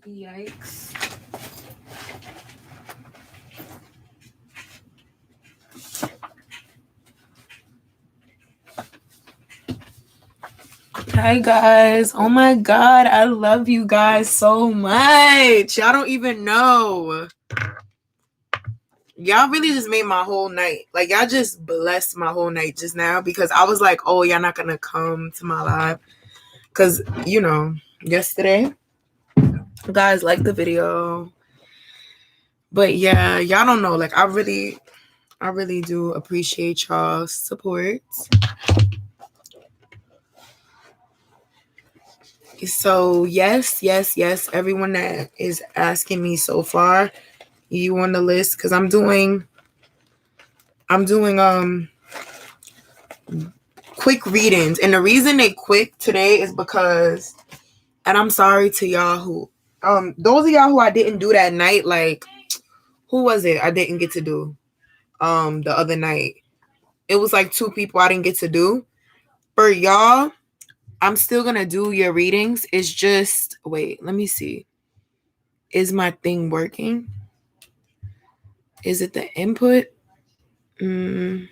Yikes. Hi guys. Oh my god, I love you guys so much. Y'all don't even know. Y'all really just made my whole night. Like, y'all just blessed my whole night just now, because I was like, oh, y'all not gonna come to my live because, you know, yesterday guys liked the video. But yeah, y'all don't know. Like, I really do appreciate y'all's support. So yes, everyone that is asking me so far, you on the list, because I'm doing quick readings. And the reason they quick today is because, and I'm sorry to y'all who those of y'all who I didn't do that night, like, who was it I didn't get to do the other night? It was like 2 people I didn't get to do. For y'all, I'm still gonna do your readings. It's just, wait, let me see. Is my thing working? Is it the input? Okay,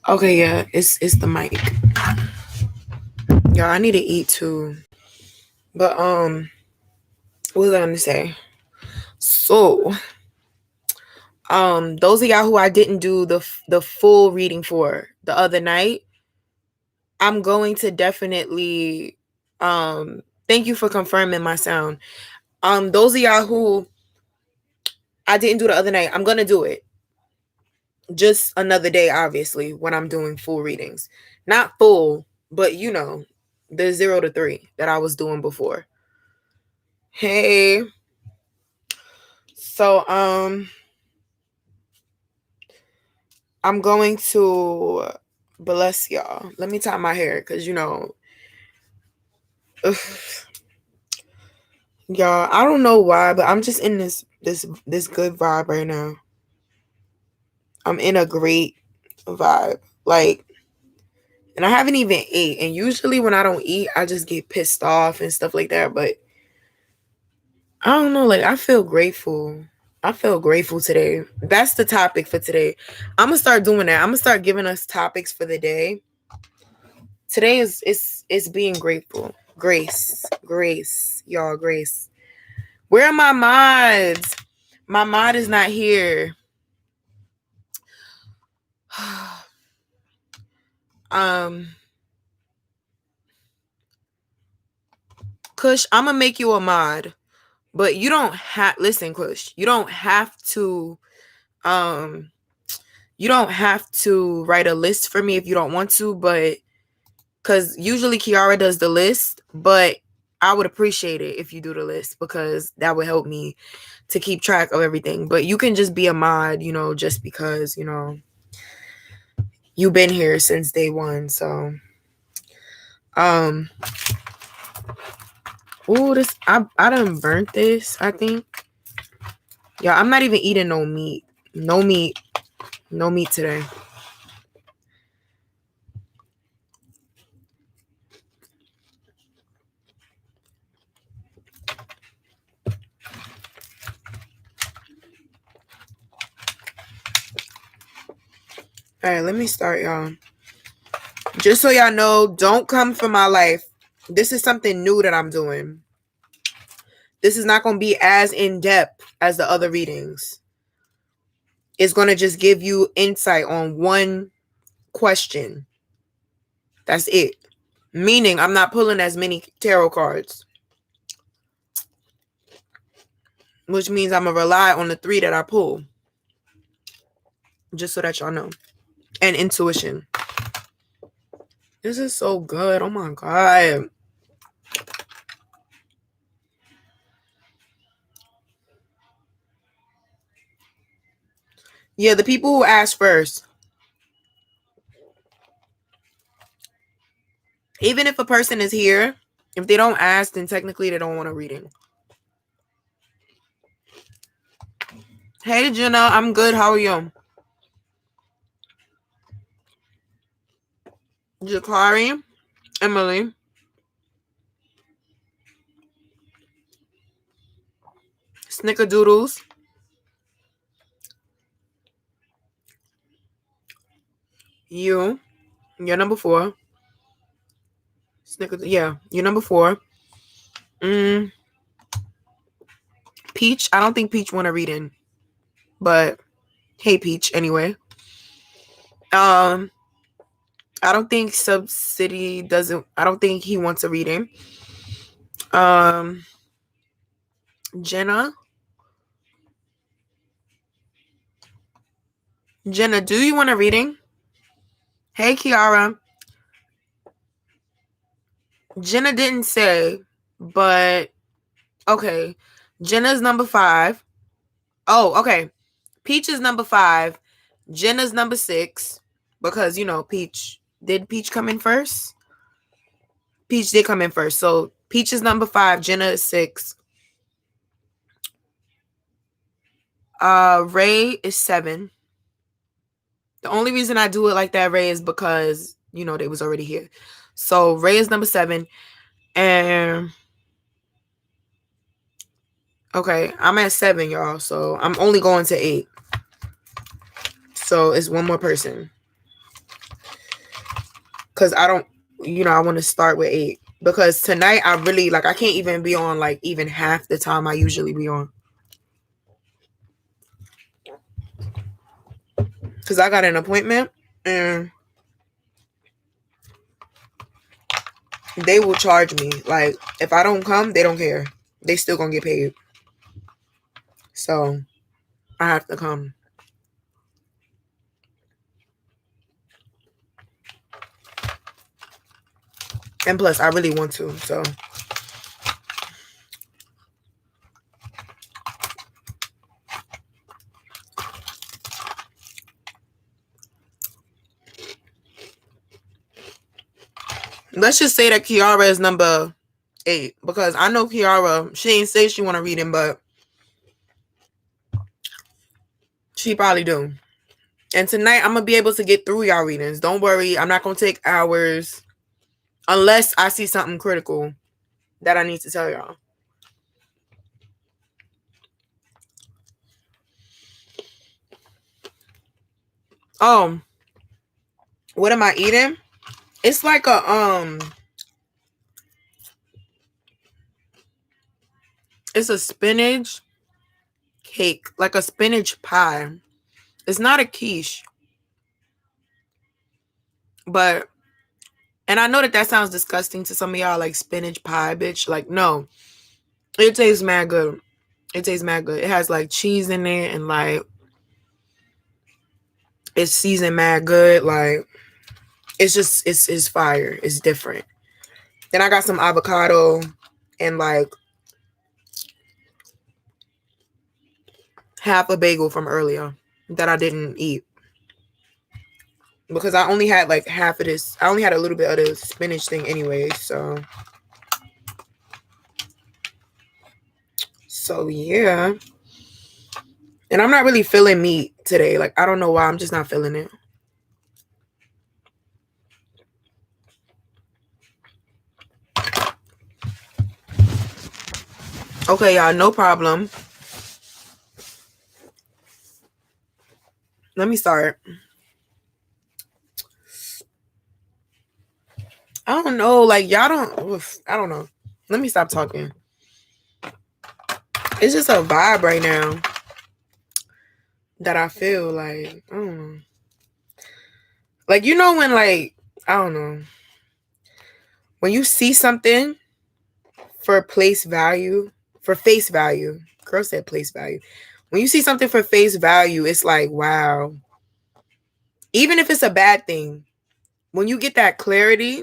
yeah, it's the mic. Y'all, I need to eat too. But what was I gonna say? So, those of y'all who I didn't do the full reading for the other night, I'm going to definitely thank you for confirming my sound. Those of y'all who I didn't do the other night, I'm gonna do it. Just another day, obviously, when I'm doing full readings. Not full, but you know, the 0 to 3 that I was doing before. Hey. So I'm going to bless y'all. Let me tie my hair, because you know, y'all, I don't know why, but I'm just in this good vibe right now. I'm in a great vibe. Like, and I haven't even ate. And usually when I don't eat, I just get pissed off and stuff like that. But I don't know, like, I feel grateful. I feel grateful today. That's the topic for today. I'm gonna start doing that. I'm gonna start giving us topics for the day. Today is being grateful. Grace. Y'all, grace. Where are my mods? My mod is not here. Kush, I'm gonna make you a mod. But you don't have, listen, Kush, you don't have to write a list for me if you don't want to, but because usually Kiara does the list, but I would appreciate it if you do the list, because that would help me to keep track of everything. But you can just be a mod, you know, just because, you know, you've been here since day one. So this I done burnt this, I think. Yeah, I'm not even eating no meat. No meat today. All right, let me start, y'all. Just so y'all know, don't come for my life. This is something new that I'm doing. This is not going to be as in-depth as the other readings. It's going to just give you insight on one question. That's it. Meaning, I'm not pulling as many tarot cards. Which means I'm going to rely on the 3 that I pull. Just so that y'all know. And intuition. This is so good. Oh my God. Yeah, the people who asked first. Even if a person is here, if they don't ask, then technically they don't want a reading. Hey, Jenna, I'm good. How are you? Jakari, Emily. Snickerdoodles. You're number 4. Yeah, you're number 4. Peach. I don't think Peach want to read in, but hey, Peach. Anyway, I don't think Subsidy doesn't. I don't think he wants a reading. Jenna. Jenna, do you want a reading? Hey, Kiara. Jenna didn't say, but okay. Jenna's number 5. Oh, okay. Peach is number 5. Jenna's number 6. Because, Peach. Did Peach come in first? Peach did come in first. So Peach is number 5. Jenna is 6. Ray is 7. The only reason I do it like that, Ray, is because, they was already here. So Ray is number 7. And okay, I'm at 7, y'all. So I'm only going to 8. So it's one more person. Because I don't, I want to start with 8. Because tonight I really, I can't even be on, even half the time I usually be on. Because I got an appointment. And they will charge me. If I don't come, they don't care. They still gonna get paid. So I have to come. And plus, I really want to. So let's just say that Kiara is number 8. Because I know Kiara, she ain't say she want to read him, but she probably do. And tonight, I'm going to be able to get through y'all readings. Don't worry. I'm not going to take hours. Unless I see something critical that I need to tell y'all. What am I eating? It's like it's a spinach cake, like a spinach pie. It's not a quiche. But, and I know that sounds disgusting to some of y'all, like spinach pie, bitch. No. It tastes mad good. It tastes mad good. It has cheese in it and it's seasoned mad good. It's just, it's fire. It's different. Then I got some avocado and half a bagel from earlier that I didn't eat. Because I only had half of this. I only had a little bit of the spinach thing anyway. So yeah. And I'm not really feeling meat today. I don't know why. I'm just not feeling it. Okay, y'all. No problem. Let me start. I don't know. Y'all don't. I don't know. Let me stop talking. It's just a vibe right now that I feel I don't know. When I don't know. When you see something for face value. Girl said place value. When you see something for face value, it's wow. Even if it's a bad thing, when you get that clarity,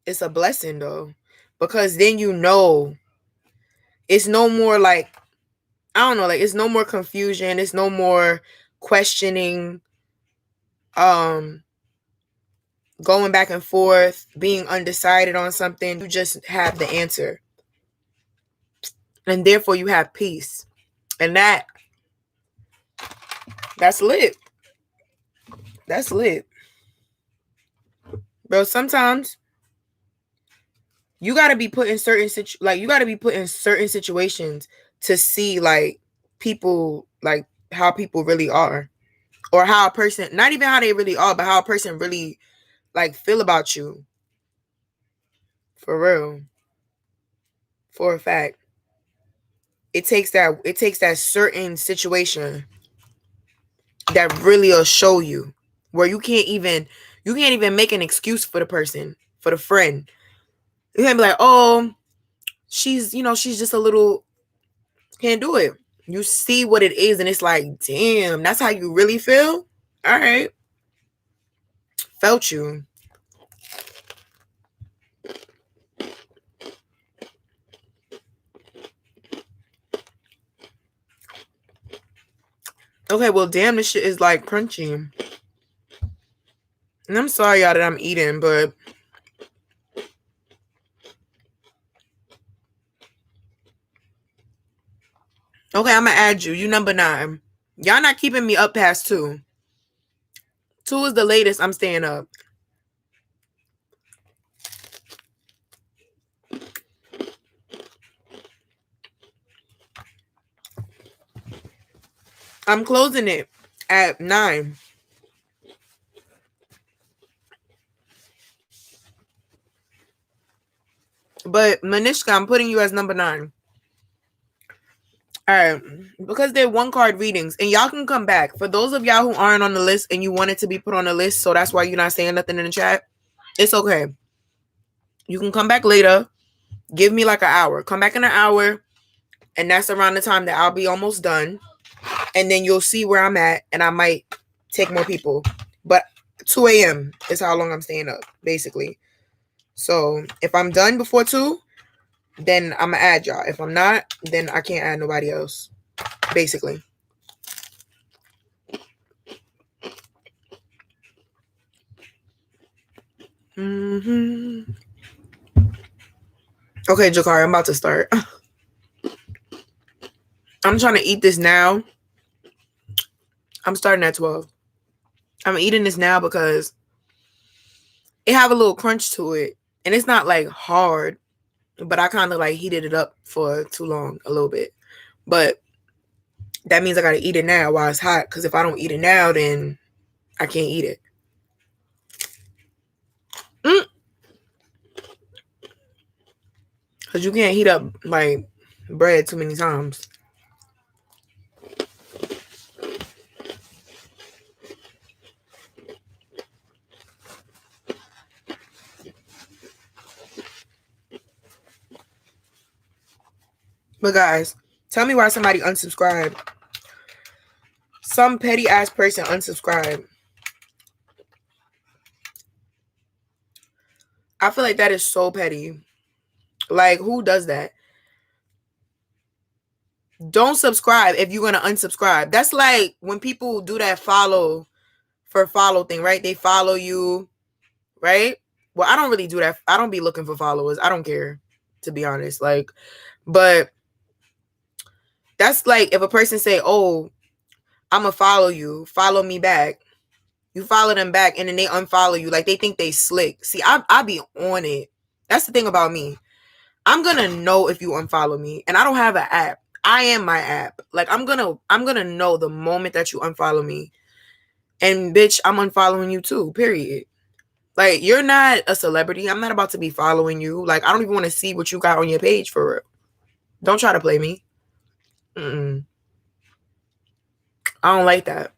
it's a blessing though. Because then it's no more I don't know, it's no more confusion, it's no more questioning, going back and forth, being undecided on something. You just have the answer. And therefore you have peace. And that's lit. That's lit. Bro, sometimes you gotta be put in certain situations to see like people, like how people really are, or how a person, not even how they really are, but how a person really like feel about you. For real. For a fact. It takes that certain situation that really will show you, where you can't even make an excuse for the person, for the friend. You can't be like, oh, she's just a little, can't do it. You see what it is, and it's like, damn, that's how you really feel? All right. Felt you. Okay, well, damn, this shit is like crunchy. And I'm sorry, y'all, that I'm eating, but okay, I'm gonna add you. You number 9. Y'all not keeping me up past 2. 2 is the latest I'm staying up. I'm closing it at 9. But Manishka, I'm putting you as number 9. All right, because they're 1 card readings, and y'all can come back. For those of y'all who aren't on the list and you wanted to be put on the list, so that's why you're not saying nothing in the chat, it's okay. You can come back later. Give me like an hour. Come back in an hour, and that's around the time that I'll be almost done. And then you'll see where I'm at, and I might take more people. But 2 a.m. is how long I'm staying up, basically. So if I'm done before 2, then I'm going to add y'all. If I'm not, then I can't add nobody else, basically. Mm-hmm. Okay, Jakari, I'm about to start. I'm trying to eat this now. I'm starting at 12. I'm eating this now because it have a little crunch to it. And it's not like hard, but I kind of like heated it up for too long, a little bit. But that means I got to eat it now while it's hot, because if I don't eat it now, then I can't eat it. Because you can't heat up like bread too many times. But guys, tell me why somebody unsubscribed. Some petty ass person unsubscribed. I feel like that is so petty. Like, who does that? Don't subscribe if you're going to unsubscribe. That's like when people do that follow for follow thing, right? They follow you, right? Well, I don't really do that. I don't be looking for followers. I don't care, to be honest. Like, but that's like if a person say, oh, I'm going to follow me back. You follow them back and then they unfollow you. Like, they think they slick. See, I be on it. That's the thing about me. I'm going to know if you unfollow me, and I don't have an app. I am my app. Like, I'm gonna know the moment that you unfollow me. And bitch, I'm unfollowing you too, period. Like, you're not a celebrity. I'm not about to be following you. Like, I don't even want to see what you got on your page, for real. Don't try to play me. I don't like that.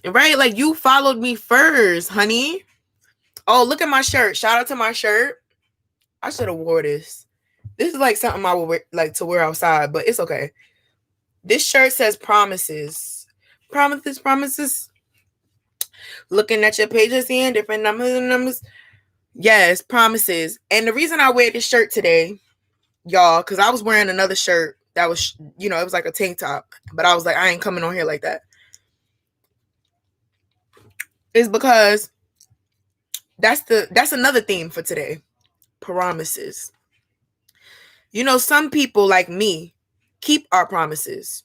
Right? Like, you followed me first, honey. Oh, look at my shirt. Shout out to my shirt. I should have wore this. This is like something I would like to wear outside, but it's okay. This shirt says promises. Promises. Looking at your pages, seeing different numbers. Yes, promises. And the reason I wear this shirt today, y'all, because I was wearing another shirt that was, it was like a tank top. But I was like, I ain't coming on here like that. Is because that's another theme for today. Promises. Some people like me keep our promises.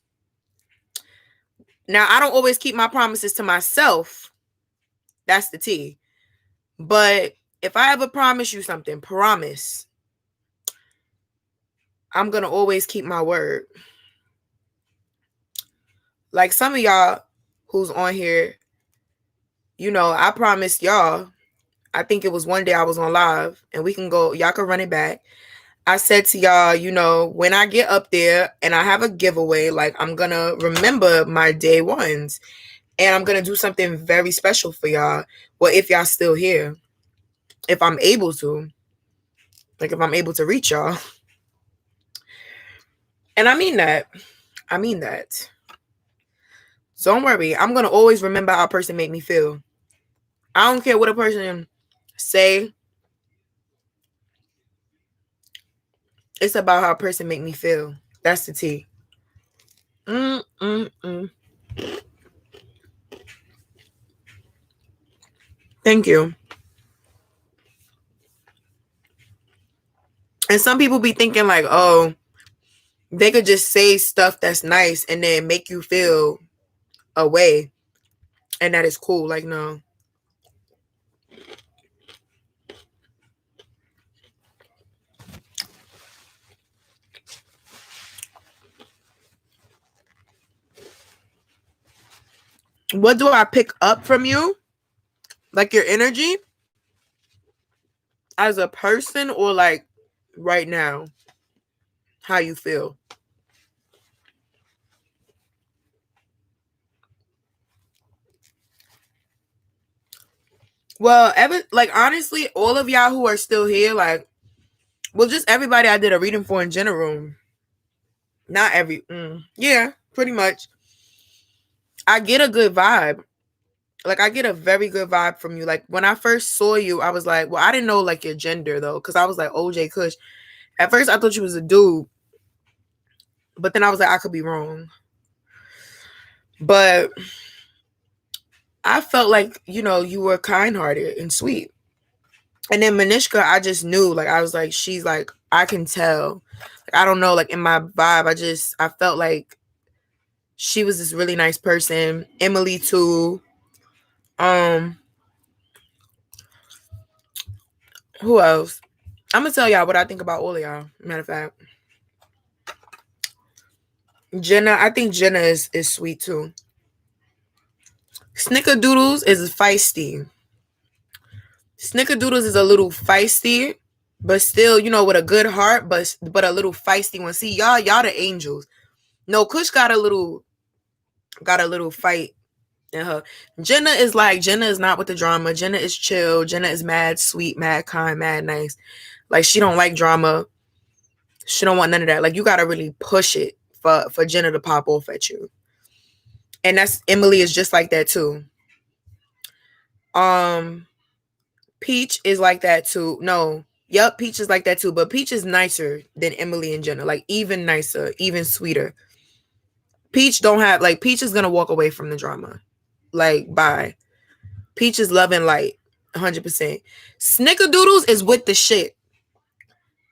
Now, I don't always keep my promises to myself. That's the T. But if I ever promise you something, promise, I'm going to always keep my word. Like some of y'all who's on here, you know, I promised y'all, I think it was one day I was on live, and we can go, y'all can run it back. I said to y'all, you know, when I get up there and I have a giveaway, like I'm going to remember my day ones, and I'm going to do something very special for y'all. Well, if y'all still here, if I'm able to, like if I'm able to reach y'all. And I mean that. I mean that. So don't worry. I'm going to always remember how a person made me feel. I don't care what a person say. It's about how a person make me feel. That's the tea. Thank you. And some people be thinking like, oh, they could just say stuff that's nice and then make you feel a way. And that is cool. Like, no. What do I pick up from you? Like your energy? As a person, or like right now? How you feel? Well, like honestly, all of y'all who are still here, like, well, just everybody I did a reading for in general. Not every, yeah, pretty much. I get a good vibe. Like, I get a very good vibe from you. Like, when I first saw you, I was like, well, I didn't know like your gender though, because I was like OJ Kush. At first, I thought you was a dude, but then I was like, I could be wrong. But I felt like, you know, you were kind-hearted and sweet. And then Manishka, I just knew, like, I was like, she's like, I can tell. Like, I don't know, like in my vibe, I felt like she was this really nice person. Emily too. Who else? I'm gonna tell y'all what I think about all of y'all. Matter of fact, Jenna, I think Jenna is sweet too. Snickerdoodles is feisty. Snickerdoodles is a little feisty, but still, you know, with a good heart, but a little feisty one. See, y'all the angels. No, Kush got a little fight in her. Jenna is not with the drama. Jenna is chill. Jenna is mad sweet, mad kind, mad nice. Like, she don't like drama. She don't want none of that. Like, you gotta really push it for Jenna to pop off at you. And that's Emily is just like that too. Peach is like that too. No. Yep, Peach is like that too. But Peach is nicer than Emily and Jenna. Like, even nicer, even sweeter. Peach is gonna walk away from the drama. Like, bye. Peach is love and light. 100%. Snickerdoodles is with the shit.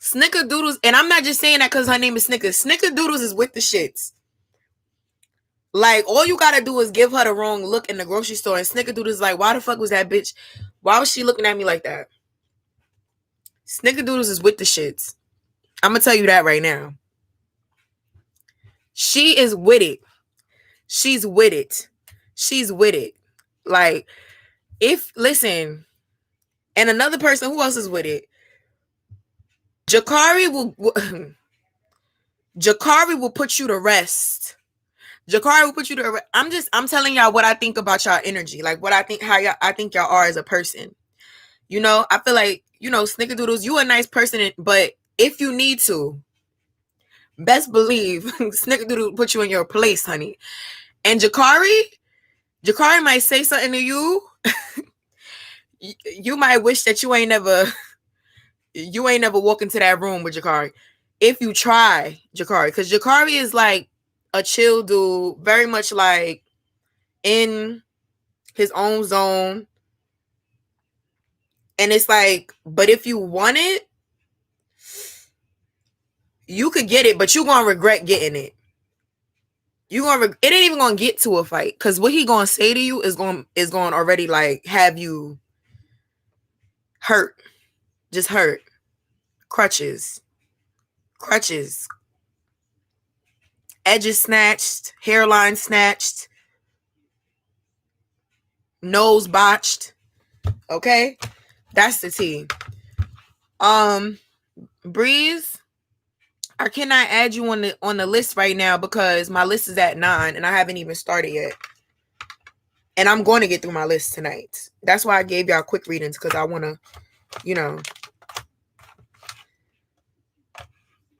Snickerdoodles, and I'm not just saying that because her name is Snickers. Snickerdoodles is with the shits. Like, all you gotta do is give her the wrong look in the grocery store, and Snickerdoodles is like, why the fuck was that bitch? Why was she looking at me like that? Snickerdoodles is with the shits. I'm gonna tell you that right now. She is with it. She's with it. She's with it. Like, listen, and another person, who else is with it? Jakari will put you to rest. Jakari will put you to rest. I'm telling y'all what I think about y'all energy. Like, what I think, I think y'all are as a person. You know, I feel like, you know, Snickerdoodles, you a nice person, but if you need to, best believe Snickerdoodle will put you in your place, honey. And Jakari might say something to you. You might wish that you ain't never walk into that room with Jakari. If you try Jakari, because Jakari is like a chill dude, very much like in his own zone. And it's like, but if you want it, you could get it, but you're gonna regret getting it. It ain't even gonna get to a fight, because what he gonna say to you is going already like have you hurt, just hurt. Crutches, edges snatched, hairline snatched, nose botched. Okay, that's the tea. Breeze, I cannot add you on the list right now because my list is at 9 and I haven't even started yet. And I'm going to get through my list tonight. That's why I gave y'all quick readings, because I want to, you know.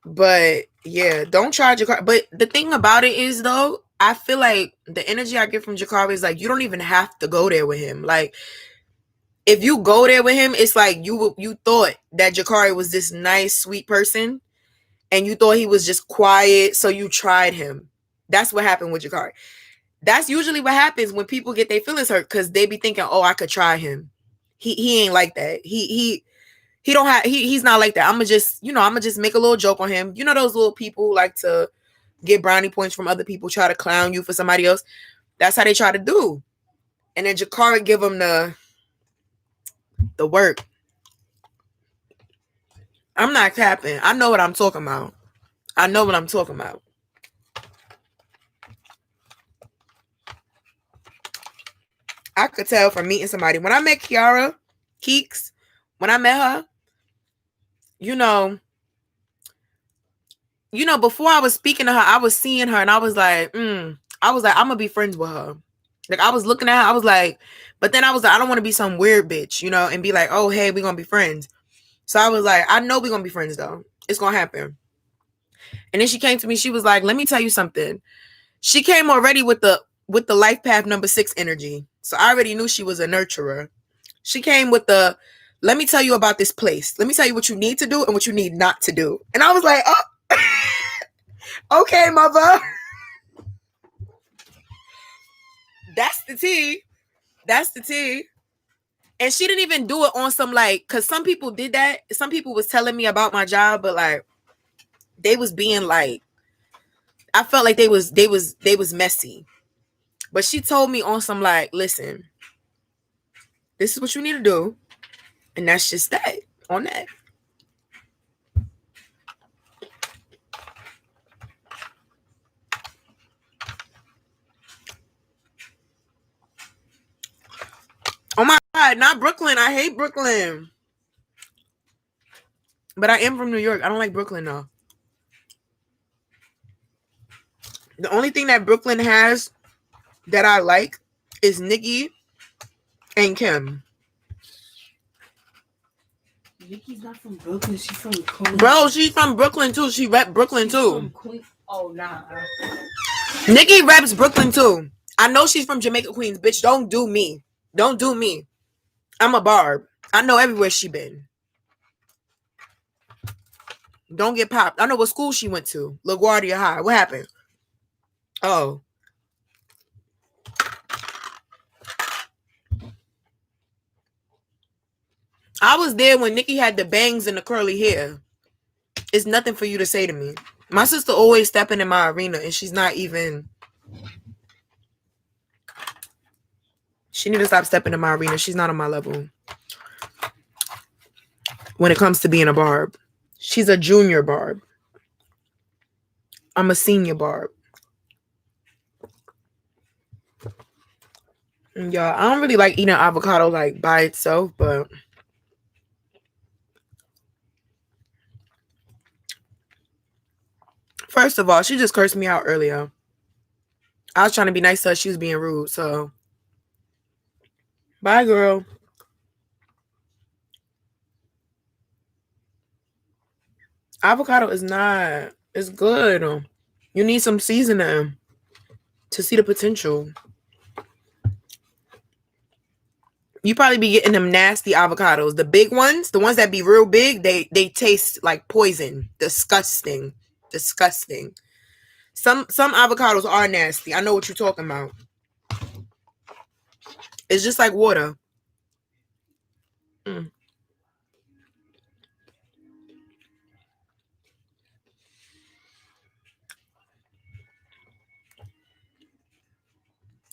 But yeah, don't try Jakari. But the thing about it is, though, I feel like the energy I get from Jakari is like, you don't even have to go there with him. Like, if you go there with him, it's like you thought that Jakari was this nice, sweet person, and you thought he was just quiet, so you tried him. That's what happened with Jakari. That's usually what happens when people get their feelings hurt, because they be thinking, oh, I could try him. He ain't like that. He's not like that. I'ma just make a little joke on him. You know those little people who like to get brownie points from other people, try to clown you for somebody else. That's how they try to do. And then Jakari give him the work. I'm not capping. I know what I'm talking about. I could tell from meeting somebody. When I met Kiara Keeks, when I met her, before I was speaking to her, I was seeing her and I was like, I'm gonna be friends with her. Like, I was looking at her, I was like, but then I was like, I don't want to be some weird bitch, and be like, oh, hey, we're gonna be friends. So I was like, I know we're gonna be friends though. It's gonna happen. And then she came to me, she was like, let me tell you something. She came already with the life path number 6 energy. So I already knew she was a nurturer. She came with the, let me tell you about this place. Let me tell you what you need to do and what you need not to do. And I was like, oh, okay, mother. That's the tea. And she didn't even do it on some, like, because some people did that. Some people was telling me about my job, but like, they was being like, I felt like they was messy. But she told me on some like, listen, this is what you need to do. And that's just that, on that. Oh my God, not Brooklyn. I hate Brooklyn. But I am from New York. I don't like Brooklyn though. The only thing that Brooklyn has that I like is Nicki and Kim. Nicki's not from Brooklyn. She's from Queens. Bro, she's from Brooklyn too. She rep Brooklyn too. From Queens. Oh, nah. Nicki reps Brooklyn too. I know she's from Jamaica, Queens. Bitch, don't do me. I'm a Barb. I know everywhere she been. Don't get popped. I know what school she went to. LaGuardia High. What happened? Oh. I was there when Nicki had the bangs and the curly hair. It's nothing for you to say to me. My sister always stepping in my arena and she's not even... She need to stop stepping in my arena. She's not on my level. When it comes to being a Barb. She's a junior Barb. I'm a senior Barb. Yeah, I don't really like eating avocado like by itself, but first of all, she just cursed me out earlier. I was trying to be nice to her. She was being rude, so bye, girl. Avocado is not... It's good. You need some seasoning to see the potential. You probably be getting them nasty avocados. The big ones, the ones that be real big, they taste like poison. Disgusting. Some avocados are nasty. I know what you're talking about. It's just like water.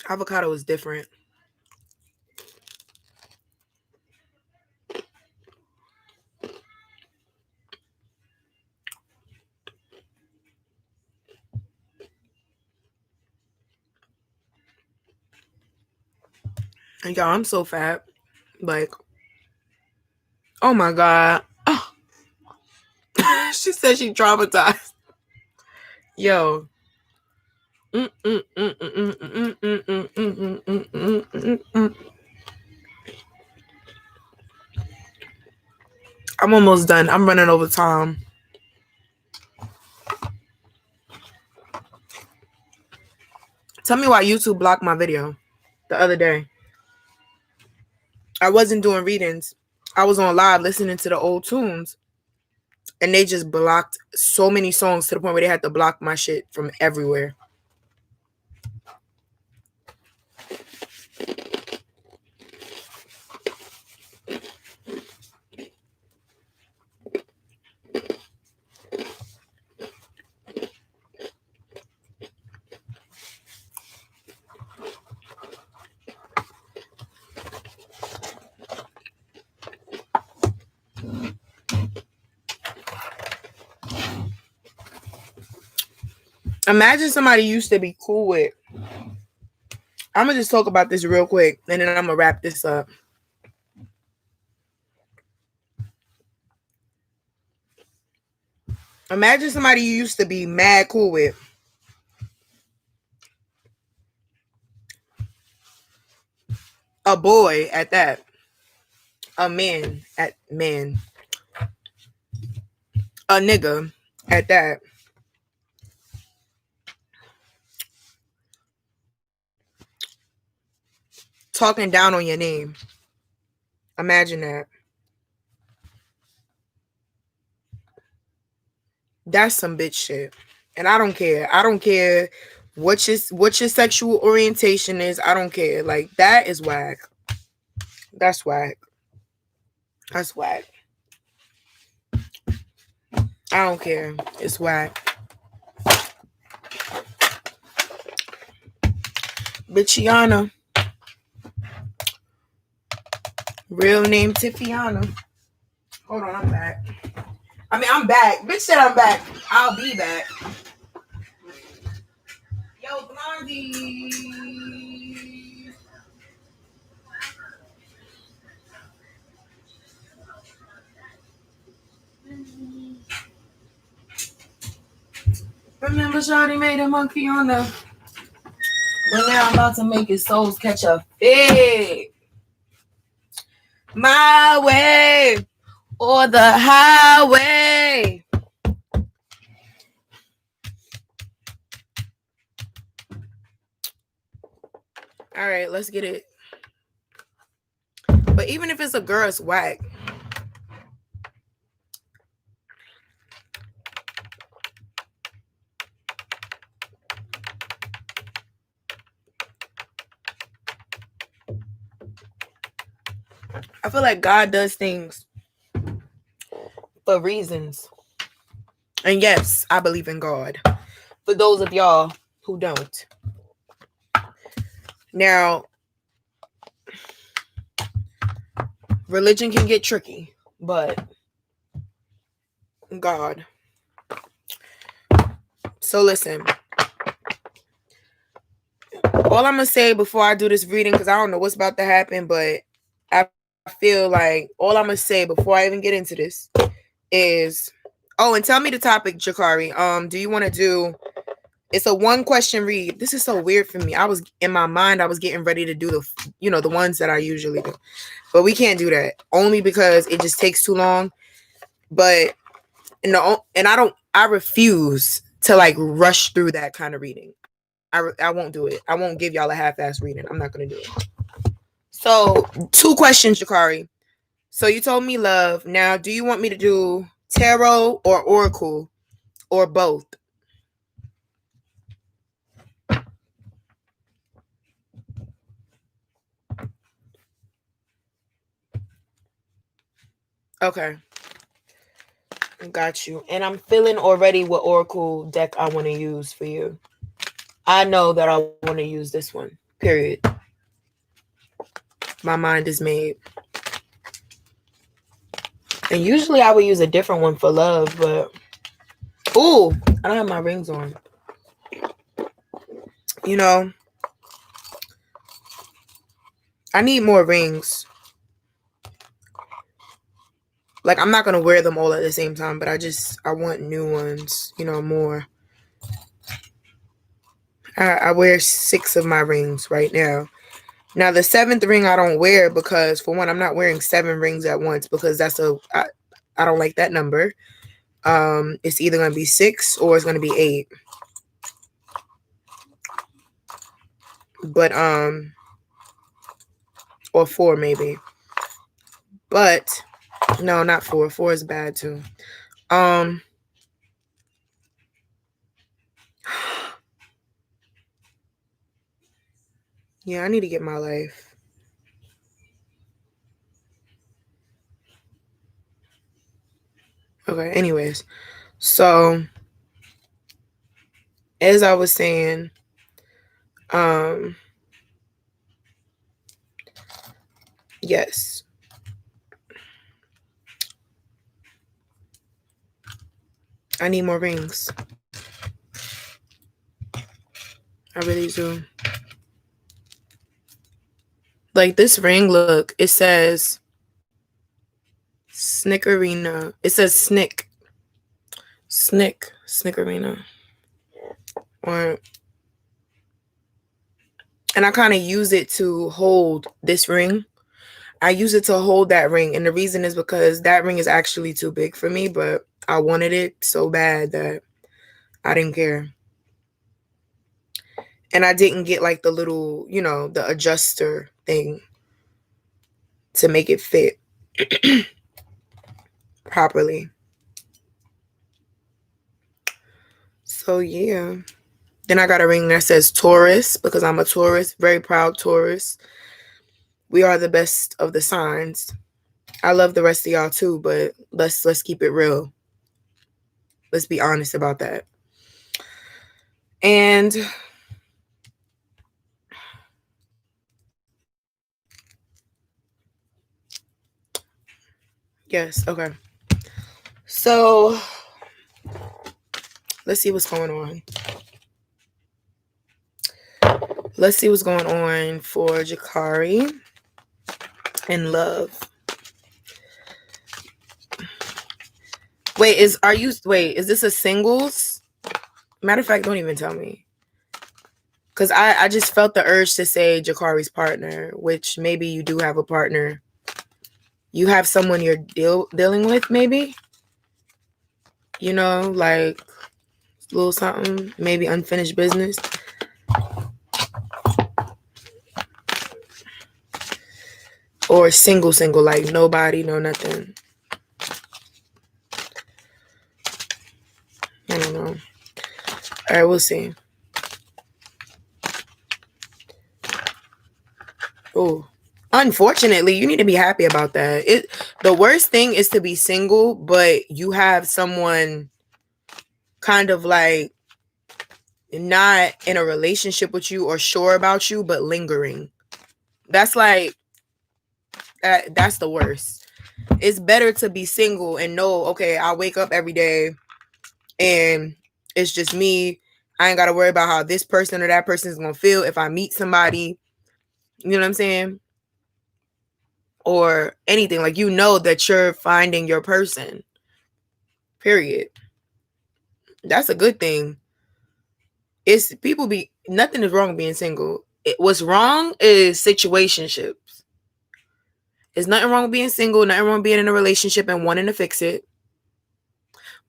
Avocado is different. And y'all, I'm so fat. Like, oh my God. She said she traumatized. Yo. I'm almost done. I'm running over time. Tell me why YouTube blocked my video the other day. I wasn't doing readings. I was on live listening to the old tunes. And they just blocked so many songs to the point where they had to block my shit from everywhere. Imagine somebody you used to be cool with. I'm going to just talk about this real quick, and then I'm going to wrap this up. Imagine somebody you used to be mad cool with. A boy at that. A man at man. A nigga at that. Talking down on your name. Imagine that. That's some bitch shit. And I don't care. I don't care what your sexual orientation is. I don't care. Like, that is whack. That's whack. That's whack. I don't care. It's whack. Bitchiana. Real name Tiffiana. Hold on, I'm back. I'm back. Bitch said I'm back. I'll be back. Yo, Blondie. Remember Shawty made a monkey on the... But now I'm about to make his souls catch a fit. My way or the highway. All right, let's get it. But even if it's a girl, it's whack. I feel like God does things for reasons. And yes, I believe in God. For those of y'all who don't. Now, religion can get tricky, but God. So listen. All I'm going to say before I do this reading, because I don't know what's about to happen, but I feel like all I'm going to say before I even get into this is... Oh, and tell me the topic, Jakari. Do you want to do... It's a one question read. This is so weird for me. I was in my mind, I was getting ready to do the ones that I usually do. But we can't do that. Only because it just takes too long. But I refuse to like rush through that kind of reading. I won't do it. I won't give y'all a half-ass reading. I'm not gonna do it. So 2 questions, Jakari. So you told me love. Now, do you want me to do tarot or oracle or both? Okay. Got you. And I'm feeling already what oracle deck I want to use for you. I know that I want to use this one. Period. My mind is made. And usually I would use a different one for love, but... Ooh, I don't have my rings on. You know, I need more rings. Like, I'm not gonna wear them all at the same time, but I want new ones, more. I wear 6 of my rings right now. Now the 7th ring I don't wear because, for one, I'm not wearing 7 rings at once because I don't like that number. It's either gonna be 6 or it's gonna be 8. But or 4 maybe. But no, not 4. 4 is bad too. Yeah, I need to get my life. Okay, anyways. So, as I was saying, yes. I need more rings. I really do. Like, this ring, look, it says Snickerina. It says Snickerina. And I kind of use it to hold this ring. I use it to hold that ring. And the reason is because that ring is actually too big for me, but I wanted it so bad that I didn't care. And I didn't get like the little, the adjuster thing to make it fit properly. So yeah. Then I got a ring that says Taurus because I'm a Taurus, very proud Taurus. We are the best of the signs. I love the rest of y'all too, but let's keep it real. Let's be honest about that. And yes, okay. So let's see what's going on. Let's see what's going on for Jakari and love. Wait, is this a singles? Matter of fact, don't even tell me. Because I just felt the urge to say Jakari's partner, which maybe you do have a partner. You have someone you're dealing with, maybe? Like a little something, maybe unfinished business. Or single, like nobody, no nothing. I don't know. All right, we'll see. Oh, unfortunately, you need to be happy about that. The worst thing is to be single, but you have someone kind of like not in a relationship with you or sure about you, but lingering. That's like, that's the worst. It's better to be single and know, okay, I wake up every day and it's just me. I ain't got to worry about how this person or that person is going to feel if I meet somebody. You know what I'm saying? Or anything. Like, that you're finding your person. Period. That's a good thing. Nothing is wrong with being single. What's wrong is situationships. There's nothing wrong with being single, nothing wrong with being in a relationship and wanting to fix it.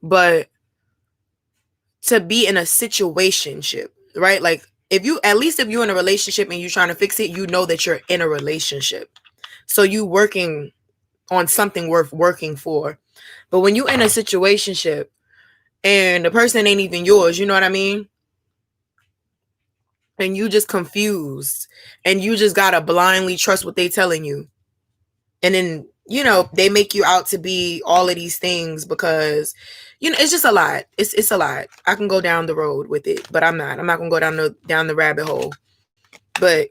But to be in a situationship, right? Like, if you're in a relationship and you're trying to fix it, you know that you're in a relationship. So you working on something worth working for. But when you're in a situationship and the person ain't even yours, you know what I mean? And you just confused and you just gotta blindly trust what they telling you. And then, they make you out to be all of these things because, it's just a lot. It's a lot. I can go down the road with it, but I'm not going to go down the rabbit hole. But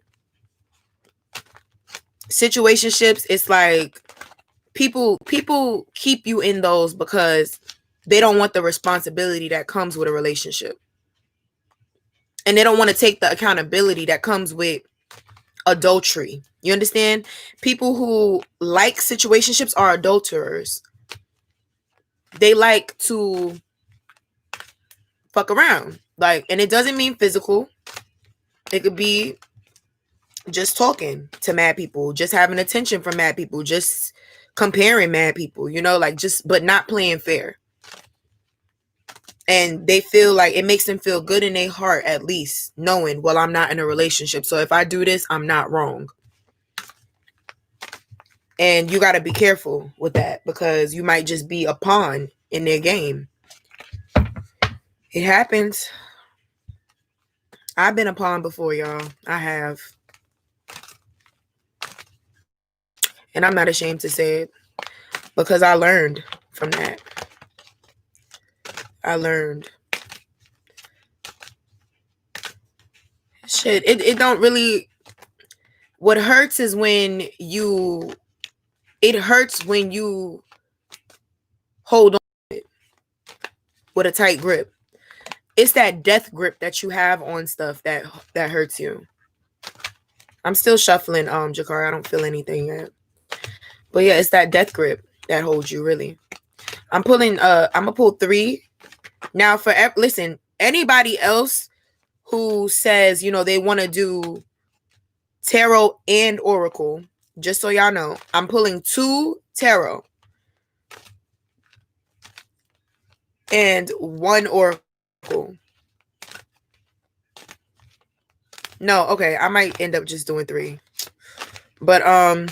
situationships, it's like people keep you in those because they don't want the responsibility that comes with a relationship. And they don't want to take the accountability that comes with adultery. You understand? People who like situationships are adulterers. They like to fuck around. Like, and it doesn't mean physical. It could be just talking to mad people, just having attention from mad people, just comparing mad people, you know, like just, but not playing fair. And they feel like it makes them feel good in their heart, at least knowing, well, I'm not in a relationship. So if I do this, I'm not wrong. And you got to be careful with that because you might just be a pawn in their game. It happens. I've been a pawn before, y'all. I have. And I'm not ashamed to say it because I learned from that. I learned. Shit, it don't really. What hurts is when you. It hurts when you hold on to it with a tight grip. It's that death grip that you have on stuff that hurts you. I'm still shuffling, Jakar. I don't feel anything yet. But yeah, it's that death grip that holds you, really. I'm gonna pull 3. Now listen, anybody else who says, you know, they want to do tarot and oracle, just so y'all know, I'm pulling 2 tarot and 1 oracle. No, okay, I might end up just doing 3. But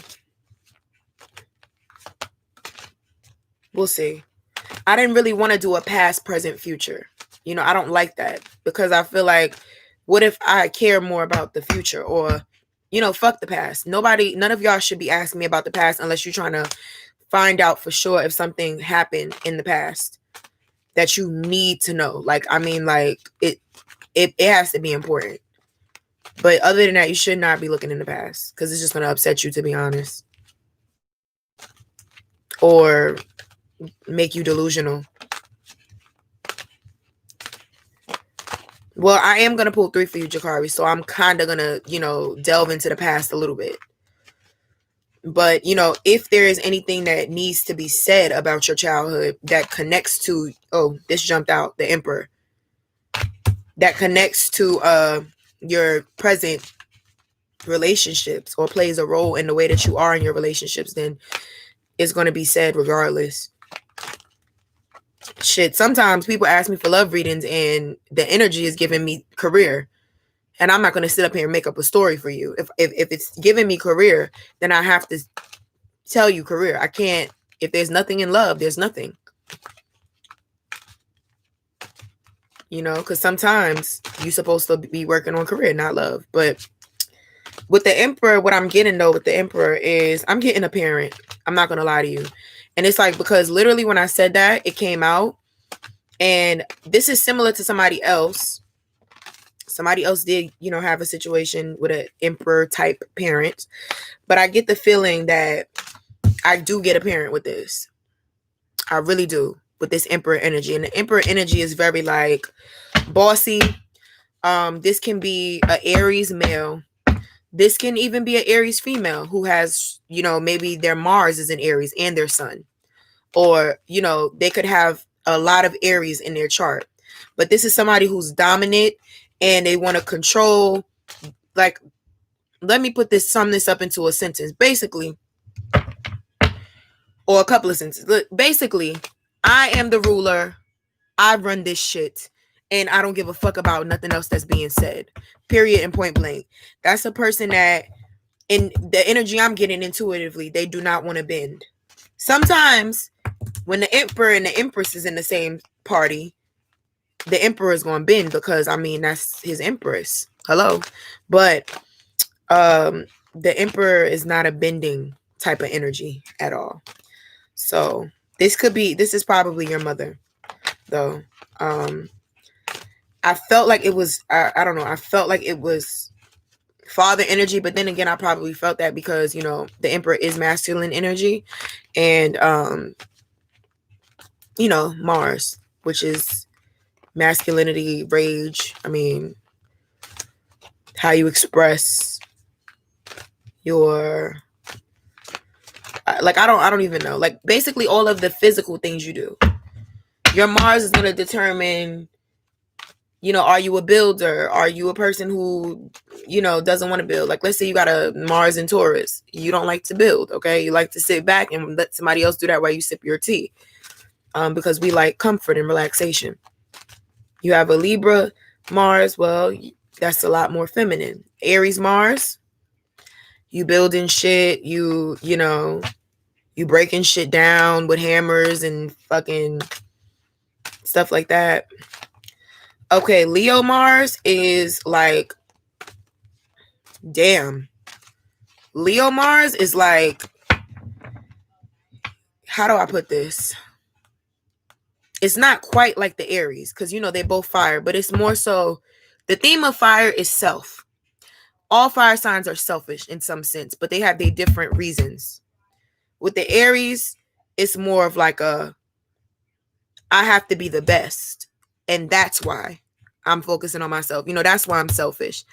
we'll see. I didn't really want to do a past, present, future. You know, I don't like that because I feel like, what if I care more about the future? Or, you know, fuck the past. None of y'all should be asking me about the past unless you're trying to find out for sure if something happened in the past that you need to know. Like, I mean, like, it has to be important. But other than that, you should not be looking in the past because it's just going to upset you, to be honest. Or make you delusional. Well, I am going to pull 3 for you, Jakari. So I'm kind of going to, you know, delve into the past a little bit. But, you know, if there is anything that needs to be said about your childhood that connects to, oh, this jumped out, the Emperor, that connects to your present relationships or plays a role in the way that you are in your relationships, then it's going to be said regardless. Shit, sometimes people ask me for love readings and the energy is giving me career. And I'm not going to sit up here and make up a story for you. If it's giving me career, then I have to tell you career. I can't. If there's nothing in love, there's nothing. You know, because sometimes you're supposed to be working on career, not love. But with the Emperor, what I'm getting though with the Emperor is I'm getting a parent. I'm not going to lie to you. And it's like, because literally when I said that, it came out. And this is similar to somebody else. Somebody else did, you know, have a situation with an Emperor type parent. But I get the feeling that I do get a parent with this. I really do, with this Emperor energy. And the Emperor energy is very like bossy. This can be an Aries male. This can even be an Aries female who has, you know, maybe their Mars is in Aries and their sun. Or, you know, they could have a lot of Aries in their chart. But this is somebody who's dominant and they want to control. Like, let me sum this up into a sentence. Basically, or a couple of sentences. Look, basically, I am the ruler. I run this shit. And I don't give a fuck about nothing else that's being said. Period and point blank. That's a person that, in the energy I'm getting intuitively, they do not want to bend. Sometimes when the Emperor and the Empress is in the same party, the Emperor is going to bend because, I mean, that's his Empress. Hello. But the Emperor is not a bending type of energy at all. So this is probably your mother, though. I felt like it was, I don't know, I felt like it was father energy, but then again, I probably felt that because, you know, the Emperor is masculine energy and, you know, Mars, which is masculinity, rage. I mean, how you express your like I don't even know. Like basically all of the physical things you do. Your Mars is going to determine, you know, are you a builder? Are you a person who, you know, doesn't want to build? Like, let's say you got a Mars in Taurus. You don't like to build, okay? You like to sit back and let somebody else do that while you sip your tea. Because we like comfort and relaxation. You have a Libra Mars. Well, that's a lot more feminine. Aries Mars, you building shit. You know, you breaking shit down with hammers and fucking stuff like that. Okay, Leo Mars is like, damn. Leo Mars is like, how do I put this? It's not quite like the Aries because, you know, they both fire, but it's more so the theme of fire is self. All fire signs are selfish in some sense, but they have their different reasons. With the Aries, it's more of like I have to be the best. And that's why I'm focusing on myself. You know, that's why I'm selfish.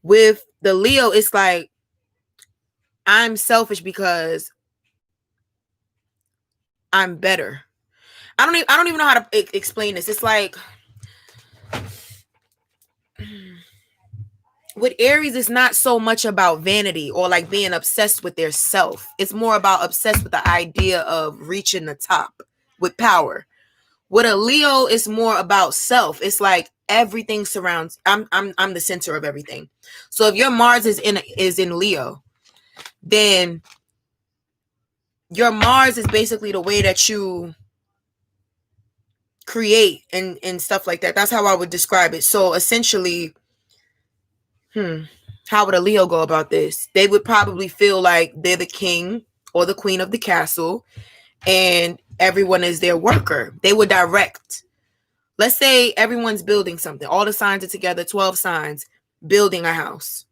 With the Leo, it's like I'm selfish because I'm better. I don't even know how to explain this. It's like with Aries, it's not so much about vanity or like being obsessed with their self. It's more about obsessed with the idea of reaching the top with power. With a Leo, it's more about self. It's like everything surrounds. I'm the center of everything. So if your Mars is in Leo, then your Mars is basically the way that you create and stuff like that. That's how I would describe it. So essentially, how would a Leo go about this? They would probably feel like they're the king or the queen of the castle and everyone is their worker. They would direct. Let's say everyone's building something. All the signs are together, 12 signs, building a house.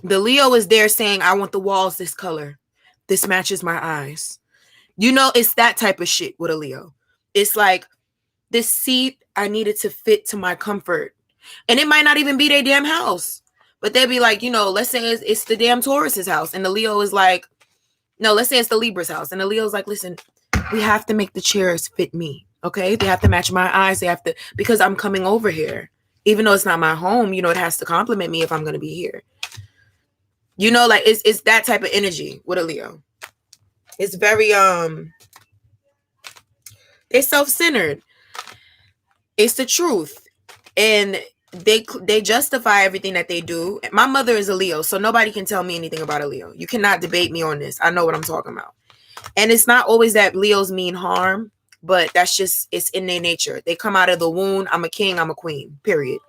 The Leo is there saying, I want the walls this color. This matches my eyes. You know, it's that type of shit with a Leo. It's like, this seat, I need it to fit to my comfort. And it might not even be their damn house. But they'll be like, you know, let's say it's the damn Taurus's house. And the Leo is like, no, let's say it's the Libra's house. And the Leo's like, listen, we have to make the chairs fit me. Okay? They have to match my eyes. They have to, because I'm coming over here. Even though it's not my home, you know, it has to compliment me if I'm going to be here. You know, like it's that type of energy with a Leo. It's very, they're self-centered. It's the truth. And they justify everything that they do. My mother is a Leo, so nobody can tell me anything about a Leo. You cannot debate me on this. I know what I'm talking about. And it's not always that Leos mean harm, but that's just, it's in their nature. They come out of the womb. I'm a king, I'm a queen, period.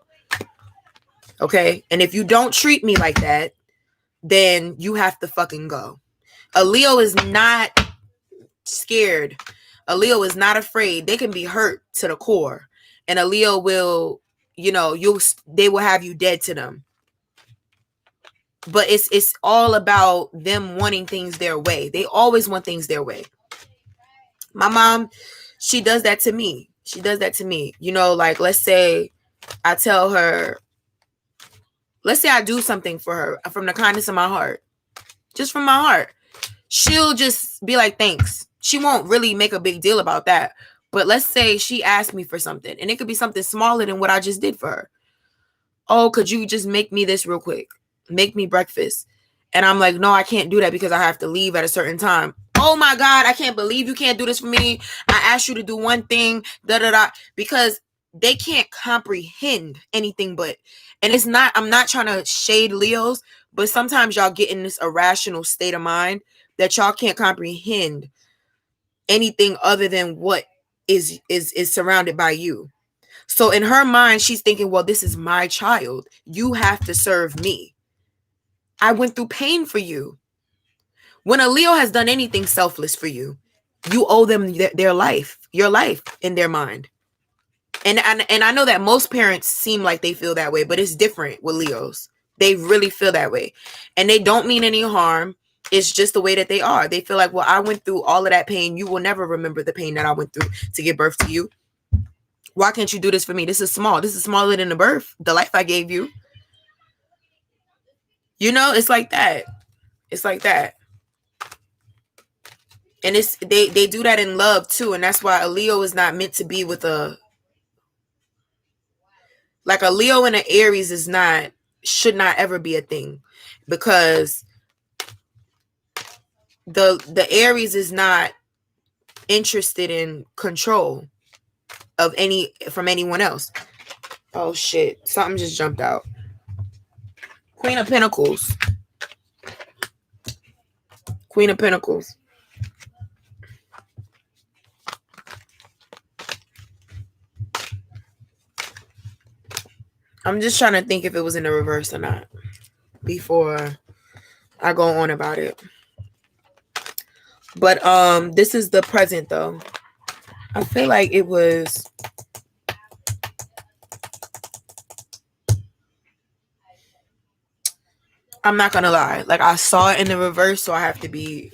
Okay? And if you don't treat me like that, then you have to fucking go. A Leo is not scared. A Leo is not afraid. They can be hurt to the core. And a Leo will, you know, they will have you dead to them. But it's all about them wanting things their way. They always want things their way. My mom, she does that to me. She does that to me. You know, like let's say I tell her, let's say I do something for her from the kindness of my heart. Just from my heart. She'll just be like, thanks. She won't really make a big deal about that. But let's say she asked me for something, and it could be something smaller than what I just did for her. Oh, could you just make me this real quick? Make me breakfast. And I'm like, no, I can't do that because I have to leave at a certain time. Oh my God, I can't believe you can't do this for me. I asked you to do one thing, because they can't comprehend anything but. And it's not, I'm not trying to shade Leos, but sometimes y'all get in this irrational state of mind that y'all can't comprehend anything other than what is surrounded by you. So in her mind, she's thinking, well, this is my child. You have to serve me. I went through pain for you. When a Leo has done anything selfless for you, you owe them their life, your life in their mind. And I know that most parents seem like they feel that way, but it's different with Leos. They really feel that way. And they don't mean any harm. It's just the way that they are. They feel like, well, I went through all of that pain. You will never remember the pain that I went through to give birth to you. Why can't you do this for me? This is small. This is smaller than the birth, the life I gave you. You know, it's like that. It's like that. And it's they do that in love too, and that's why a Leo is not meant to be with a Leo and an Aries should not ever be a thing, because the Aries is not interested in control of from anyone else. Oh shit, something just jumped out. Queen of Pentacles. Queen of Pentacles. I'm just trying to think if it was in the reverse or not before I go on about it. But this is the present though. I feel like it was. I'm not gonna lie. Like, I saw it in the reverse, so I have to be,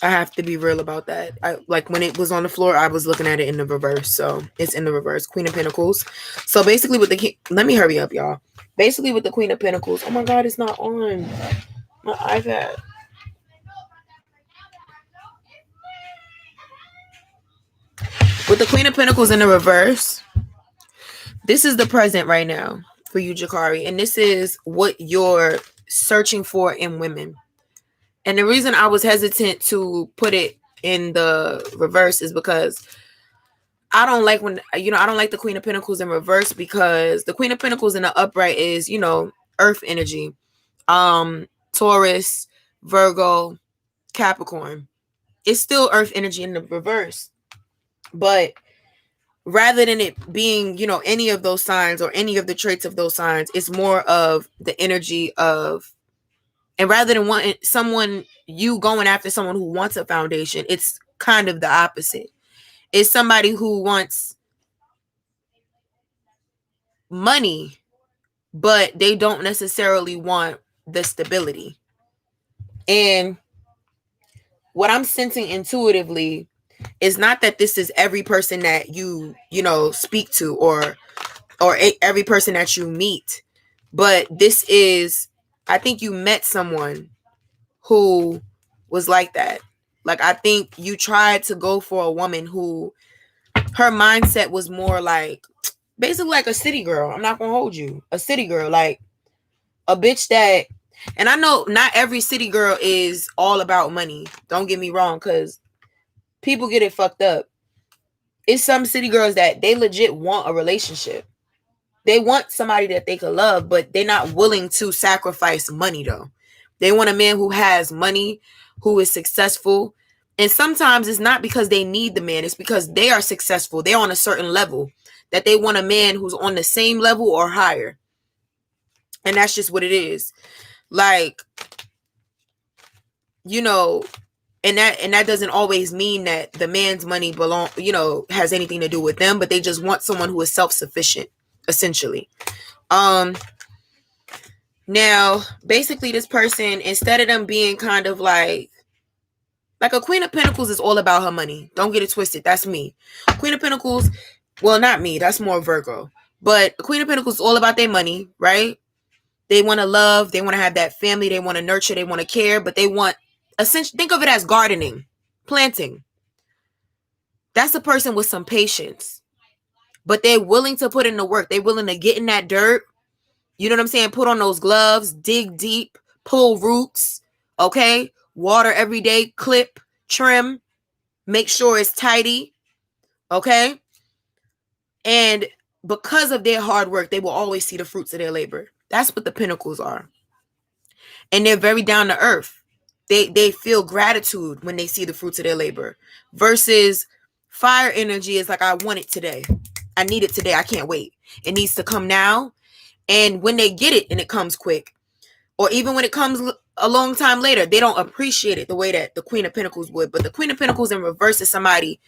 I have to be real about that. Like when it was on the floor, I was looking at it in the reverse, so it's in the reverse. Queen of Pentacles. So basically, with let me hurry up, y'all. Basically, with the Queen of Pentacles. Oh my God, it's not on my iPad. With the Queen of Pentacles in the reverse, this is the present right now for you, Jakari, and this is what you're searching for in women. And the reason I was hesitant to put it in the reverse is because I don't like I don't like the Queen of Pentacles in reverse, because the Queen of Pentacles in the upright is, earth energy. Taurus, Virgo, Capricorn. It's still earth energy in the reverse. But rather than it being, any of those signs or any of the traits of those signs, it's more of the energy of, and rather than you going after someone who wants a foundation, it's kind of the opposite. It's somebody who wants money, but they don't necessarily want the stability. And what I'm sensing intuitively is not that this is every person that you speak to or every person that you meet, but this is, I think you met someone who was like that. Like, I think you tried to go for a woman who her mindset was more like, basically like a city girl. I'm not gonna hold you. A city girl, like a bitch that, and I know not every city girl is all about money. Don't get me wrong, because people get it fucked up. It's some city girls that they legit want a relationship. They want somebody that they could love, but they're not willing to sacrifice money though. They want a man who has money, who is successful. And sometimes it's not because they need the man. It's because they are successful. They're on a certain level that they want a man who's on the same level or higher. And that's just what it is. Like, and that doesn't always mean that the man's money has anything to do with them, but they just want someone who is self-sufficient, essentially. Now, basically, this person, instead of them being kind of like a Queen of Pentacles is all about her money. Don't get it twisted. That's me. Queen of Pentacles, well, not me. That's more Virgo. But Queen of Pentacles is all about their money, right? They want to love. They want to have that family. They want to nurture. They want to care. But they want, essentially, think of it as gardening, planting. That's a person with some patience. But they're willing to put in the work. They're willing to get in that dirt. You know what I'm saying? Put on those gloves, dig deep, pull roots, okay? Water every day, clip, trim, make sure it's tidy, okay? And because of their hard work, they will always see the fruits of their labor. That's what the Pentacles are. And they're very down to earth. They feel gratitude when they see the fruits of their labor. Versus fire energy is like, I want it today. I need it today. I can't wait. It needs to come now. And when they get it and it comes quick, or even when it comes a long time later, they don't appreciate it the way that the Queen of Pentacles would. But the Queen of Pentacles in reverse is somebody,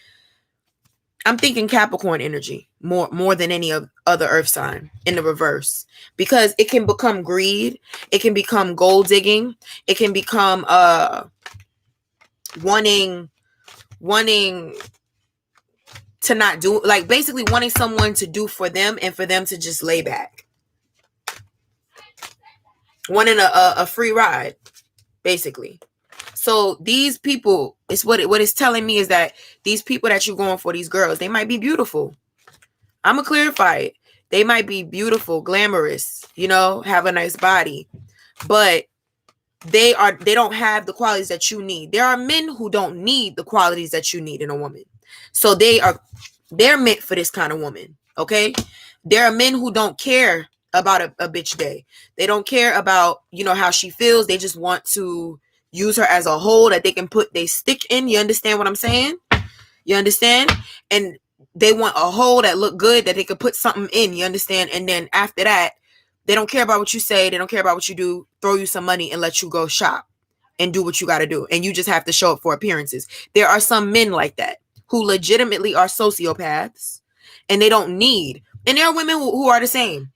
I'm thinking Capricorn energy more than any other earth sign in the reverse, because it can become greed. It can become gold digging. It can become wanting to not do, like basically wanting someone to do for them and for them to just lay back. wanting a free ride, basically. So these people, it's what it's telling me is that these people that you're going for, these girls, they might be beautiful. I'm gonna clarify it. They might be beautiful, glamorous, have a nice body, but they don't have the qualities that you need. There are men who don't need the qualities that you need in a woman. So they're meant for this kind of woman. Okay. There are men who don't care about a bitch day. They don't care about, how she feels. They just want to use her as a whole that they can put they stick in. You understand what I'm saying? You understand? And they want a hole that look good that they could put something in. You understand? And then after that, they don't care about what you say. They don't care about what you do. Throw you some money and let you go shop and do what you got to do. And you just have to show up for appearances. There are some men like that who legitimately are sociopaths and they don't need. And there are women who are the same.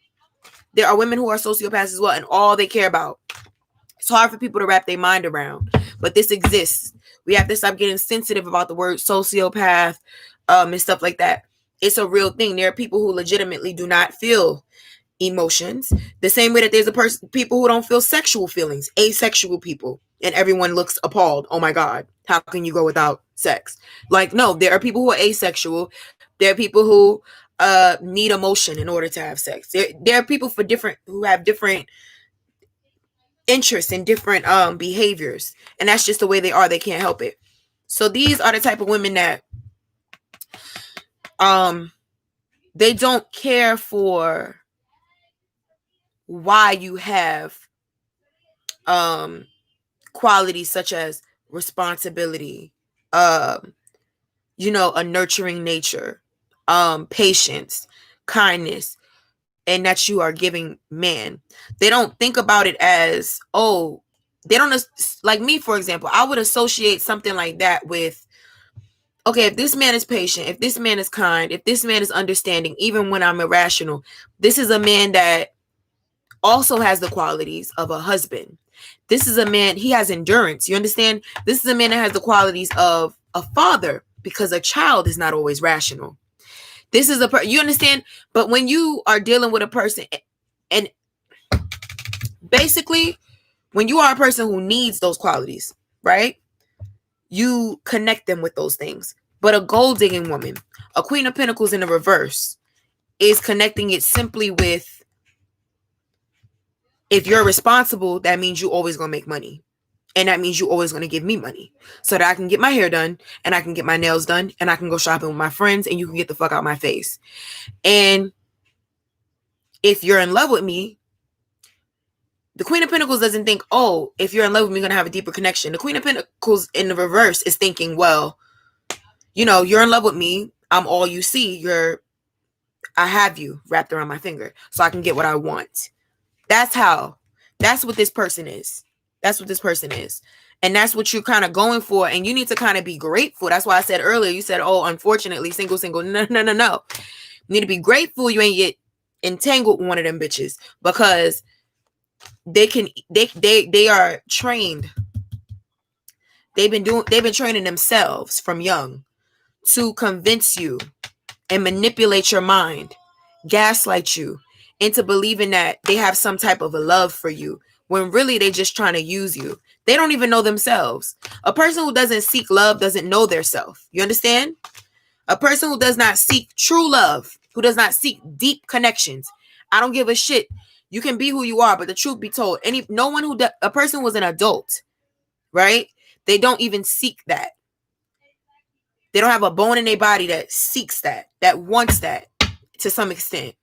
There are women who are sociopaths as well. And all they care about. It's hard for people to wrap their mind around. But this exists. We have to stop getting sensitive about the word sociopath and stuff like that. It's a real thing. There are people who legitimately do not feel emotions the same way that there's people who don't feel sexual feelings, asexual people, and everyone looks appalled. Oh my God, how can you go without sex? Like, no, there are people who are asexual. There are people who need emotion in order to have sex. There are people who have different interests and different behaviors, and that's just the way they are. They can't help it. So these are the type of women that they don't care for why you have qualities such as responsibility, a nurturing nature, patience, kindness, and that you are giving man. They don't think about it as, they don't, like me, for example, I would associate something like that with, okay, if this man is patient, if this man is kind, if this man is understanding, even when I'm irrational, this is a man that also has the qualities of a husband. This is a man, he has endurance. You understand? This is a man that has the qualities of a father, because a child is not always rational. This is you understand? But when you are dealing with a person, and basically, when you are a person who needs those qualities, right? You connect them with those things. But a gold digging woman, a Queen of Pentacles in the reverse, is connecting it simply with, if you're responsible, that means you always gonna make money. And that means you always gonna give me money so that I can get my hair done and I can get my nails done and I can go shopping with my friends and you can get the fuck out of my face. And if you're in love with me, the Queen of Pentacles doesn't think, oh, if you're in love with me, we're gonna have a deeper connection. The Queen of Pentacles in the reverse is thinking, well, you're in love with me. I'm all you see. I have you wrapped around my finger so I can get what I want. That's what this person is. That's what this person is. And that's what you're kind of going for. And you need to kind of be grateful. That's why I said earlier, you said, oh, unfortunately, single. No. You need to be grateful you ain't get entangled with one of them bitches, because they are trained. They've been training themselves from young to convince you and manipulate your mind, gaslight you into believing that they have some type of a love for you, when really they just trying to use you. They don't even know themselves. A person who doesn't seek love doesn't know their self. You understand? A person who does not seek true love, who does not seek deep connections. I don't give a shit. You can be who you are, but the truth be told, a person who is an adult, right? They don't even seek that. They don't have a bone in their body that seeks that wants that to some extent.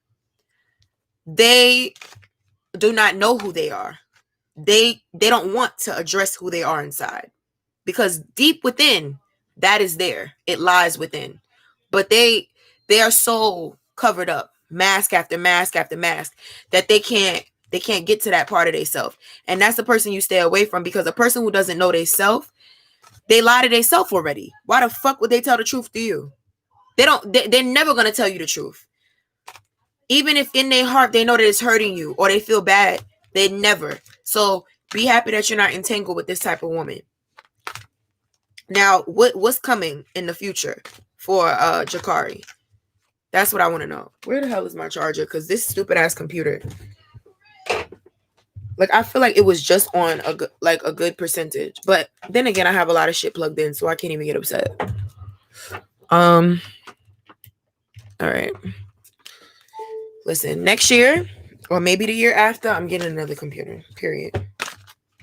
They do not know who they are. They don't want to address who they are inside, because deep within, that is there. It lies within. But they are so covered up, mask after mask after mask, that they can't get to that part of themselves. And that's the person you stay away from, because a person who doesn't know themselves, they lie to themselves already. Why the fuck would they tell the truth to you? They're never going to tell you the truth. Even if in their heart they know that it's hurting you or they feel bad, they never. So be happy that you're not entangled with this type of woman. Now, what's coming in the future for Jakari? That's what I want to know. Where the hell is my charger? Because this stupid ass computer Like I feel like it was just on a good percentage. But then again, I have a lot of shit plugged in, so I can't even get upset. All right. Listen, next year or maybe the year after, I'm getting another computer. Period.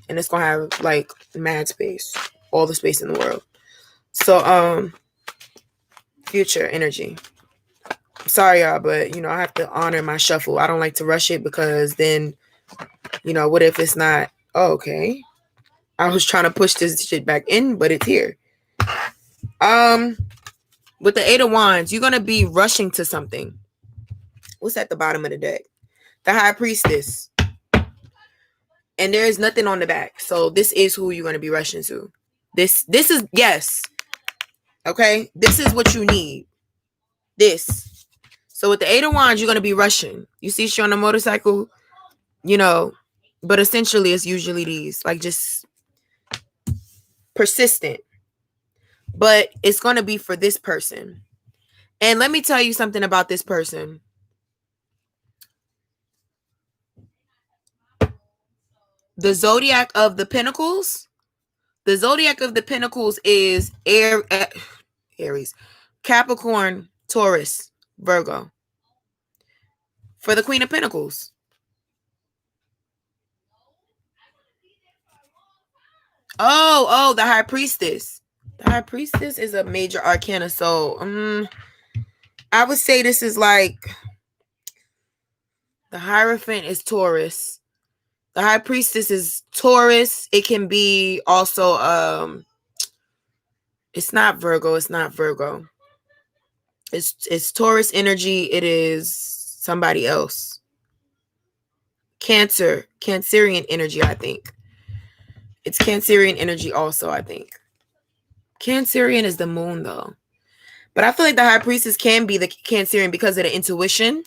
And it's gonna have like mad space, all the space in the world. So future energy. Sorry y'all, but I have to honor my shuffle. I don't like to rush it because then what if it's not okay? I was trying to push this shit back in, but it's here. With the Eight of Wands, you're gonna be rushing to something. What's at the bottom of the deck? The High Priestess. And there is nothing on the back. So this is who you're gonna be rushing to. This is yes. Okay? This is what you need. This. So with the Eight of Wands, you're gonna be rushing. You see she on a motorcycle, but essentially it's usually these, like just persistent. But it's gonna be for this person. And let me tell you something about this person. The Zodiac of the Pentacles. The Zodiac of the Pentacles is Aries, Capricorn, Taurus, Virgo. For the Queen of Pentacles. Oh, the High Priestess. The High Priestess is a major arcana. So, I would say this is like the Hierophant is Taurus. The High Priestess is Taurus. It can be also it's not Virgo. It's not Virgo. It's Taurus energy. It is somebody else. Cancerian energy, I think. It's Cancerian energy also, I think. Cancerian is the moon, though. But I feel like the High Priestess can be the Cancerian because of the intuition.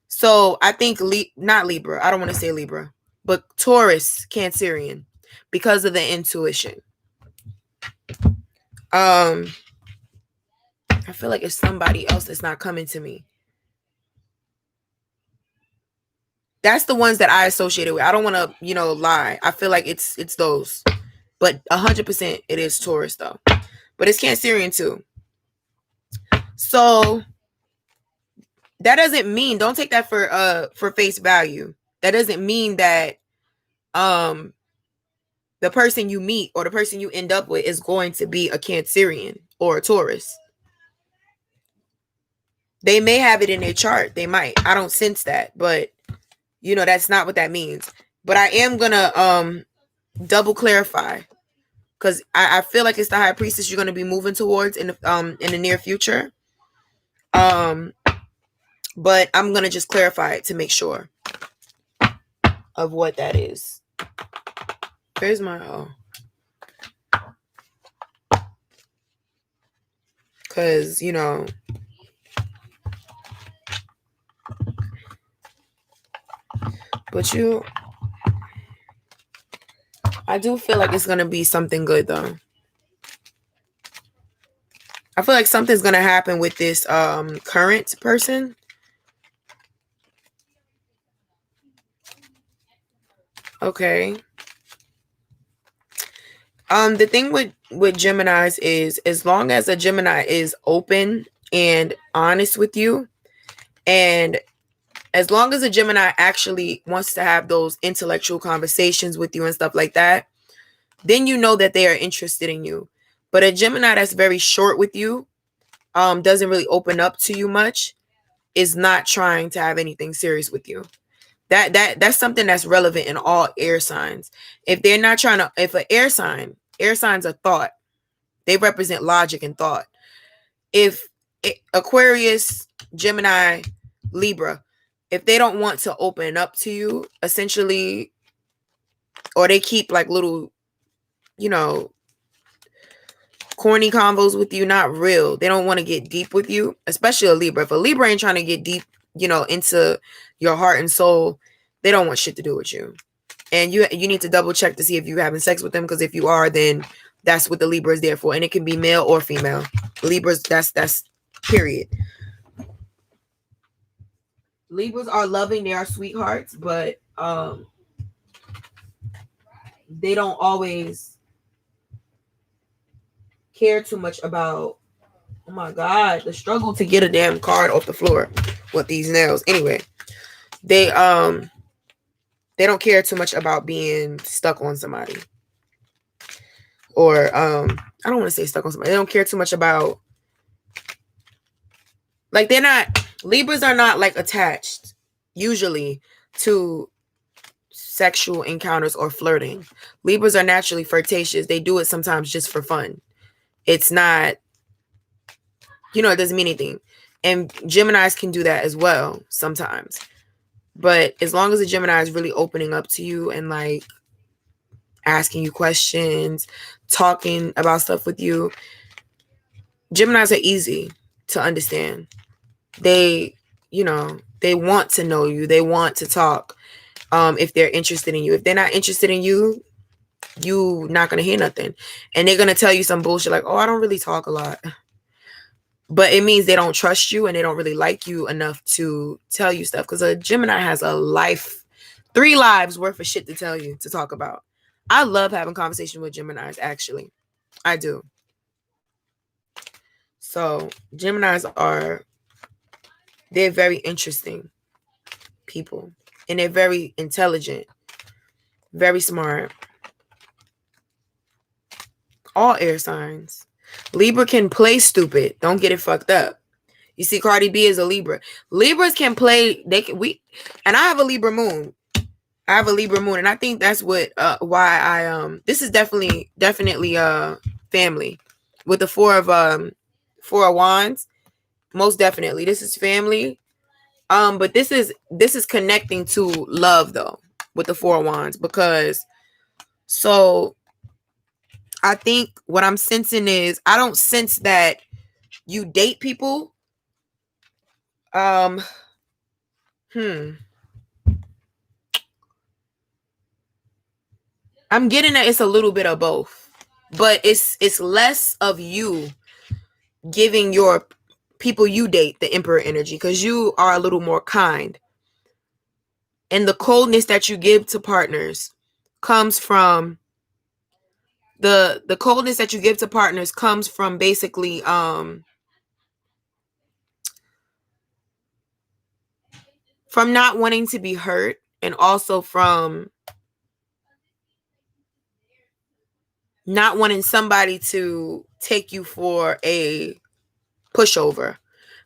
So I think not Libra. I don't want to say Libra, but Taurus, Cancerian, because of the intuition. I feel like it's somebody else that's not coming to me. That's the ones that I associated with. I don't want to, lie. I feel like it's those, but 100% it is Taurus though. But it's Cancerian too. So that doesn't mean, don't take that for face value. That doesn't mean that the person you meet or the person you end up with is going to be a Cancerian or a Taurus. They may have it in their chart. They might. I don't sense that, but that's not what that means. But I am gonna double clarify because I feel like it's the High Priestess you're gonna be moving towards in the near future. But I'm gonna just clarify it to make sure of what that is. Where's my because but I do feel like it's gonna be something good though. I feel like something's gonna happen with this current person. Okay. The thing with Geminis is as long as a Gemini is open and honest with you, and as long as a Gemini actually wants to have those intellectual conversations with you and stuff like that, then that they are interested in you. But a Gemini that's very short with you, doesn't really open up to you much, is not trying to have anything serious with you. That's something that's relevant in all air signs. If they're not trying to, if an air signs are thought, they represent logic and thought. If Aquarius, Gemini, Libra, if they don't want to open up to you, essentially, or they keep like little, corny convos with you, not real. They don't want to get deep with you, especially a Libra. If a Libra ain't trying to get deep, into your heart and soul, they don't want shit to do with you. And you need to double check to see if you're having sex with them, because if you are, then that's what the Libra is there for. And it can be male or female. Libras, that's period. Libras are loving, they are sweethearts, but they don't always care too much about, oh my god, the struggle to get a damn card off the floor with these nails. Anyway, they don't care too much about being stuck on somebody. Or I don't want to say stuck on somebody. They don't care too much about, like, they're not, Libras are not like attached usually to sexual encounters or flirting. Libras are naturally flirtatious. They do it sometimes just for fun. It's not, it doesn't mean anything. And Geminis can do that as well sometimes. But as long as the Gemini is really opening up to you and like asking you questions, talking about stuff with you, Geminis are easy to understand. They, they want to know you. They want to talk. If they're interested in you. If they're not interested in you, you not gonna hear nothing. And they're gonna tell you some bullshit like, oh, I don't really talk a lot. But it means they don't trust you and they don't really like you enough to tell you stuff. Because a Gemini has a life, 3 lives worth of shit to tell you, to talk about. I love having conversation with Geminis, actually. I do. So Geminis they're very interesting people. And they're very intelligent. Very smart. All air signs. Libra can play stupid. Don't get it fucked up. You see, Cardi B is a Libra. Libras can play. And I have a Libra moon. And I think that's why I This is definitely family with the four of wands. Most definitely, this is family. But this is connecting to love though with the 4 of wands, because I think what I'm sensing is, I don't sense that you date people. I'm getting that it's a little bit of both, but it's less of you giving your people you date the Emperor energy, because you are a little more kind, and the coldness that you give to partners comes from the coldness that you give to partners comes from basically from not wanting to be hurt, and also from not wanting somebody to take you for a pushover.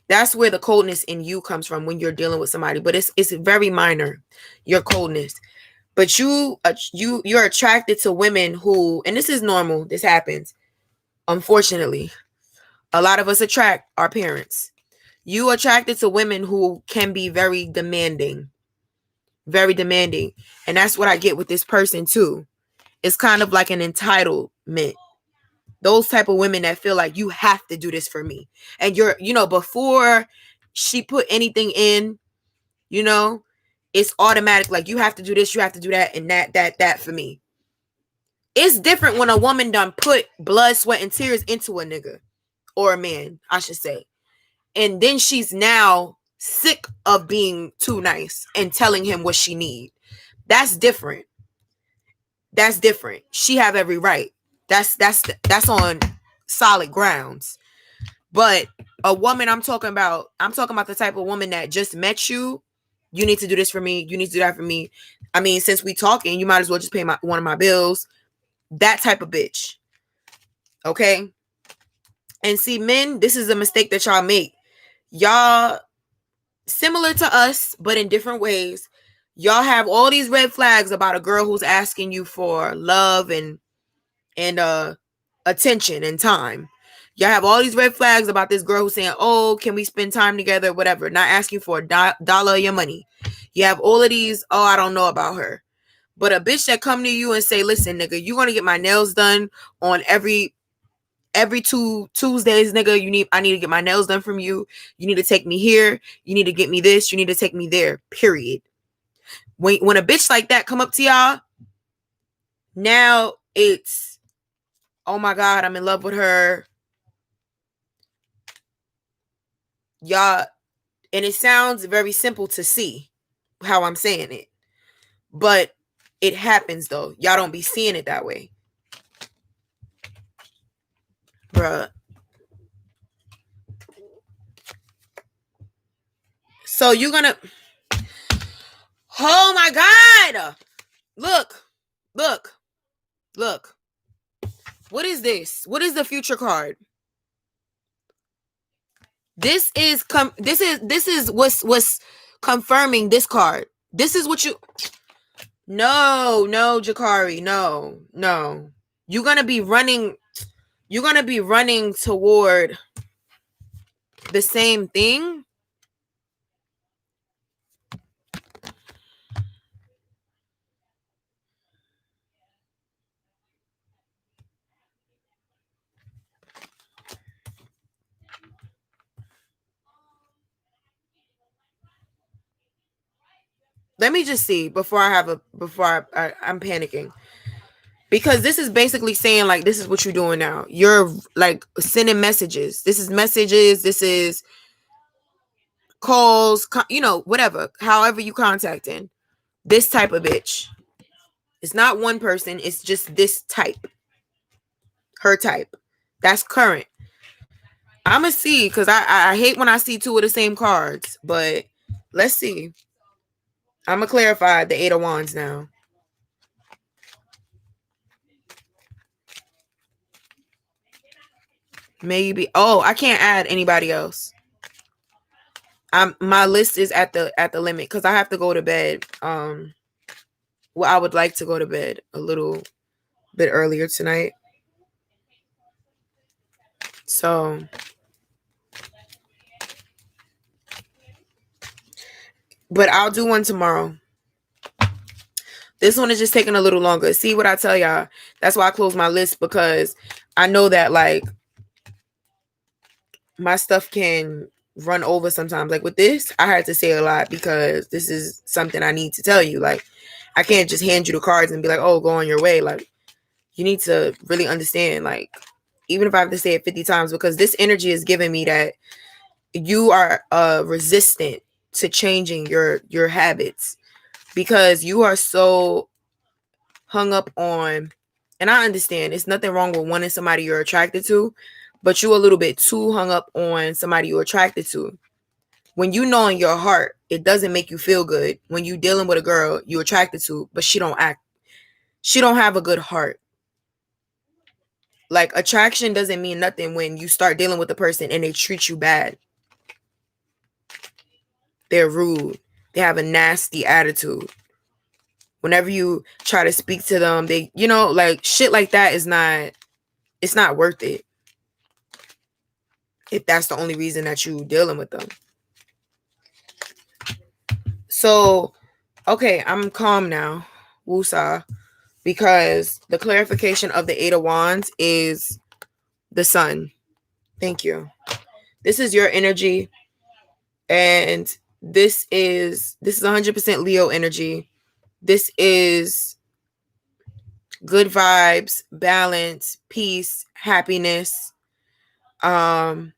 That's where the coldness in you comes from when you're dealing with somebody. But it's very minor, your coldness. But you're attracted to women who, and this is normal, this happens. Unfortunately, a lot of us attract our parents. You attracted to women who can be very demanding. Very demanding. And that's what I get with this person too. It's kind of like an entitlement. Those type of women that feel like you have to do this for me. And before she put anything in, it's automatic. Like, you have to do this, you have to do that, and that for me. It's different when a woman done put blood, sweat, and tears into a nigga, or a man, I should say. And then she's now sick of being too nice and telling him what she need. That's different. That's different. She have every right. That's on solid grounds. But a woman, I'm talking about the type of woman that just met you. You need to do this for me. You need to do that for me. I mean, since we talking, you might as well just pay one of my bills. That type of bitch. Okay? And see, men, this is a mistake that y'all make. Y'all, similar to us, but in different ways, y'all have all these red flags about a girl who's asking you for love and attention and time. Y'all have all these red flags about this girl who's saying, oh, can we spend time together? Whatever. Not asking for a dollar of your money. You have all of these, oh, I don't know about her. But a bitch that come to you and say, listen, nigga, you're going to get my nails done on every 2 Tuesdays, nigga. I need to get my nails done from you. You need to take me here. You need to get me this. You need to take me there. Period. When a bitch like that come up to y'all, now it's, oh my God, I'm in love with her. Y'all, and it sounds very simple to see how I'm saying it. But it happens though. Y'all don't be seeing it that way. Bruh. So you're gonna... Oh my God! Look. What is this? What is the future card? This is what's confirming this card. This is what you... No, Jakari, no. You're gonna be running toward the same thing. Let me just see before I'm panicking. Because this is basically saying, like, this is what you're doing now. You're like sending messages. This is messages. This is calls, whatever. However you contacting this type of bitch. It's not one person. It's just this type. Her type. That's current. I'ma see, because I hate when I see two of the same cards. But let's see. I'm gonna clarify the Eight of Wands now. Maybe. Oh, I can't add anybody else. My list is at the limit because I have to go to bed. Well, I would like to go to bed a little bit earlier tonight. So but I'll do one tomorrow. This one is just taking a little longer. See what I tell y'all? That's why I close my list, because I know that, like, my stuff can run over sometimes. Like with this, I had to say a lot because this is something I need to tell you. Like, I can't just hand you the cards and be like, oh, go on your way. Like, you need to really understand, like, even if I have to say it 50 times, because this energy is giving me that you are resistant to changing your habits, because you are so hung up on, and I understand it's nothing wrong with wanting somebody you're attracted to, but you're a little bit too hung up on somebody you're attracted to. When you know in your heart, it doesn't make you feel good when you're dealing with a girl you're attracted to, but she don't have a good heart. Like, attraction doesn't mean nothing when you start dealing with a person and they treat you bad. They're rude. They have a nasty attitude. Whenever you try to speak to them, they, like, shit like that it's not worth it. If that's the only reason that you dealing with them. So, okay, I'm calm now. Woosah. Because the clarification of the Eight of Wands is the Sun. Thank you. This is your energy. And this is 100% Leo energy. This is good vibes, balance, peace, happiness, and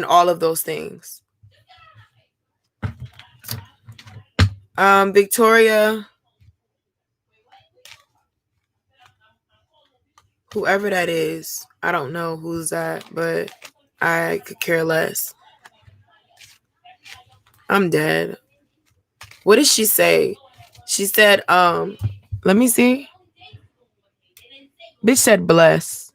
all of those things. Victoria, whoever that is, I don't know who's that, but I could care less. I'm dead. What did she say? She said, let me see. Bitch said bless.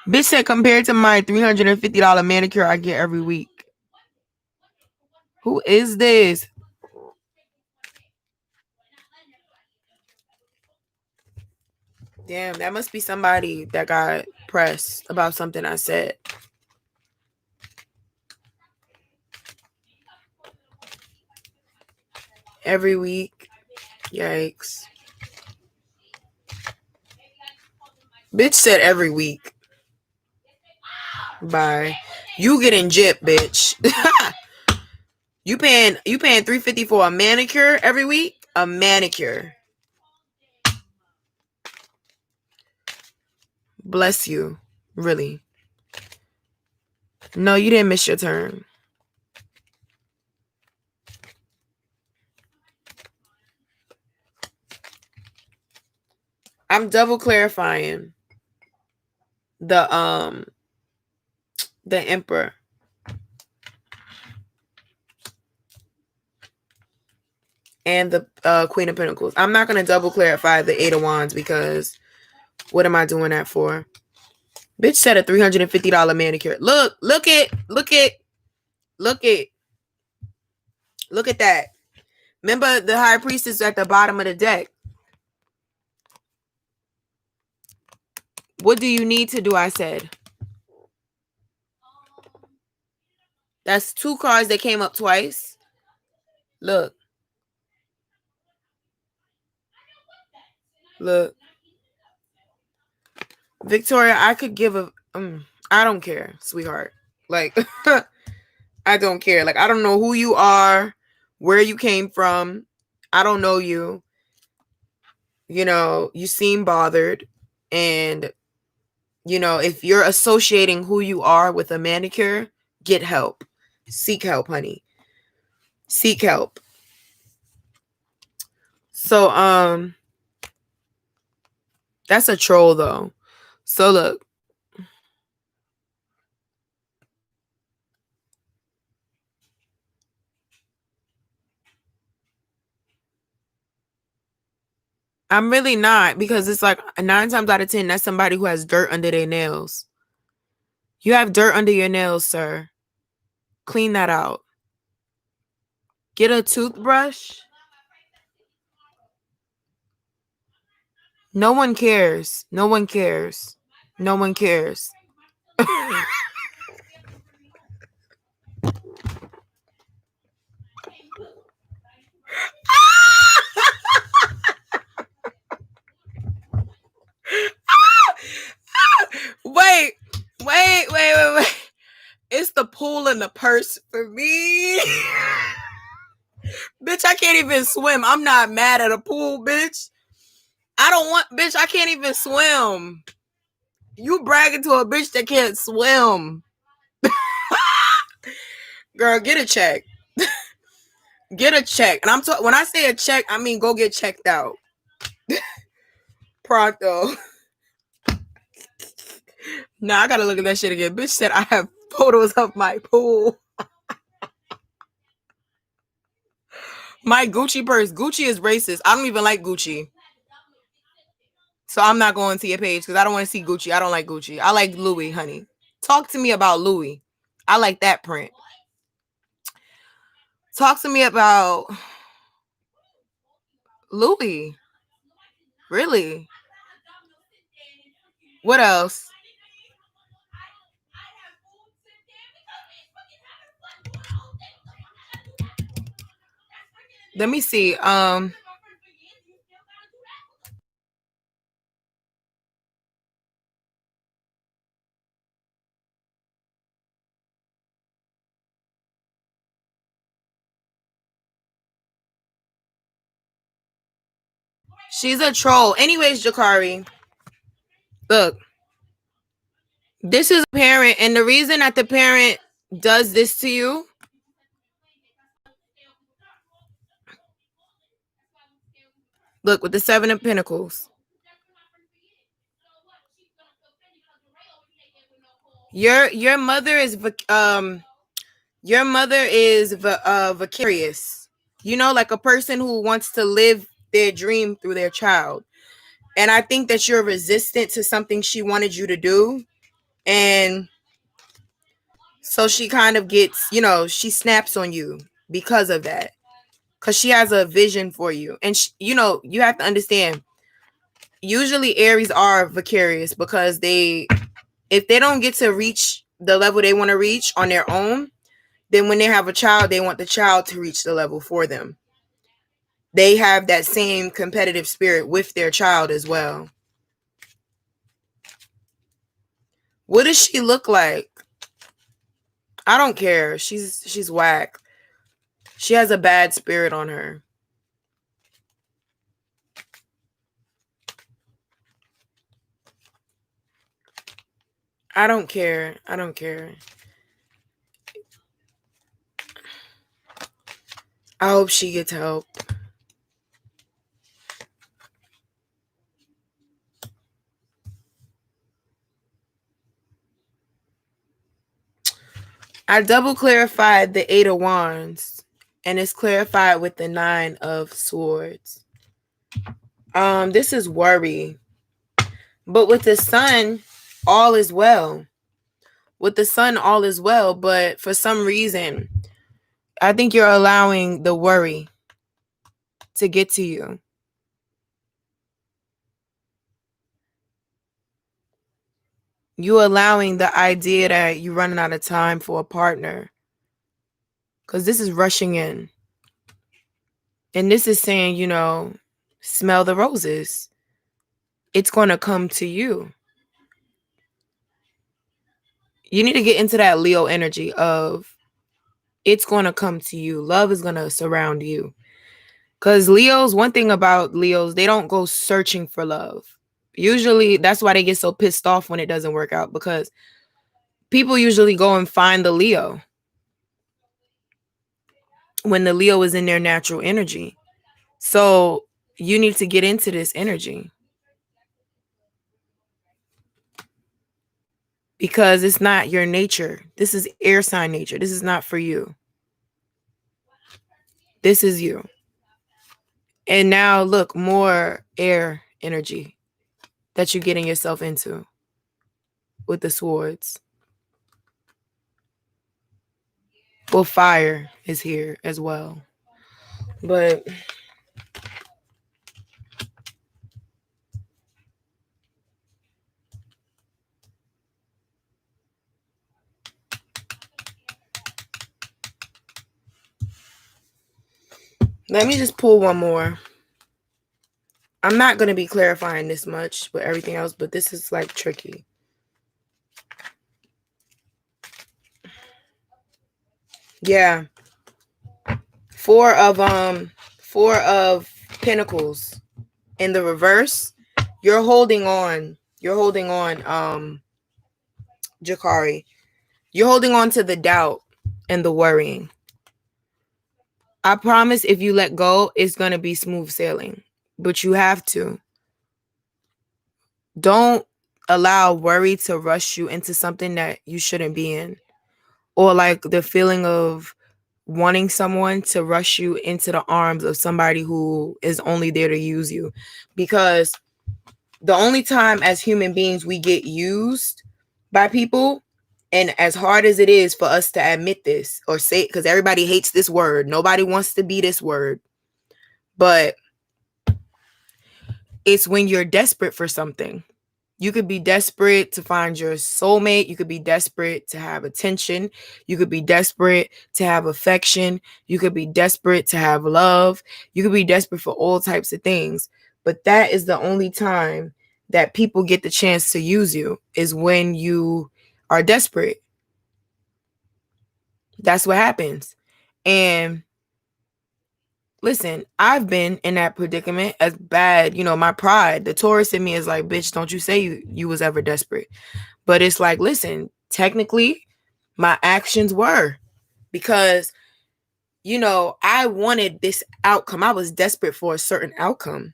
Bitch said compared to my $350 manicure I get every week. Who is this? Damn, that must be somebody that got pressed about something I said. Every week. Yikes. Bitch said every week. Bye. You getting gypped, bitch. You paying $350 for a manicure every week? A manicure. Bless you. Really. No, you didn't miss your turn. I'm double clarifying the Emperor. And the Queen of Pentacles. I'm not going to double clarify the Eight of Wands because what am I doing that for? Bitch said a $350 manicure. Look at that. Remember the High Priestess at the bottom of the deck. What do you need to do? I said. That's 2 cards that came up twice. Look. Victoria, I could give a I don't care, sweetheart. Like I don't care. Like, I don't know who you are, where you came from. I don't know you. You know, you seem bothered. And, you know, if you're associating who you are with a manicure, get help. Seek help, honey. Seek help. So, that's a troll, though. So, look. I'm really not, because it's like 9 times out of 10, that's somebody who has dirt under their nails. You have dirt under your nails, sir. Clean that out. Get a toothbrush. No one cares. No one cares. No one cares. Wait. It's the pool and the purse for me. Bitch, I can't even swim. I'm not mad at a pool, bitch. Bitch, I can't even swim. You bragging to a bitch that can't swim. Girl, get a check. Get a check. And when I say a check, I mean go get checked out. Pronto. Nah, I gotta look at that shit again. Bitch said I have photos of my pool. My Gucci purse. Gucci is racist. I don't even like Gucci. So I'm not going to your page because I don't want to see Gucci. I don't like Gucci. I like Louis, honey. Talk to me about Louis. I like that print. Talk to me about Louis. Really? What else? Let me see. She's a troll. Anyways, Jakari. Look. This is a parent, and the reason that the parent does this to you. Look, with the 7 of Pentacles. Your mother is vicarious. You know, like a person who wants to live their dream through their child. And I think that you're resistant to something she wanted you to do. And so she kind of gets, you know, she snaps on you because of that. Because she has a vision for you. And, you know, you have to understand, usually Aries are vicarious because if they don't get to reach the level they want to reach on their own, then when they have a child, they want the child to reach the level for them. They have that same competitive spirit with their child as well. What does she look like? I don't care. She's whack. She has a bad spirit on her. I don't care. I don't care. I hope she gets help. I double clarified the 8 of Wands, and it's clarified with the 9 of Swords. This is worry. But with the Sun, all is well. With the Sun, all is well. But for some reason, I think you're allowing the worry to get to you. You allowing the idea that you're running out of time for a partner. Because this is rushing in. And this is saying, smell the roses. It's going to come to you. You need to get into that Leo energy of it's going to come to you. Love is going to surround you. Because Leos, one thing about Leos, they don't go searching for love. Usually, that's why they get so pissed off when it doesn't work out. Because people usually go and find the Leo when the Leo is in their natural energy. So you need to get into this energy. Because it's not your nature. This is air sign nature. This is not for you. This is you. And now look, more air energy that you're getting yourself into with the swords. Well, fire is here as well. But let me just pull one more. I'm not going to be clarifying this much with everything else, but this is like tricky. Yeah. Four of Pentacles in the reverse. You're holding on. Jakari. You're holding on to the doubt and the worrying. I promise if you let go, it's going to be smooth sailing. But you have to. Don't allow worry to rush you into something that you shouldn't be in. Or like the feeling of wanting someone to rush you into the arms of somebody who is only there to use you. Because the only time as human beings we get used by people, and as hard as it is for us to admit this or say it, because everybody hates this word. Nobody wants to be this word. But it's when you're desperate for something. You could be desperate to find your soulmate. You could be desperate to have attention. You could be desperate to have affection. You could be desperate to have love. You could be desperate for all types of things. But that is the only time that people get the chance to use you, is when you are desperate. That's what happens. And listen, I've been in that predicament as bad. My pride, the Taurus in me is like, bitch, don't you say you was ever desperate. But it's like, listen, technically my actions were, because, I wanted this outcome. I was desperate for a certain outcome.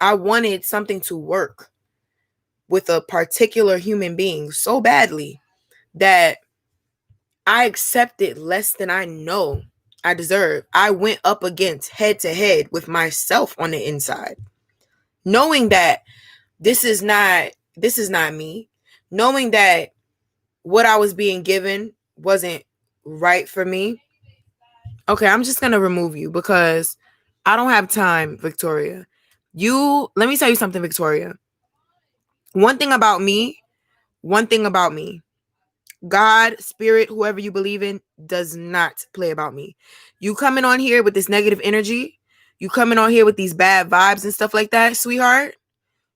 I wanted something to work with a particular human being so badly that I accepted less than I know I deserve. I went up against head to head with myself on the inside, knowing that this is not me, knowing that what I was being given wasn't right for me. Okay, I'm just going to remove you because I don't have time, Victoria. Let me tell you something, Victoria. One thing about me, God, spirit, whoever you believe in, does not play about me. You coming on here with this negative energy, you coming on here with these bad vibes and stuff like that, sweetheart,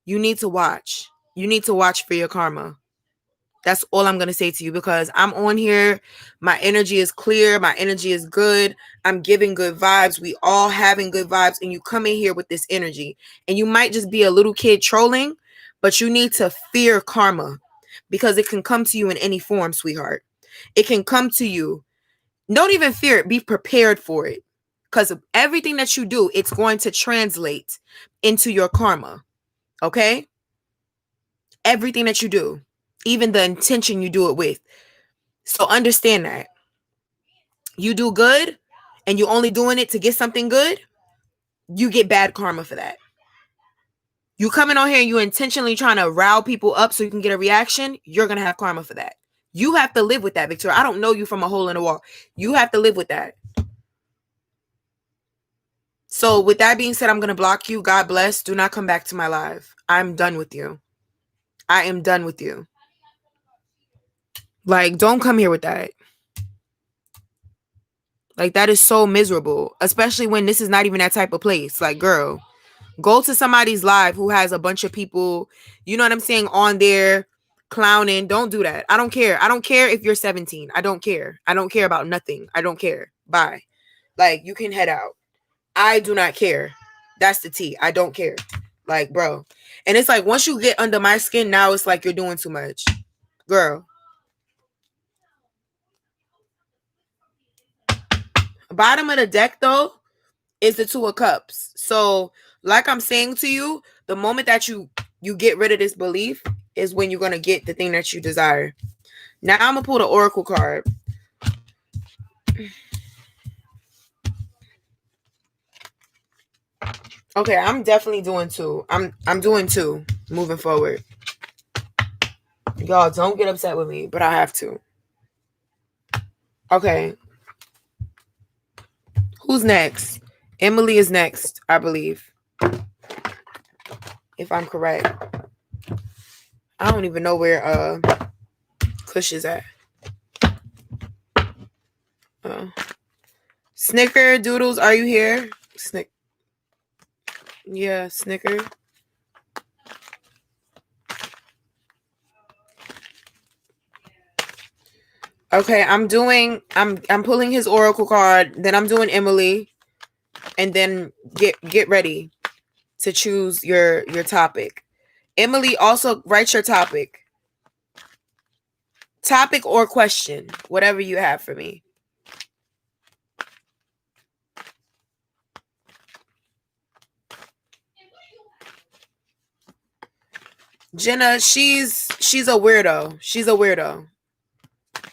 you need to watch. You need to watch for your karma. That's all I'm going to say to you, because I'm on here. My energy is clear. My energy is good. I'm giving good vibes. We all having good vibes. And you come in here with this energy. And you might just be a little kid trolling, but you need to fear karma, because it can come to you in any form, sweetheart. It can come to you. Don't even fear it. Be prepared for it. Because everything that you do, it's going to translate into your karma. Okay? Everything that you do. Even the intention you do it with. So understand that. You do good and you only doing it to get something good, you get bad karma for that. You coming on here and you intentionally trying to rile people up so you can get a reaction, you're going to have karma for that. You have to live with that, Victoria. I don't know you from a hole in the wall. You have to live with that. So with that being said, I'm going to block you. God bless. Do not come back to my live. I'm done with you. I am done with you. Like, don't come here with that. Like, that is so miserable, especially when this is not even that type of place. Like, girl, go to somebody's live who has a bunch of people, you know what I'm saying, on there clowning. Don't do that. I don't care. I don't care if you're 17. I don't care. I don't care about nothing. I don't care. Bye. Like, you can head out. I do not care. That's the tea. I don't care. Like, bro. And it's like, once you get under my skin, now it's like you're doing too much. Girl. Bottom of the deck, though, is the Two of Cups. So, like I'm saying to you, the moment that you get rid of this belief is when you're going to get the thing that you desire. Now, I'm going to pull the Oracle card. Okay, I'm definitely doing two. I'm doing two moving forward. Y'all, don't get upset with me, but I have to. Okay. Who's next? Emily is next, I believe. If I'm correct. I don't even know where Kush is at. Snicker Doodles, are you here? Yeah, Snicker. Okay, I'm pulling his oracle card, then I'm doing Emily, and then get ready to choose your topic. Emily, also write your topic. Topic or question, whatever you have for me. Jenna, she's a weirdo. She's a weirdo.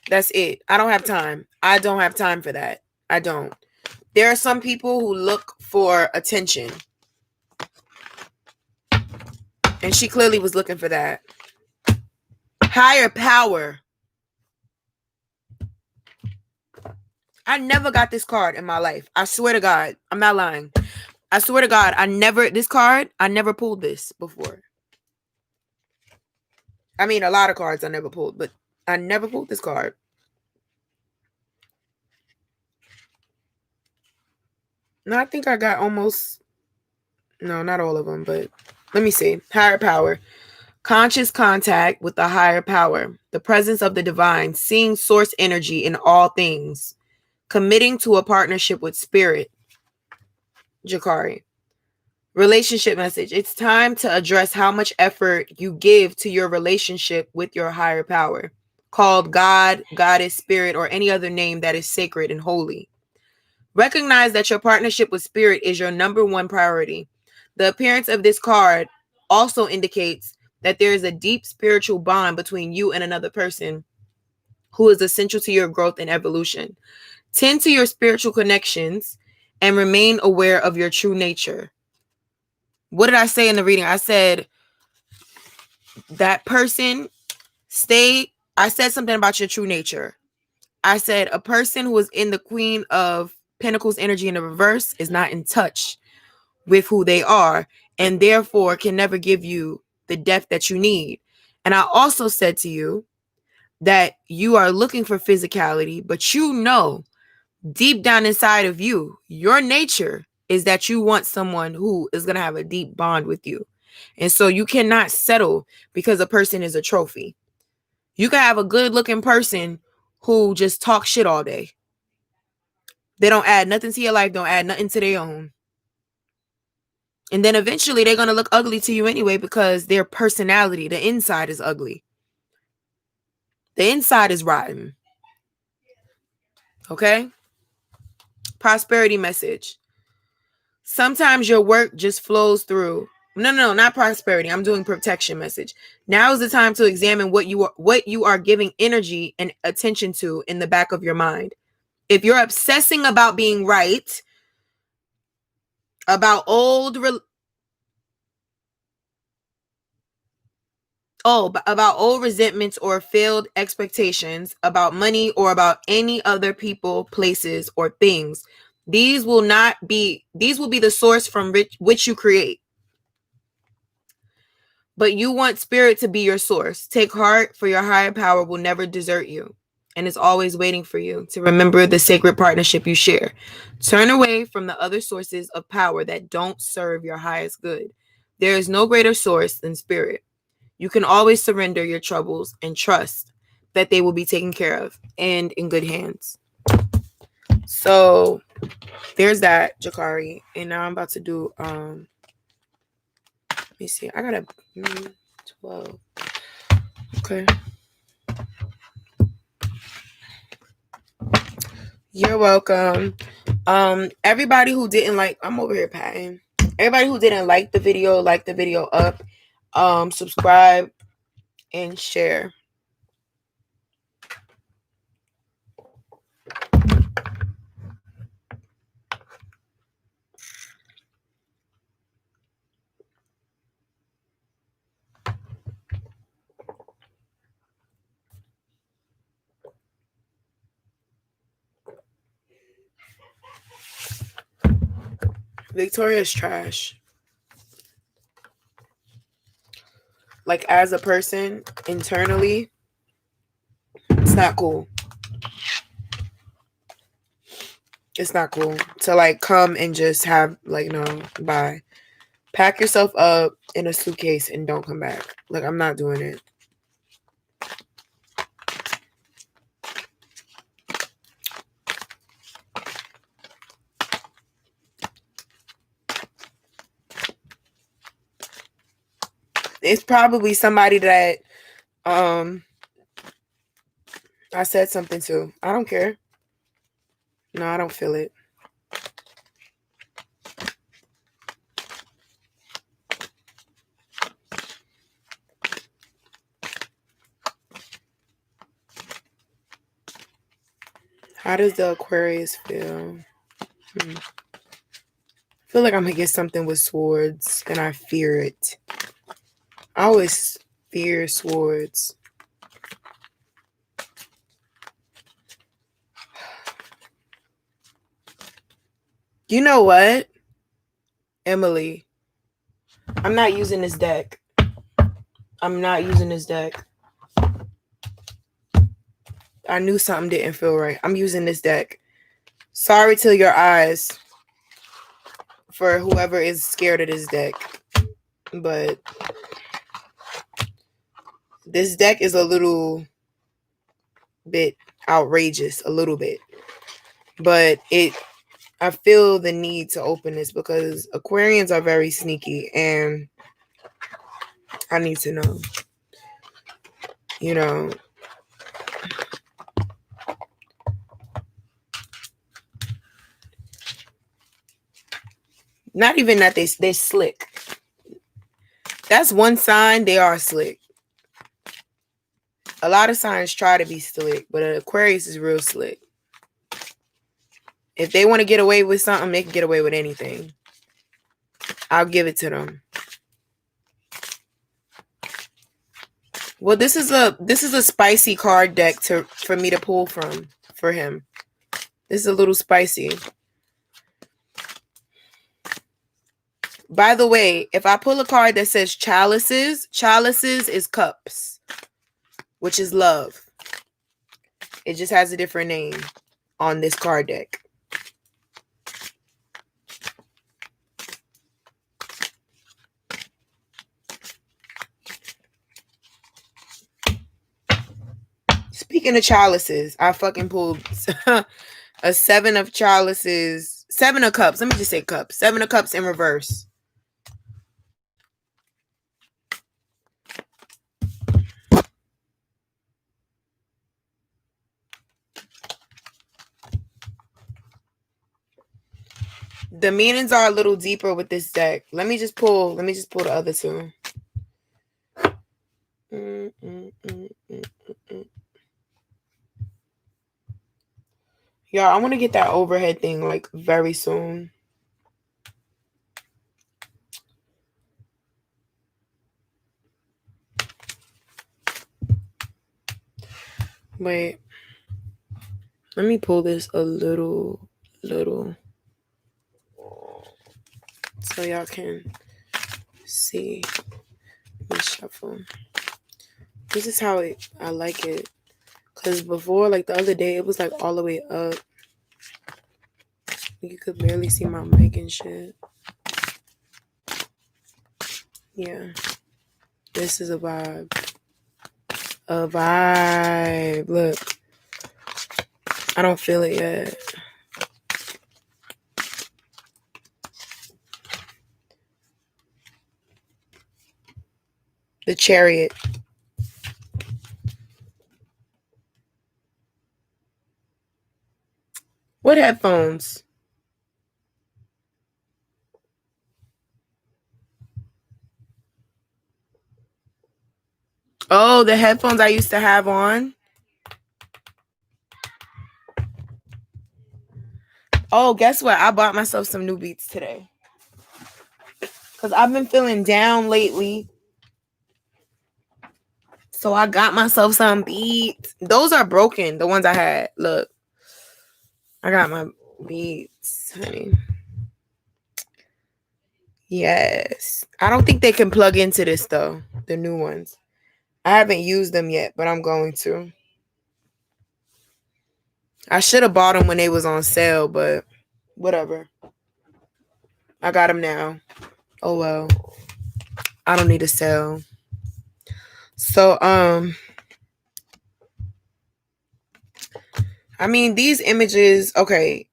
That's it. I don't have time. I don't have time for that. I don't. There are some people who look for attention. And she clearly was looking for that. Higher power. I never got this card in my life. I swear to God. I'm not lying. I swear to God, I never pulled this before. I mean, a lot of cards I never pulled, but I never pulled this card. No, I think I got almost, no, not all of them, but let me see. Higher power. Conscious contact with the higher power. The presence of the divine. Seeing source energy in all things. Committing to a partnership with spirit. Jakari. Relationship message. It's time to address how much effort you give to your relationship with your higher power, called God, Goddess, Spirit, or any other name that is sacred and holy. Recognize that your partnership with spirit is your number one priority. The appearance of this card also indicates that there is a deep spiritual bond between you and another person who is essential to your growth and evolution. Tend to your spiritual connections and remain aware of your true nature. What did I say in the reading? I said that person I said something about your true nature. I said a person who is in the Queen of Pentacles energy in the reverse is not in touch with who they are and therefore can never give you the depth that you need. And I also said to you that you are looking for physicality, but you know deep down inside of you, your nature is that you want someone who is going to have a deep bond with you. And so you cannot settle because a person is a trophy. You can have a good looking person who just talks shit all day. They don't add nothing to your life, don't add nothing to their own. And then eventually they're going to look ugly to you anyway because their personality, the inside is ugly. The inside is rotten. Okay? Prosperity message. Sometimes your work just flows through. No, not prosperity. I'm doing protection message. Now is the time to examine what you are giving energy and attention to in the back of your mind. if you're obsessing about being right, about old resentments or failed expectations, about money or about any other people, places, or things, these will be the source from which you create. But you want spirit to be your source. Take heart, for your higher power will never desert you and is always waiting for you to remember the sacred partnership you share. Turn away from the other sources of power that don't serve your highest good. There is no greater source than spirit. You can always surrender your troubles and trust that they will be taken care of and in good hands. So there's that, Jakari. And now I'm about to do let me see. I got a 12. Okay. You're welcome. Everybody who didn't like, I'm over here patting. Everybody who didn't like the video up. Subscribe and share. Victoria's trash. Like, as a person, internally, it's not cool. It's not cool to, like, come and just have, like, no, bye. Pack yourself up in a suitcase and don't come back. Like, I'm not doing it. It's probably somebody that I said something to. I don't care. No, I don't feel it. How does the Aquarius feel? I feel like I'm going to get something with swords, and I fear it. I always fear swords. You know what, Emily? I'm not using this deck. I knew something didn't feel right. I'm using this deck. Sorry to your eyes for whoever is scared of this deck. But this deck is a little bit outrageous. A little bit. But I feel the need to open this because Aquarians are very sneaky and I need to know. You know. Not even that they're slick. That's one sign they are slick. A lot of signs try to be slick, but an Aquarius is real slick. If they want to get away with something, they can get away with anything. I'll give it to them. Well, this is a spicy card deck for me to pull from for him. This is a little spicy. By the way, if I pull a card that says chalices is cups, which is love. It just has a different name on this card deck. Speaking of chalices, I fucking pulled a 7 of chalices, 7 of cups. Let me just say cups. 7 of cups in reverse. The meanings are a little deeper with this deck. Let me just pull the other two. Y'all, I want to get that overhead thing like very soon. Wait. Let me pull this a little so y'all can see me shuffle. This is how I like it. Because before, like the other day, it was like all the way up. You could barely see my mic and shit. Yeah. This is a vibe. A vibe. Look. I don't feel it yet. The Chariot. What headphones? Oh, the headphones I used to have on. Oh, guess what? I bought myself some new Beats today. Because I've been feeling down lately. So I got myself some Beats. Those are broken, the ones I had. Look. I got my Beats, honey. Yes. I don't think they can plug into this, though. The new ones. I haven't used them yet, but I'm going to. I should have bought them when they was on sale, but whatever. I got them now. Oh, well. I don't need a sale. So, I mean, these images, okay.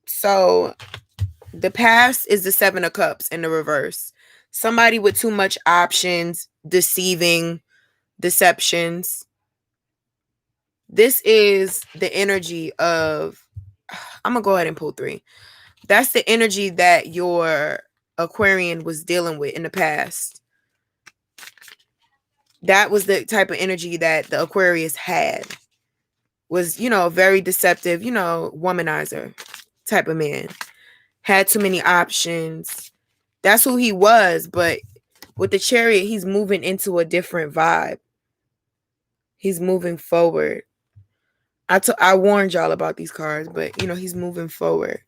So, the past is the Seven of Cups in the reverse. Somebody with too much options, deceiving, deceptions. This is the energy of, I'm going to go ahead and pull 3. That's the energy that your Aquarian was dealing with in the past. That was the type of energy that the Aquarius had. Was, very deceptive, womanizer type of man. Had too many options. That's who he was, but with the Chariot, he's moving into a different vibe. He's moving forward. I warned y'all about these cards, but he's moving forward.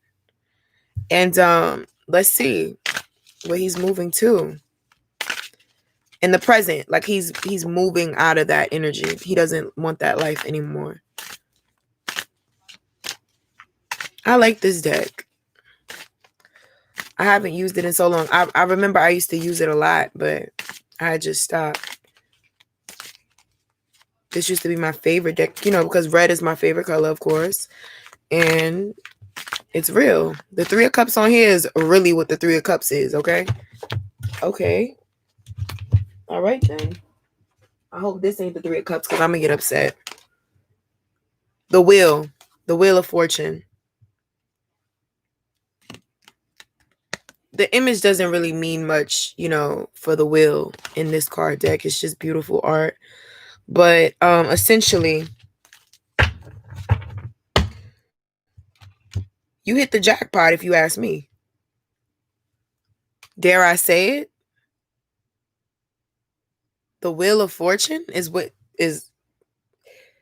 And let's see where he's moving to. In the present, like he's moving out of that energy. He doesn't want that life anymore. I like this deck. I haven't used it in so long. I remember I used to use it a lot, but I just stopped. This used to be my favorite deck, because red is my favorite color, of course. And it's real. The 3 of Cups on here is really what the 3 of Cups is, okay? Okay. All right, then. I hope this ain't the 3 of Cups because I'm going to get upset. The Wheel of Fortune. The image doesn't really mean much, for the wheel in this card deck. It's just beautiful art. But essentially, you hit the jackpot if you ask me. Dare I say it? The Wheel of Fortune is what is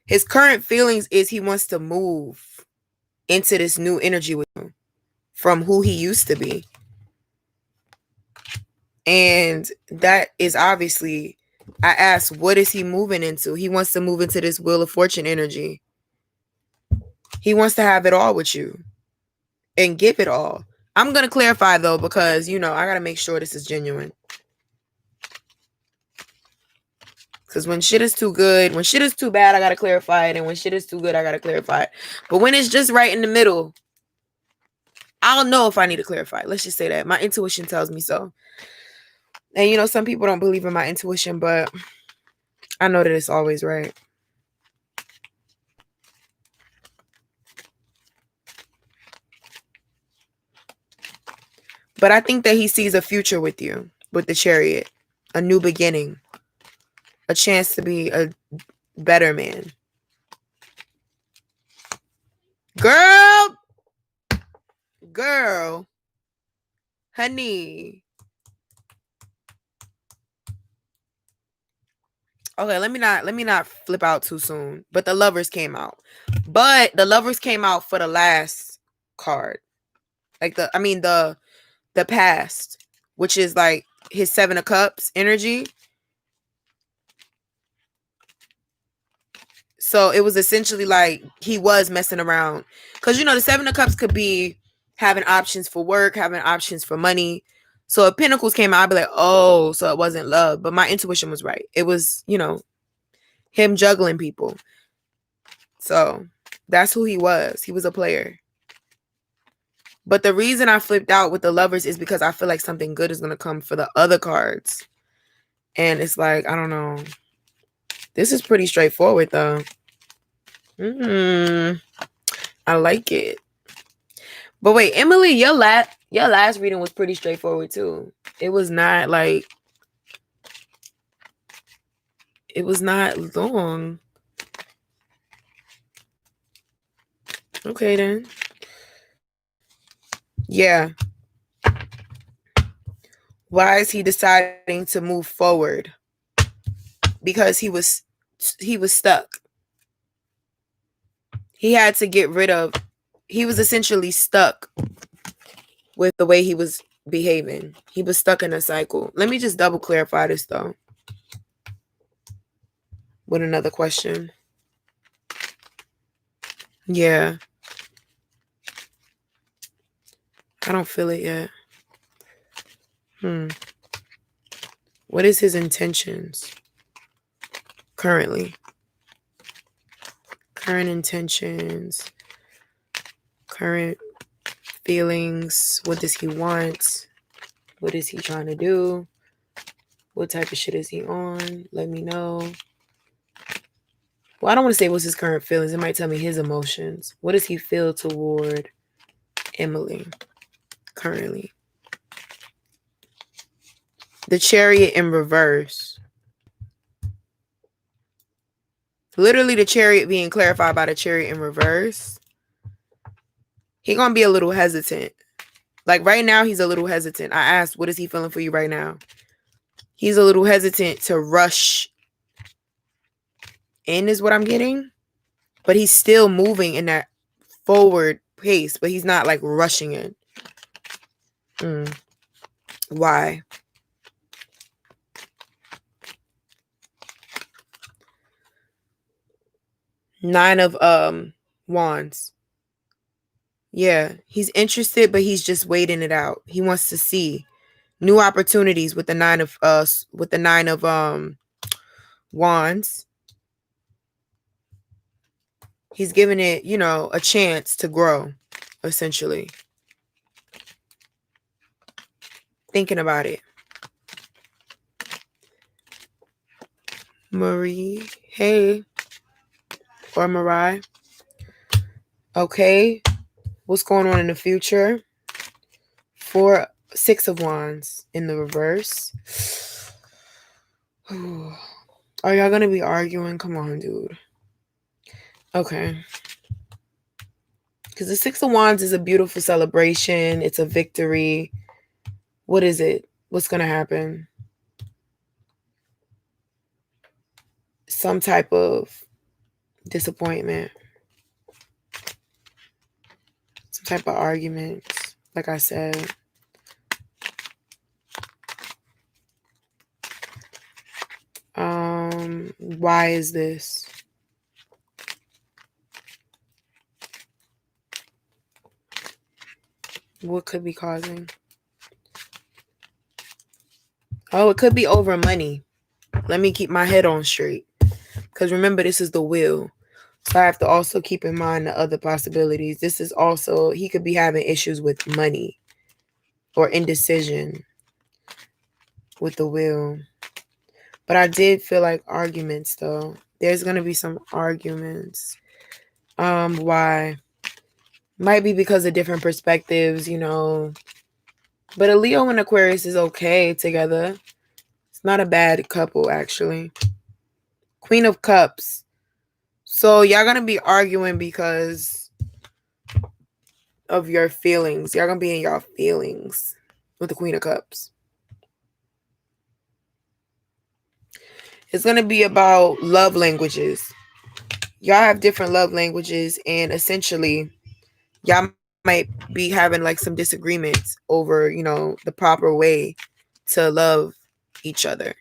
his current feelings is he wants to move into this new energy with him from who he used to be. And that is obviously, I asked, what is he moving into? He wants to move into this Wheel of Fortune energy. He wants to have it all with you and give it all. I'm going to clarify, though, because, I got to make sure this is genuine. Because when shit is too good, when shit is too bad, I got to clarify it. And when shit is too good, I got to clarify it. But when it's just right in the middle, I'll know if I need to clarify. Let's just say that. My intuition tells me so. And, some people don't believe in my intuition, but I know that it's always right. But I think that he sees a future with you, with the Chariot. A new beginning. A chance to be a better man. Girl, girl, honey. Okay, let me not flip out too soon. But the Lovers came out. But the Lovers came out for the last card. Like the past, which is like his 7 of Cups energy. So it was essentially like he was messing around. Because, you know, the 7 of Cups could be having options for work, having options for money. So if Pentacles came out, I'd be like, oh, so it wasn't love. But my intuition was right. It was, you know, him juggling people. So that's who he was. He was a player. But the reason I flipped out with the Lovers is because I feel like something good is going to come for the other cards. And it's like, I don't know. This is pretty straightforward, though. I like it. But wait, Emily, your last reading was pretty straightforward, too. It was not like... It was not long. Okay, then. Yeah. Why is he deciding to move forward? Because he was stuck. He had to get rid of... He was essentially stuck with the way he was behaving. He was stuck in a cycle. Let me just double clarify this, though, with another question. Yeah. I don't feel it yet. What is his intentions currently? Current intentions. Current feelings. What does he want? What is he trying to do? What type of shit is he on? Let me know. Well, I don't want to say what's his current feelings. It might tell me his emotions. What does he feel toward Emily currently? The Chariot in reverse. Literally the Chariot being clarified by the Chariot in reverse. He gonna be a little hesitant. Like right now, he's a little hesitant. I asked, what is he feeling for you right now? He's a little hesitant to rush in is what I'm getting. But he's still moving in that forward pace. But he's not like rushing in. Why? Nine of Wands. Yeah, he's interested, but he's just waiting it out. He wants to see new opportunities with the nine of Wands. He's giving it, you know, a chance to grow, essentially. Thinking about it. Marie, hey. Or Mariah. Okay. What's going on in the future? 6 of Wands in the reverse. Are y'all going to be arguing? Come on, dude. Okay. Because the 6 of Wands is a beautiful celebration. It's a victory. What is it? What's going to happen? Some type of disappointment. Some type of argument. Like I said. Why is this? What could be causing? Oh, it could be over money. Let me keep my head on straight. Because remember, this is the wheel. So I have to also keep in mind the other possibilities. This is also, he could be having issues with money or indecision with the wheel. But I did feel like arguments, though. There's going to be some arguments. Why? Might be because of different perspectives, you know. But a Leo and Aquarius is okay together. It's not a bad couple, actually. Queen of Cups. So y'all going to be arguing because of your feelings. Y'all gonna be in y'all feelings with the Queen of Cups. It's gonna be about love languages. Y'all have different love languages, and essentially, y'all might be having like some disagreements over, the proper way to love each other.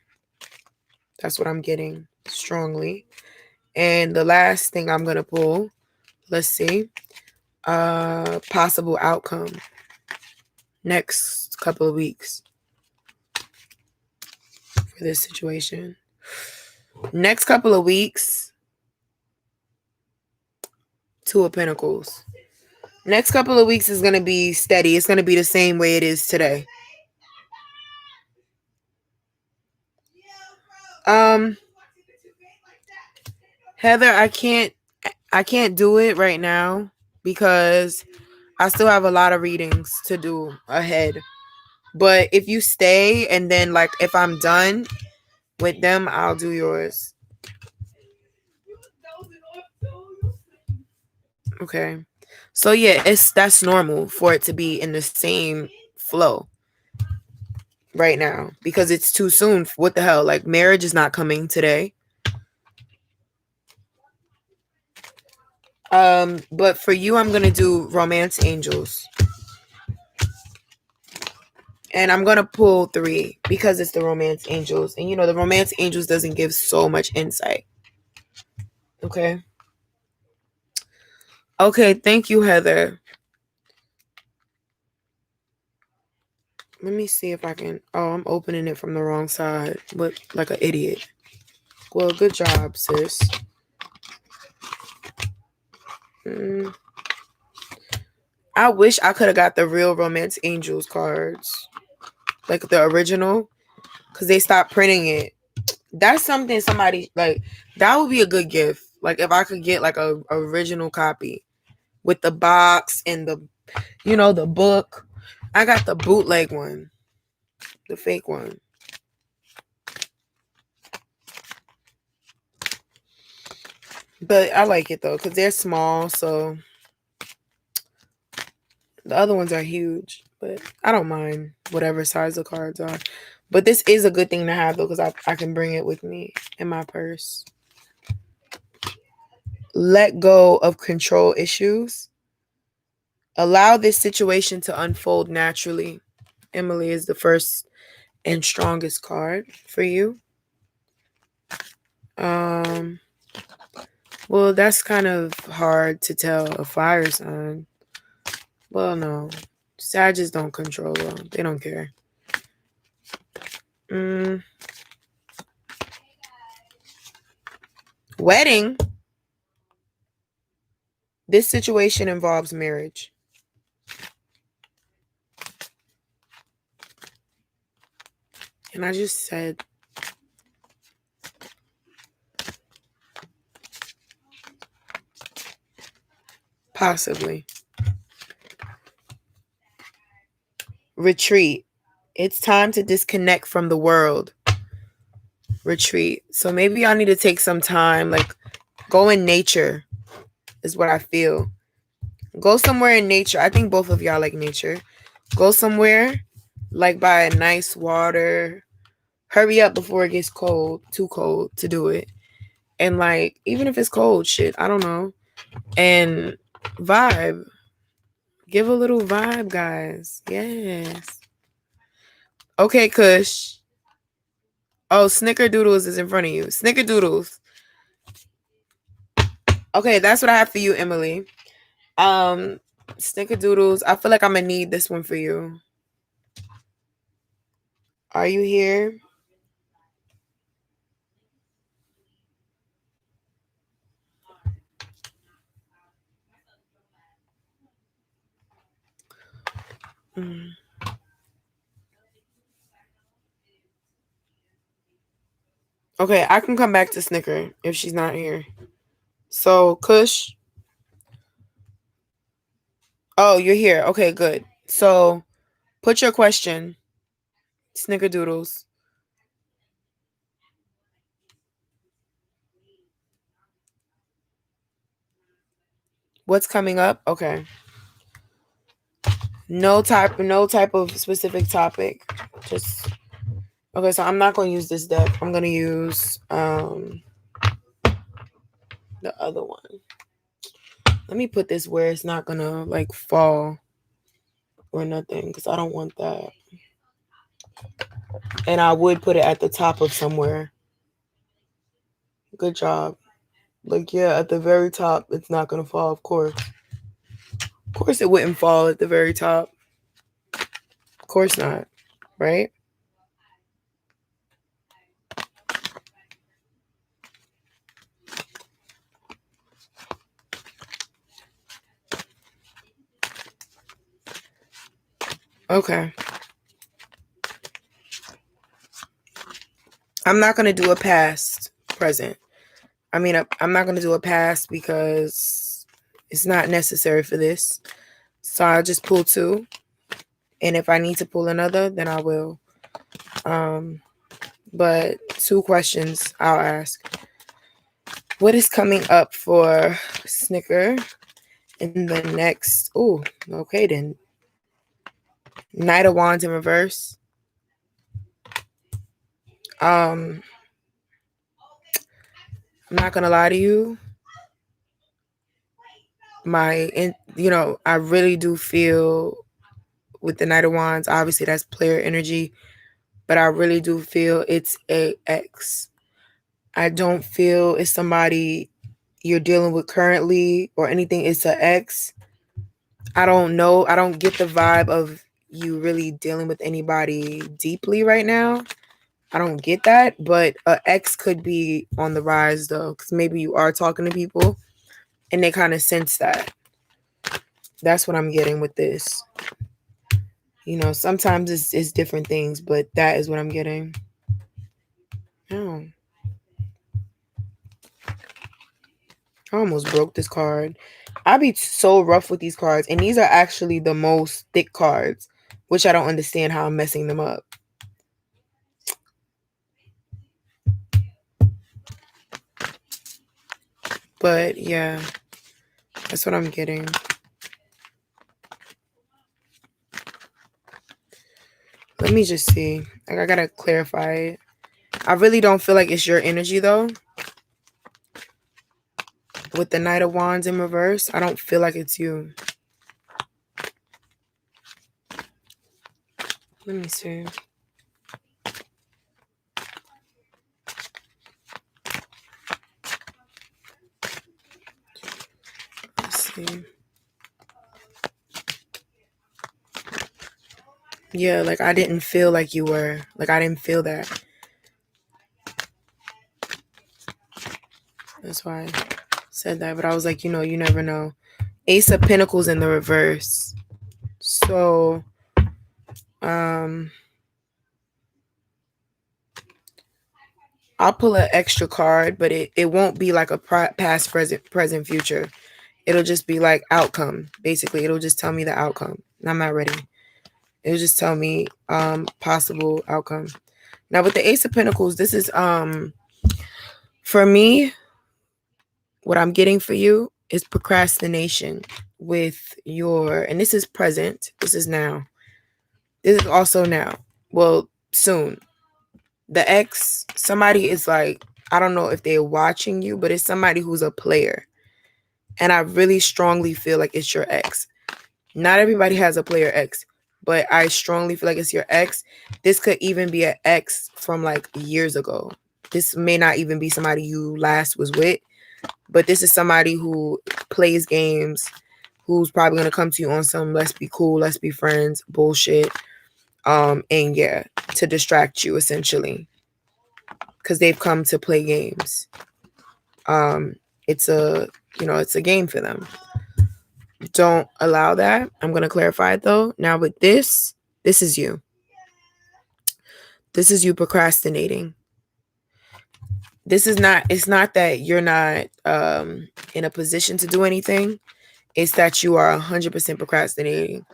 That's what I'm getting strongly. And the last thing I'm gonna pull, let's see, possible outcome next couple of weeks for this situation. Next couple of weeks, Two of Pentacles. Next couple of weeks is gonna be steady. It's gonna be the same way it is today. Heather, I can't do it right now because I still have a lot of readings to do ahead. But if you stay and then like if I'm done with them, I'll do yours. Okay. So yeah, that's normal for it to be in the same flow right now because it's too soon. What the hell? Like marriage is not coming today. But for you, I'm gonna do Romance Angels. And I'm gonna pull 3 because it's the Romance Angels. And the Romance Angels doesn't give so much insight. Okay. Okay, thank you, Heather. Let me see if I can. Oh, I'm opening it from the wrong side. But like an idiot. Well, good job, sis. I wish I could have got the real Romance Angels cards. Like the original. Because they stopped printing it. That's something somebody, like, that would be a good gift. Like, if I could get, like, a original copy. With the box and the book. I got the bootleg one. The fake one. But I like it, though. Because they're small, so... The other ones are huge, but I don't mind whatever size the cards are. But this is a good thing to have, though, because I can bring it with me in my purse. Let go of control issues. Allow this situation to unfold naturally. Emily is the first and strongest card for you. Well, that's kind of hard to tell a fire sign. Well, no. Sagittarius don't control them. They don't care. Wedding. This situation involves marriage. And I just said... Possibly. Retreat. It's time to disconnect from the world. Retreat. So maybe I need to take some time, like go in nature is what I feel. Go somewhere in nature. I think both of y'all like nature. Go somewhere like by a nice water. Hurry up before it gets cold, too cold to do it. And like, even if it's cold, shit, I don't know. And vibe. Give a little vibe, guys. Yes. Okay, Kush. Oh, Snickerdoodles is in front of you. Snickerdoodles. Okay, that's what I have for you, Emily. Snickerdoodles. I feel like I'm gonna need this one for you. Are you here? Okay, I can come back to Snicker if she's not here. So, Kush. Oh, you're here. Okay, good. So, put your question. Snickerdoodles. What's coming up? Okay. No type of specific topic. Just okay, so I'm not gonna use this deck. I'm gonna use the other one. Let me put this where it's not gonna like fall or nothing, because I don't want that. And I would put it at the top of somewhere. Good job. Like, yeah, at the very top, it's not gonna fall, of course. Of course it wouldn't fall at the very top. Of course not, right? Okay. I'm not gonna do a past present. I mean, I'm not gonna do a past because it's not necessary for this. So I'll just pull two. And if I need to pull another, then I will. But 2 questions I'll ask. What is coming up for Snicker in the next? Oh, okay then. Knight of Wands in reverse. I'm not gonna lie to you. I really do feel with the Knight of Wands. Obviously, that's player energy, but I really do feel it's a ex. I don't feel it's somebody you're dealing with currently or anything. It's an ex. I don't know. I don't get the vibe of you really dealing with anybody deeply right now. I don't get that, but an ex could be on the rise though, because maybe you are talking to people and they kind of sense that. That's what I'm getting with this. Sometimes it's different things, but that is what I'm getting. Oh. I almost broke this card. I be so rough with these cards, and these are actually the most thick cards, which I don't understand how I'm messing them up. But yeah, that's what I'm getting. Let me just see. I gotta clarify it. I really don't feel like it's your energy though. With the Knight of Wands in reverse, I don't feel like it's you. Let me see. Let's see. Yeah, like I didn't feel like you were. Like I didn't feel that. That's why I said that. But I was like, you never know. Ace of Pentacles in the reverse. So, I'll pull an extra card, but it won't be like a past, present, future. It'll just be like outcome. Basically, it'll just tell me the outcome. I'm not ready. It'll just tell me possible outcome. Now with the Ace of Pentacles, this is for me, what I'm getting for you is procrastination with and this is present. This is now. This is also now. Well, soon. The ex, somebody is like, I don't know if they're watching you, but it's somebody who's a player. And I really strongly feel like it's your ex. Not everybody has a player ex, but I strongly feel like it's your ex. This could even be an ex from like years ago. This may not even be somebody you last was with, but this is somebody who plays games, who's probably going to come to you on some let's be cool, let's be friends bullshit. And yeah, to distract you essentially, because they've come to play games. It's a game for them. Don't allow that. I'm going to clarify it though. Now with this is you. This is you procrastinating. It's not that you're not in a position to do anything. It's that you are 100% procrastinating.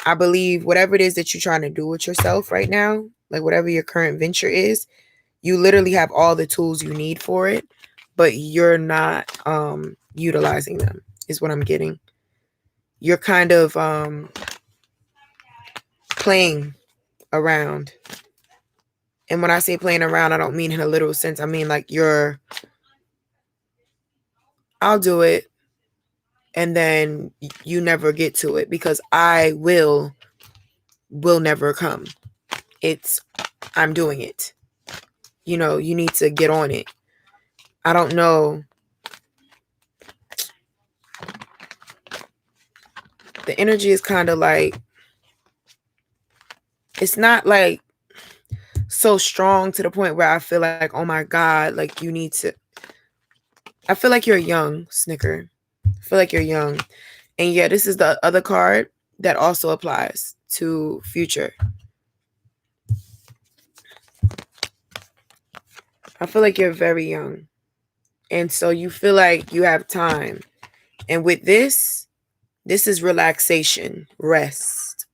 I believe whatever it is that you're trying to do with yourself right now, like whatever your current venture is, you literally have all the tools you need for it, but you're not utilizing them, is what I'm getting. You're kind of playing around. And when I say playing around, I don't mean in a literal sense. I mean like I'll do it and then you never get to it because I will never come. I'm doing it. You know, you need to get on it. I don't know. The energy is kind of like, it's not like so strong to the point where I feel like, oh my God, like you need to. I feel like you're young, Snicker. I feel like you're young. And yeah, this is the other card that also applies to future. I feel like you're very young. And so you feel like you have time. And with this is relaxation, rest.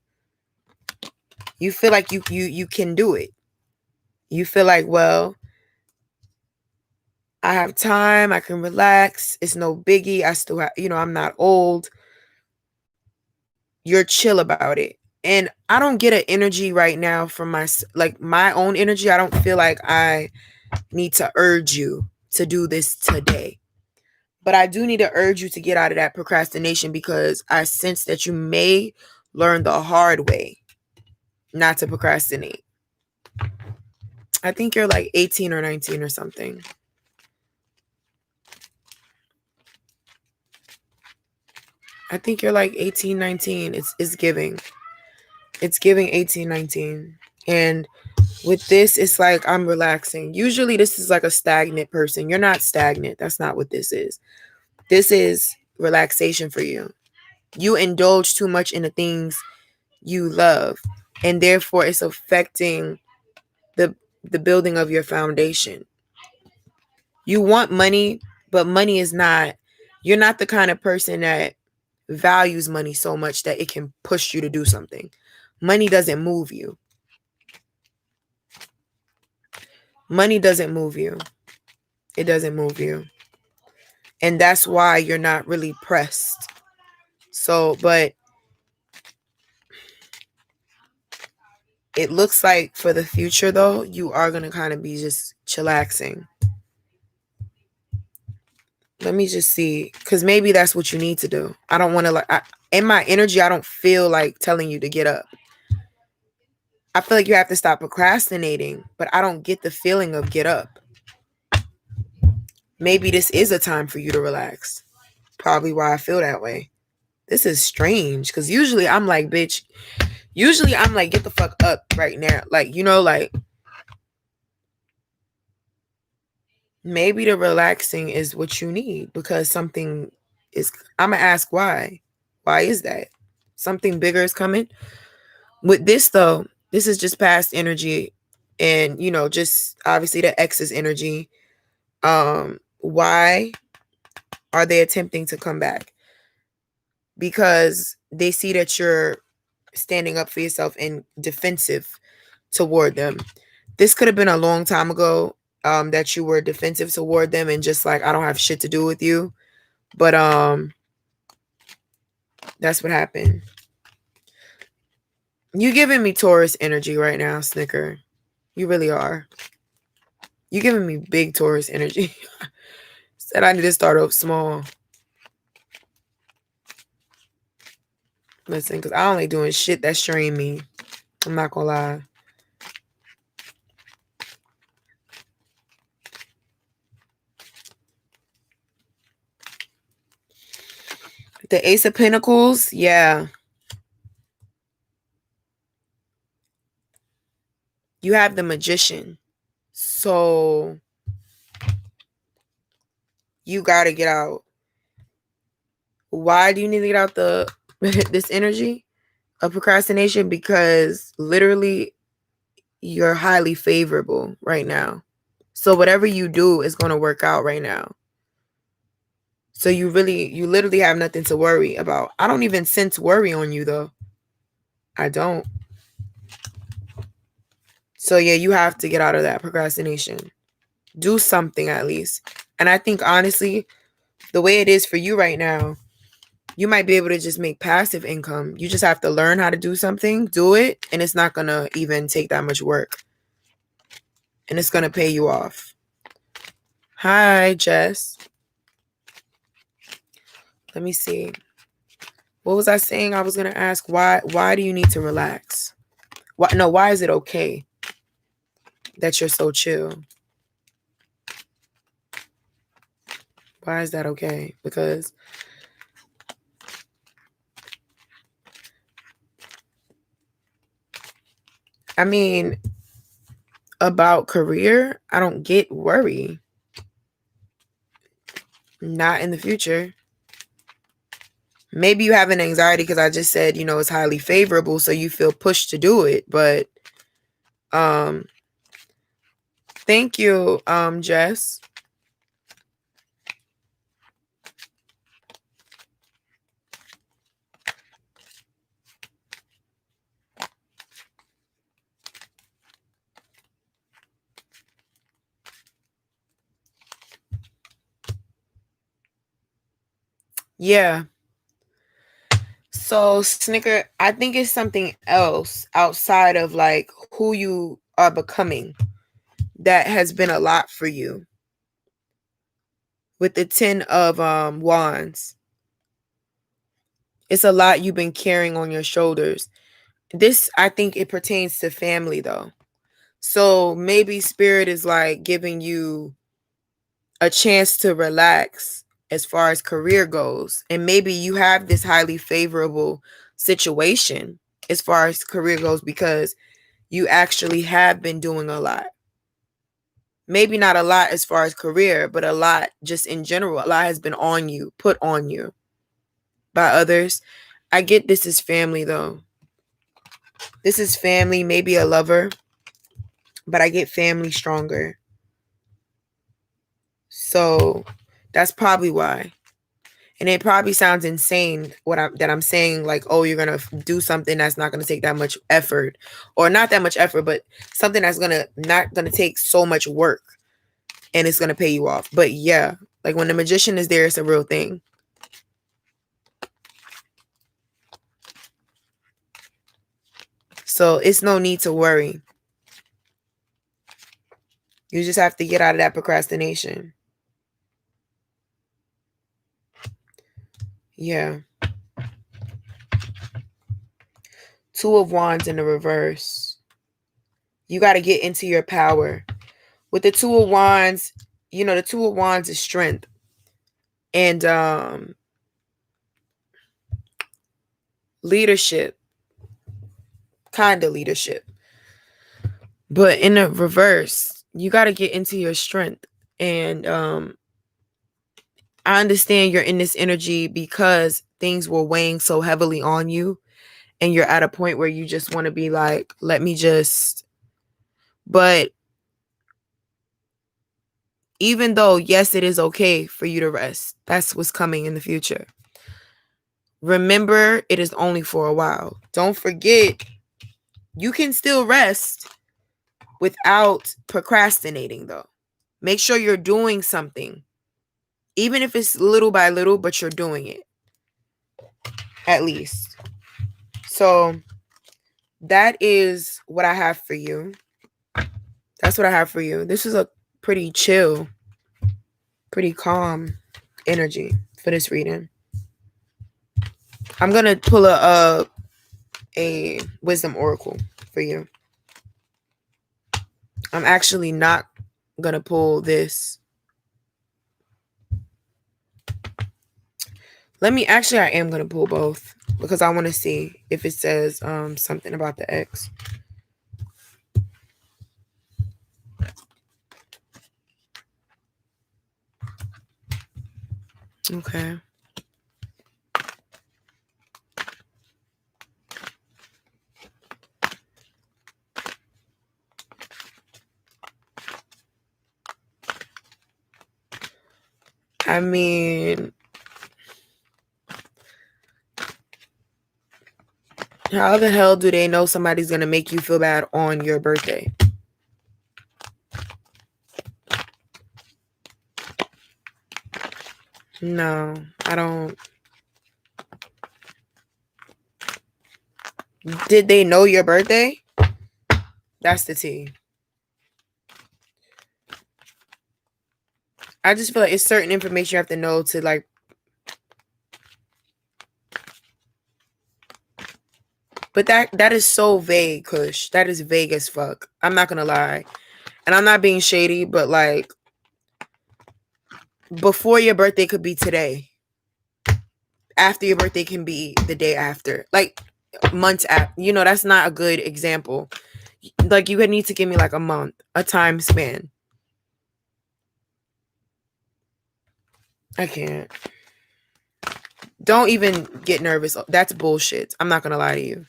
You feel like you can do it. You feel like, well, I have time, I can relax. It's no biggie. I still have, I'm not old. You're chill about it. And I don't get an energy right now from my own energy. I don't feel like I need to urge you to do this today. But I do need to urge you to get out of that procrastination because I sense that you may learn the hard way not to procrastinate. I think you're like 18 or 19 or something. I think you're like 18, 19. It's giving. It's giving 18, 19. And with this, it's like I'm relaxing. Usually this is like a stagnant person. You're not stagnant. That's not what this is. This is relaxation for you. You indulge too much in the things you love. And therefore it's affecting the building of your foundation. You want money, but money is not, you're not the kind of person that values money so much that it can push you to do something. Money doesn't move you. Money doesn't move you. It doesn't move you. And that's why you're not really pressed. So, but it looks like for the future though, you are going to kind of be just chillaxing. Let me just see, because maybe that's what you need to do. I don't want to in my energy, I don't feel like telling you to get up. I feel like you have to stop procrastinating, but I don't get the feeling of get up. Maybe this is a time for you to relax. Probably why I feel that way. This is strange, because usually I'm like, bitch, get the fuck up right now. Like, like, maybe the relaxing is what you need because something is, I'm going to ask why. Why is that? Something bigger is coming. With this though, this is just past energy and, just obviously the ex's energy. Why are they attempting to come back? Because they see that you're standing up for yourself and defensive toward them. This could have been a long time ago that you were defensive toward them and just like, I don't have shit to do with you. But that's what happened. You giving me Taurus energy right now, Snicker. You really are. You giving me big Taurus energy. Said I need to start off small. Listen, because I don't like doing shit that strain me. I'm not gonna lie. The Ace of Pentacles, yeah. You have the Magician. So you gotta get out. Why do you need to get out this energy of procrastination? Because literally you're highly favorable right now. So whatever you do is going to work out right now. So you literally have nothing to worry about. I don't even sense worry on you though. I don't. So yeah, you have to get out of that procrastination. Do something at least. And I think honestly, the way it is for you right now, you might be able to just make passive income. You just have to learn how to do something, do it, and it's not going to even take that much work. And it's going to pay you off. Hi, Jess. Let me see. What was I saying? I was going to ask why do you need to relax? Why is it okay that you're so chill? Why is that okay? Because I mean, about career, I don't get worry. Not in the future. Maybe you have an anxiety because I just said, it's highly favorable, so you feel pushed to do it. But thank you, Jess. Yeah. So, Snicker, I think it's something else outside of like who you are becoming that has been a lot for you. With the 10 of wands, it's a lot you've been carrying on your shoulders. This, I think it pertains to family though. So maybe spirit is like giving you a chance to relax as far as career goes. And maybe you have this highly favorable situation as far as career goes because you actually have been doing a lot. Maybe not a lot as far as career, but a lot just in general. A lot has been on you, put on you by others. I get this is family though. This is family, maybe a lover, but I get family stronger. So that's probably why. And it probably sounds insane that I'm saying, like, oh, you're gonna do something that's not gonna take that much effort, or not that much effort, but something that's not gonna take so much work, and it's gonna pay you off. But yeah, like when the magician is there, it's a real thing. So it's no need to worry. You just have to get out of that procrastination. Yeah. 2 of Wands in the reverse. You got to get into your power. With the 2 of Wands, the 2 of Wands is strength. And leadership. Kind of leadership. But in the reverse, you got to get into your strength. And I understand you're in this energy because things were weighing so heavily on you. And you're at a point where you just want to be like, let me just. But even though, yes, it is okay for you to rest, that's what's coming in the future. Remember, it is only for a while. Don't forget, you can still rest without procrastinating, though. Make sure you're doing something, even if it's little by little, but you're doing it at least. So that is what I have for you. That's what I have for you. This is a pretty chill, pretty calm energy for this reading. I'm going to pull a wisdom oracle for you. I'm actually not going to pull this. I am going to pull both because I want to see if it says something about the ex. Okay. I mean, how the hell do they know somebody's going to make you feel bad on your birthday? No, I don't. Did they know your birthday? That's the T. I just feel like it's certain information you have to know to like. But that is so vague, Kush. That is vague as fuck. I'm not gonna lie. And I'm not being shady, but like before your birthday could be today. After your birthday can be the day after. Like months after. You know, that's not a good example. Like you would need to give me like a month, a time span. I can't. Don't even get nervous. That's bullshit. I'm not gonna lie to you.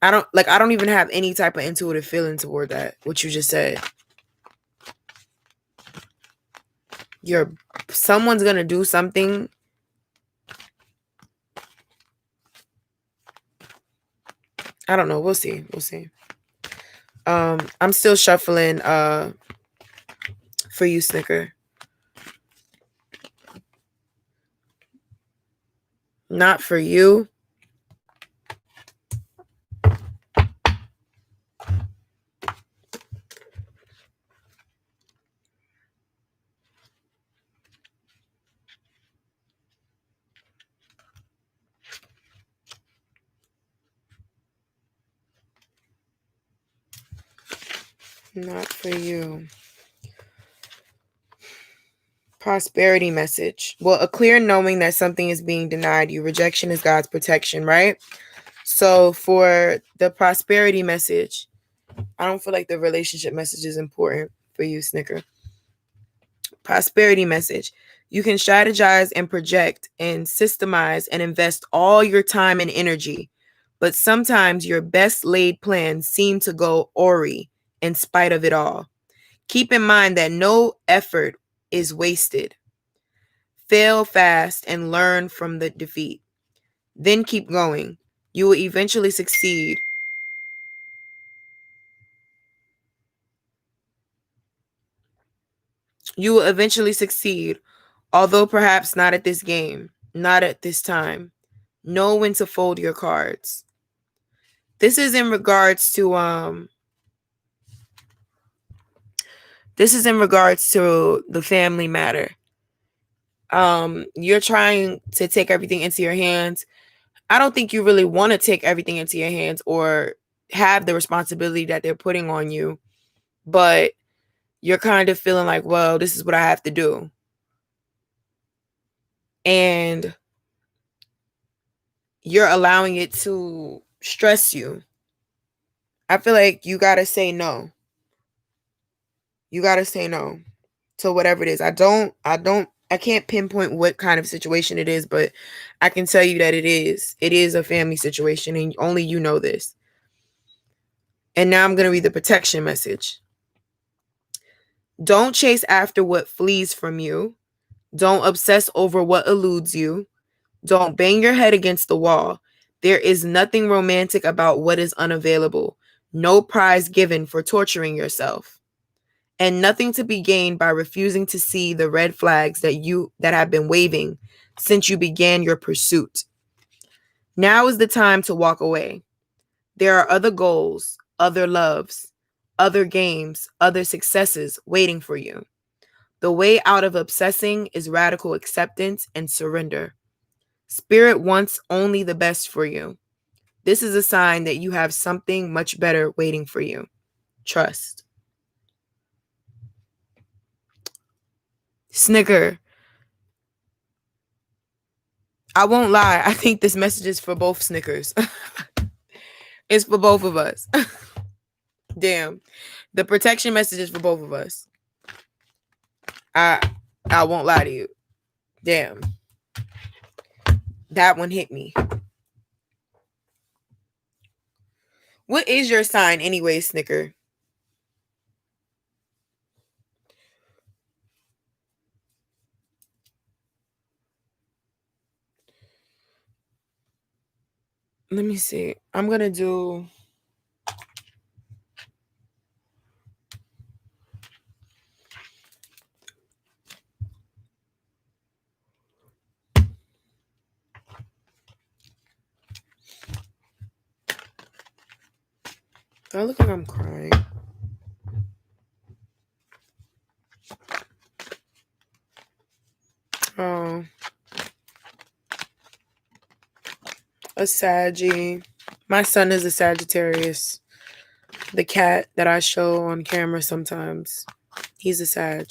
I don't even have any type of intuitive feeling toward that, what you just said. Someone's gonna do something. I don't know. We'll see. I'm still shuffling for you, Snicker. Not for you. Not for you. Prosperity message. Well, a clear knowing that something is being denied you. Rejection is God's protection, right? So for the prosperity message, I don't feel like the relationship message is important for you, Snicker. Prosperity message. You can strategize and project and systemize and invest all your time and energy, but sometimes your best laid plans seem to go awry in spite of it all. Keep in mind that no effort is wasted. Fail fast and learn from the defeat. Then keep going. You will eventually succeed. You will eventually succeed, although perhaps not at this game, not at this time. Know when to fold your cards. This is in regards to the family matter. You're trying to take everything into your hands. I don't think you really want to take everything into your hands or have the responsibility that they're putting on you, but you're kind of feeling like, well, this is what I have to do. And you're allowing it to stress you. I feel like you got to say no. You got to say no to whatever it is. I can't pinpoint what kind of situation it is, but I can tell you that it is a family situation and only you know this. And now I'm going to read the protection message. Don't chase after what flees from you. Don't obsess over what eludes you. Don't bang your head against the wall. There is nothing romantic about what is unavailable. No prize given for torturing yourself. And nothing to be gained by refusing to see the red flags that have been waving since you began your pursuit. Now is the time to walk away. There are other goals, other loves, other games, other successes waiting for you. The way out of obsessing is radical acceptance and surrender. Spirit wants only the best for you. This is a sign that you have something much better waiting for you. Trust. Snicker. I won't lie. I think this message is for both Snickers. It's for both of us. Damn. The protection message is for both of us. I won't lie to you. Damn. That one hit me. What is your sign anyway, Snicker? Let me see. I'm going to do... I look like I'm crying. Oh. A Saggy. My son is a Sagittarius. The cat that I show on camera sometimes. He's a Sag.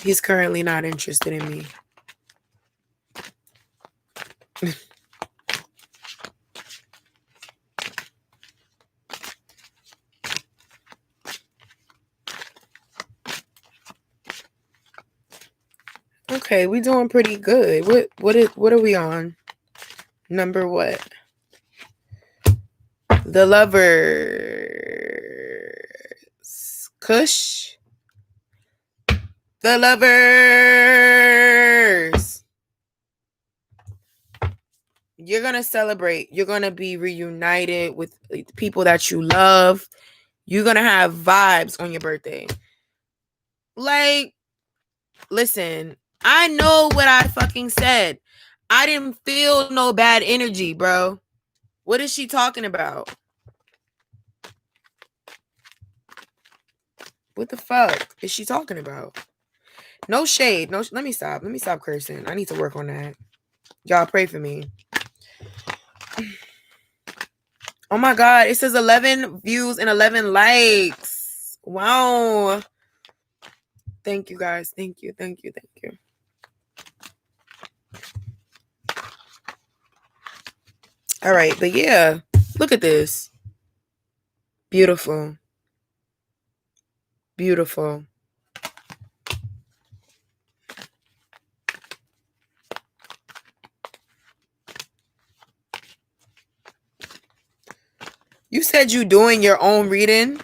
He's currently not interested in me. Okay, we doing pretty good. What are we on? Number what? The Lovers. Kush. The Lovers. You're going to celebrate. You're going to be reunited with people that you love. You're going to have vibes on your birthday. Like, listen, I know what I fucking said. I didn't feel no bad energy, bro. What is she talking about? What the fuck is she talking about? No shade. No, let me stop. Let me stop cursing. I need to work on that. Y'all pray for me. Oh my God. It says 11 views and 11 likes. Wow. Thank you guys. Thank you. Thank you. Thank you. All right. But yeah, look at this. Beautiful. Beautiful. You said you doing your own reading?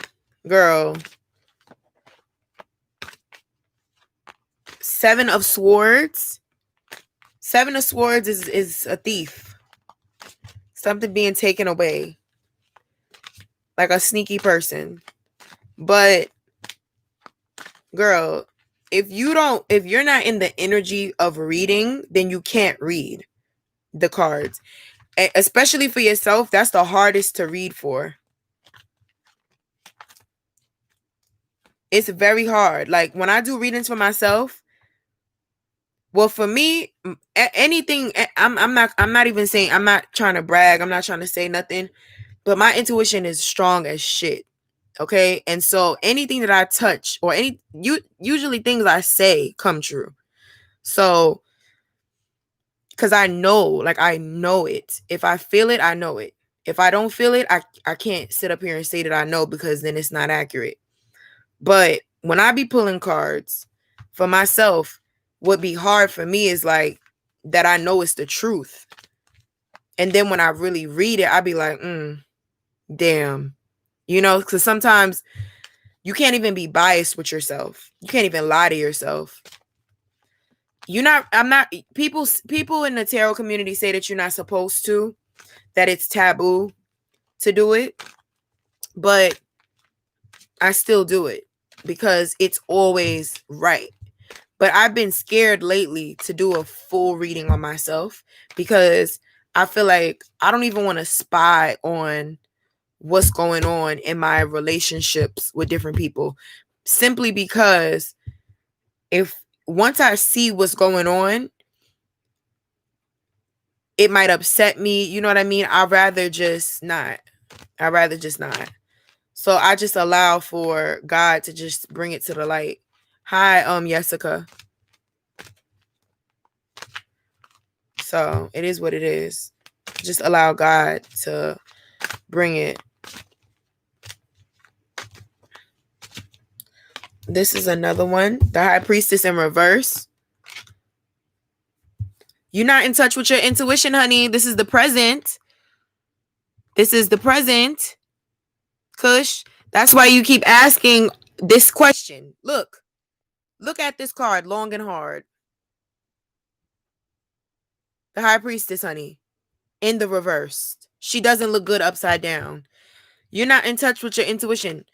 Girl. 7 of Swords. 7 of Swords is a thief. Something being taken away. Like a sneaky person. But girl, if you're not in the energy of reading, then you can't read the cards. Especially for yourself, that's the hardest to read for. It's very hard. Like when I do readings for myself, well, for me, anything, I'm not even saying, I'm not trying to brag. I'm not trying to say nothing, but my intuition is strong as shit. Okay. And so anything that I touch or usually things I say come true. So, cause I know it. If I feel it, I know it. If I don't feel it, I can't sit up here and say that I know, because then it's not accurate. But when I be pulling cards for myself, what be hard for me is like that I know it's the truth. And then when I really read it, I be like, damn. You know, because sometimes you can't even be biased with yourself. You can't even lie to yourself. People in the tarot community say that you're not supposed to, that it's taboo to do it. But I still do it because it's always right. But I've been scared lately to do a full reading on myself because I feel like I don't even want to spy on what's going on in my relationships with different people, simply because if once I see what's going on, it might upset me. You know what I mean? I'd rather just not. So I just allow for God to just bring it to the light. Hi, Jessica. So it is what it is. Just allow God to bring it. This is another one. The High Priestess in reverse. You're not in touch with your intuition, honey. This is the present. Kush. That's why you keep asking this question. Look at this card, long and hard. The High Priestess, honey, in the reverse. She doesn't look good upside down. You're not in touch with your intuition.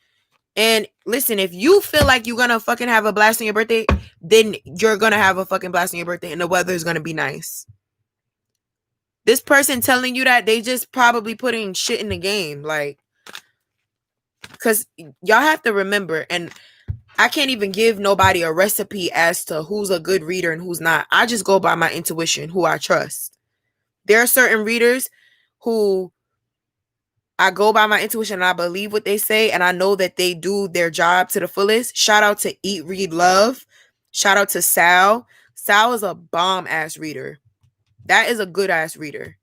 And listen, if you feel like you're going to fucking have a blast on your birthday, then you're going to have a fucking blast on your birthday and the weather is going to be nice. This person telling you that, they just probably putting shit in the game. Like, because y'all have to remember, and I can't even give nobody a recipe as to who's a good reader and who's not. I just go by my intuition, who I trust. There are certain readers who I go by my intuition and I believe what they say, and I know that they do their job to the fullest. Shout out to Eat, Read, Love. Shout out to Sal. Sal is a bomb ass reader. That is a good ass reader.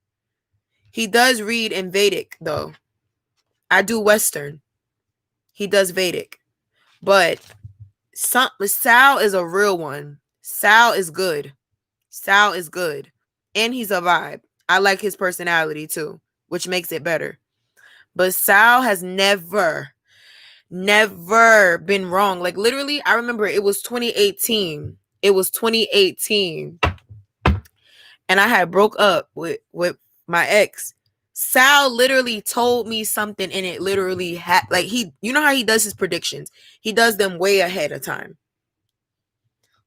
He does read in Vedic though. I do Western. He does Vedic. But Sal is a real one. Sal is good. Sal is good. And he's a vibe. I like his personality too, which makes it better. But Sal has never been wrong. Like, literally, I remember it was 2018. It was 2018. And I had broke up with my ex. Sal literally told me something, and it literally had, like, you know how he does his predictions? He does them way ahead of time.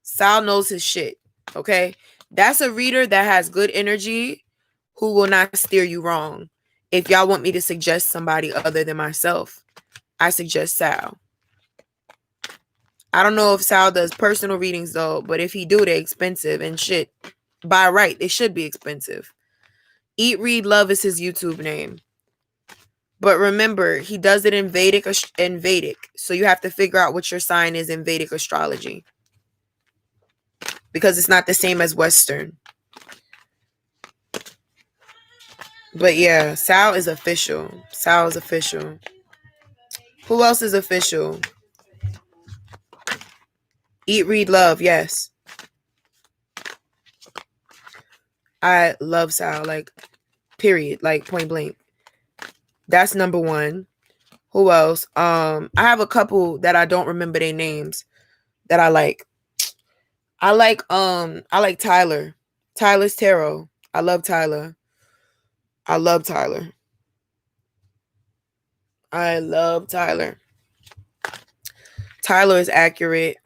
Sal knows his shit. Okay? That's a reader that has good energy, who will not steer you wrong. If y'all want me to suggest somebody other than myself, I suggest Sal. I don't know if Sal does personal readings though, but if he do, they're expensive and shit. By right, they should be expensive. Eat, Read, Love is his YouTube name. But remember, he does it in Vedic. So you have to figure out what your sign is in Vedic astrology. Because it's not the same as Western. But yeah, Sal is official. Sal is official. Who else is official? Eat, Read, Love, yes. I love Sal, like, period, like, point blank. That's number one. Who else? I have a couple that I don't remember their names that I like. I like Tyler. Tyler's Tarot. I love Tyler. I love Tyler. I love Tyler. Tyler is accurate.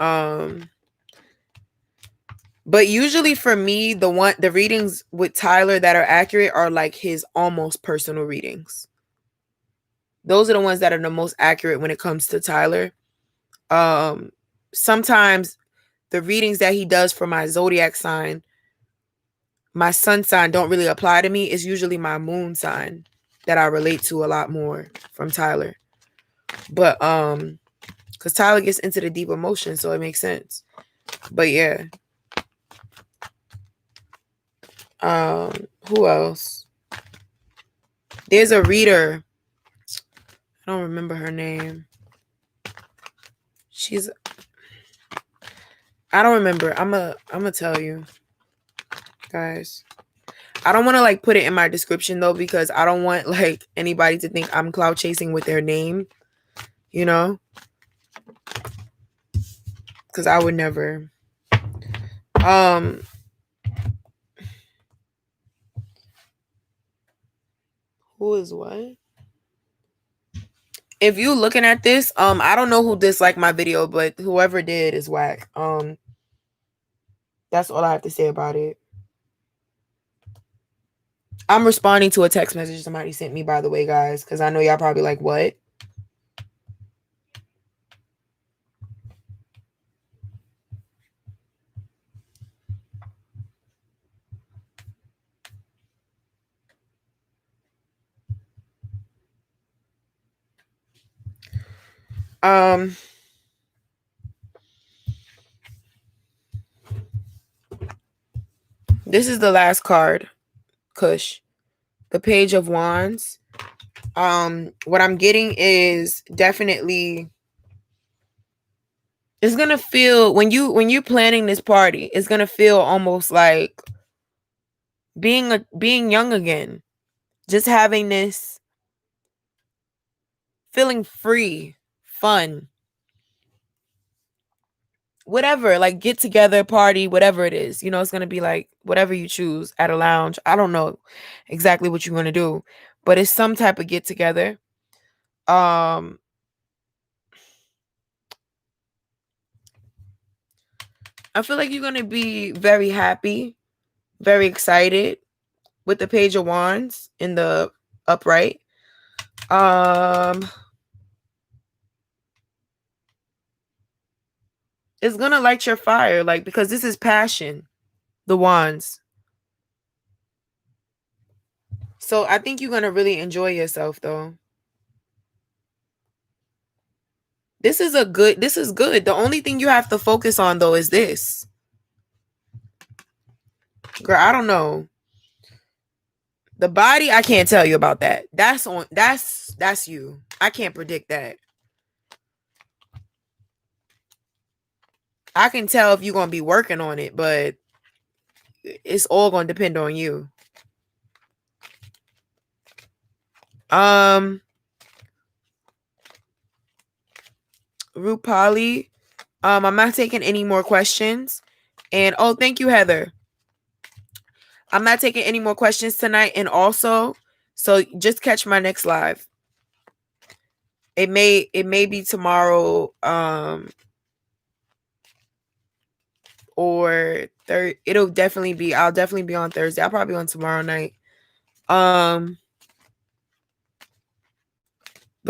But usually for me, the readings with Tyler that are accurate are like his almost personal readings. Those are the ones that are the most accurate when it comes to Tyler. Sometimes the readings that he does for my zodiac sign, my sun sign, don't really apply to me. It's usually my moon sign that I relate to a lot more from Tyler. But because Tyler gets into the deep emotions, so it makes sense. But yeah. Who else? There's a reader. I don't remember her name. I don't remember. I'm gonna tell you, guys. I don't want to like put it in my description though, because I don't want like anybody to think I'm cloud chasing with their name, you know? Because I would never. Who is what? If you looking at this, I don't know who disliked my video, but whoever did is whack. That's all I have to say about it. I'm responding to a text message somebody sent me, by the way, guys, because I know y'all probably like, what? This is the last card, Kush. The Page of Wands. What I'm getting is definitely, it's gonna feel when you're planning this party, it's gonna feel almost like being young again. Just having this feeling free, fun. Whatever, like get together, party, whatever it is. You know, it's going to be like whatever you choose at a lounge. I don't know exactly what you're going to do, but it's some type of get together. I feel like you're going to be very happy, very excited. with the Page of Wands in the upright. It's gonna light your fire, like, because this is passion, the Wands. So I think you're gonna really enjoy yourself, though. This is good. The only thing you have to focus on, though, is this. Girl, I don't know. The body, I can't tell you about that. That's you. I can't predict that. I can tell if you're gonna be working on it, but it's all gonna depend on you. Rupali, I'm not taking any more questions. And oh, thank you, Heather. I'm not taking any more questions tonight. And also, so just catch my next live. It may be tomorrow, or it'll definitely be, I'll definitely be on Thursday. I'll probably be on tomorrow night. But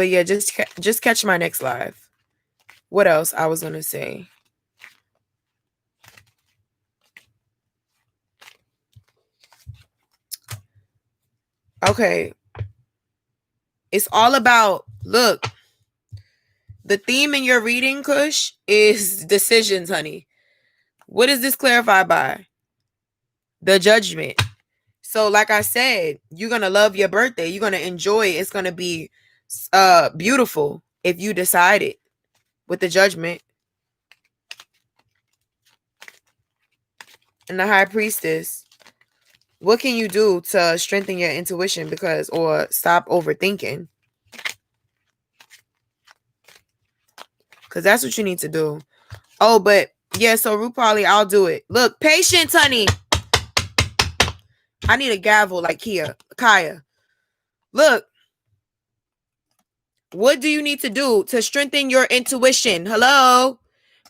yeah, just catch my next live. What else I was gonna say? Okay. It's all about, look, the theme in your reading, Kush, is decisions, honey. What is this clarified by? The Judgment. So like I said, you're going to love your birthday. You're going to enjoy it. It's going to be beautiful if you decide it with the Judgment. And the High Priestess. What can you do to strengthen your intuition or stop overthinking? Because that's what you need to do. Oh, but yeah, so Rupali, I'll do it. Look, patience, honey. I need a gavel like Kaya. Look. What do you need to do to strengthen your intuition? Hello?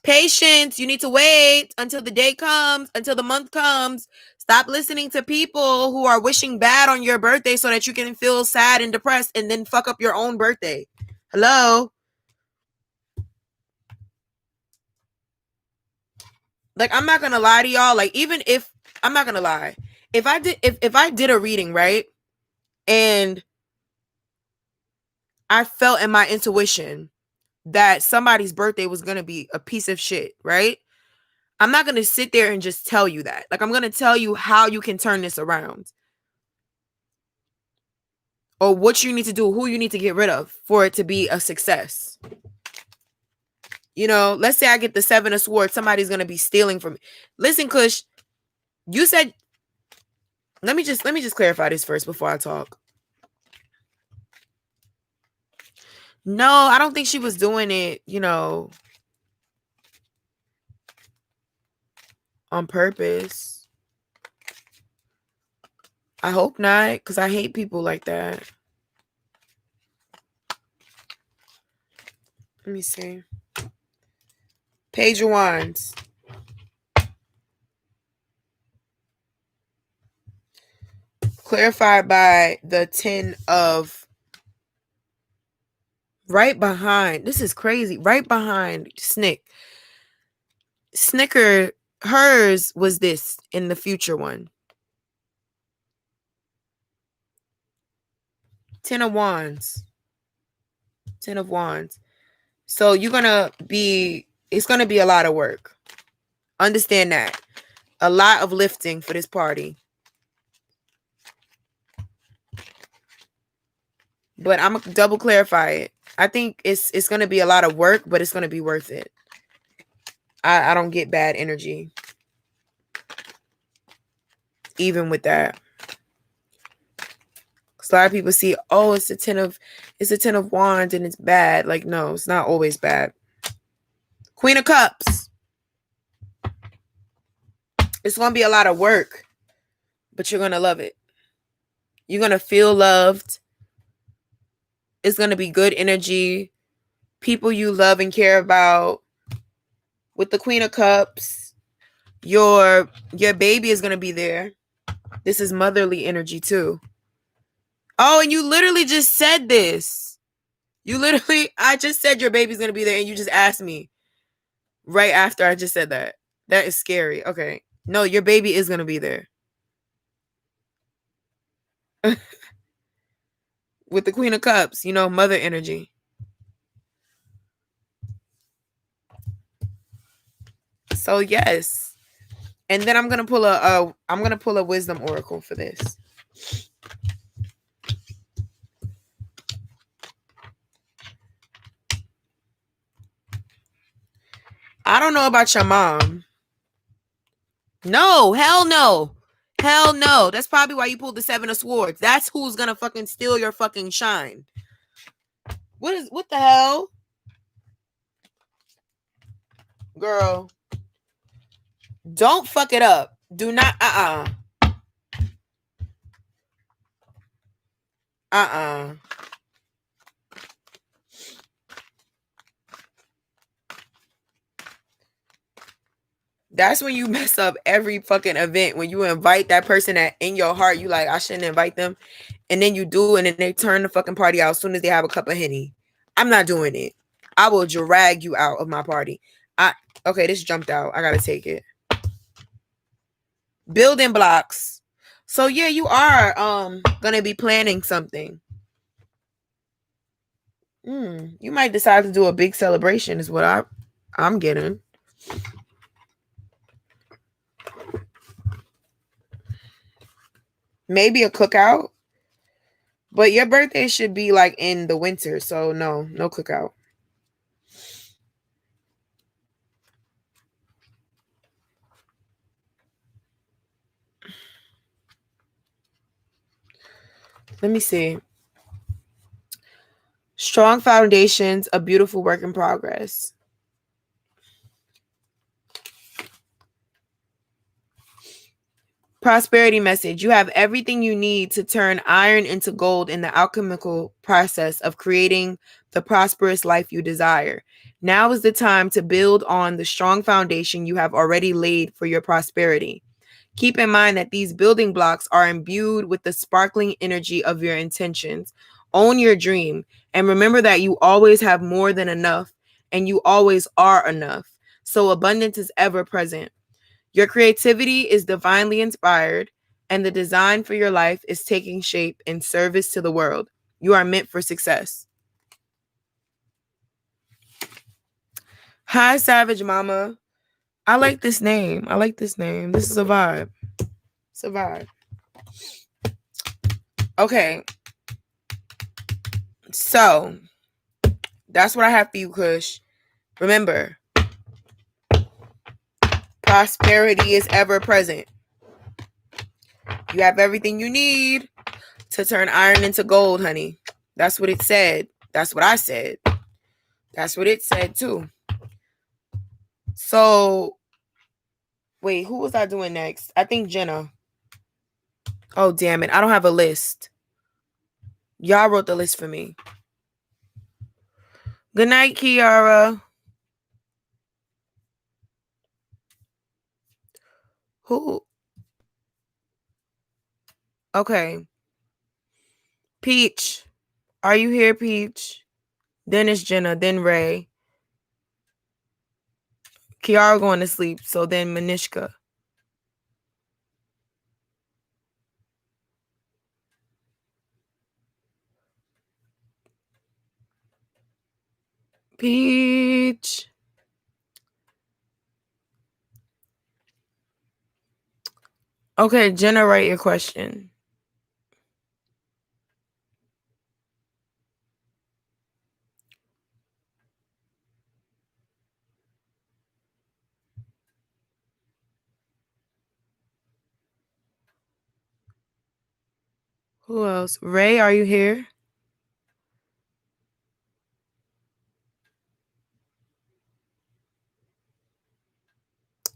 Patience. You need to wait until the day comes, until the month comes. Stop listening to people who are wishing bad on your birthday so that you can feel sad and depressed and then fuck up your own birthday. Hello? Like, I'm not gonna lie to y'all. Like, even if I'm not gonna lie, if I did a reading, right, and I felt in my intuition that somebody's birthday was gonna be a piece of shit, right? I'm not gonna sit there and just tell you that. Like, I'm gonna tell you how you can turn this around, or what you need to do, who you need to get rid of for it to be a success. You know, let's say I get the 7 of Swords, somebody's gonna be stealing from me. Listen, Kush, you said, let me just clarify this first before I talk. No, I don't think she was doing it, on purpose. I hope not, because I hate people like that. Let me see. Page of Wands. Clarified by the 10 of, right behind. This is crazy. Right behind Snicker, hers was this in the future one. 10 of Wands. 10 of Wands. So it's going to be a lot of work. Understand that. A lot of lifting for this party. But I'm going to double clarify it. I think it's going to be a lot of work, but it's going to be worth it. I don't get bad energy. Even with that. A lot of people see, oh, it's a 10 of Wands and it's bad. Like, no, it's not always bad. Queen of Cups. It's going to be a lot of work, but you're going to love it. You're going to feel loved. It's going to be good energy. People you love and care about. With the Queen of Cups, your baby is going to be there. This is motherly energy too. Oh, and you literally just said this. I just said your baby's going to be there and you just asked me right after I just said that. That is scary. Okay. No, your baby is going to be there. With the Queen of Cups, mother energy. So yes. And then I'm going to pull a wisdom oracle for this. I don't know about your mom. No, hell no. Hell no. That's probably why you pulled the Seven of Swords. That's who's gonna fucking steal your fucking shine. What the hell? Girl. Don't fuck it up. Do not, That's when you mess up every fucking event. When you invite that person that in your heart, you like, I shouldn't invite them. And then you do, and then they turn the fucking party out as soon as they have a cup of Henny. I'm not doing it. I will drag you out of my party. Okay, this jumped out. I gotta take it. Building blocks. So yeah, you are gonna be planning something. You might decide to do a big celebration is what I'm getting. Maybe a cookout. But your birthday should be like in the winter, so no cookout. Let me see. Strong foundations, a beautiful work in progress. Prosperity message. You have everything you need to turn iron into gold in the alchemical process of creating the prosperous life you desire. Now is the time to build on the strong foundation you have already laid for your prosperity. Keep in mind that these building blocks are imbued with the sparkling energy of your intentions. Own your dream and remember that you always have more than enough and you always are enough. So abundance is ever present. Your creativity is divinely inspired and the design for your life is taking shape in service to the world. You are meant for success. Hi, Savage Mama. I like this name. This is a vibe. It's a vibe. Okay. So, that's what I have for you, Kush. Remember, prosperity is ever present. You have everything you need to turn iron into gold, honey. That's what it said. That's what I said. That's what it said, too. So, wait, who was I doing next? I think Jenna. Oh, damn it. I don't have a list. Y'all wrote the list for me. Good night, Kiara. Who? Okay. Peach. Are you here, Peach? Then it's Jenna. Then Ray. Kiara going to sleep. So then Manishka. Peach. Okay, Jenna, write your question. Who else? Ray, are you here?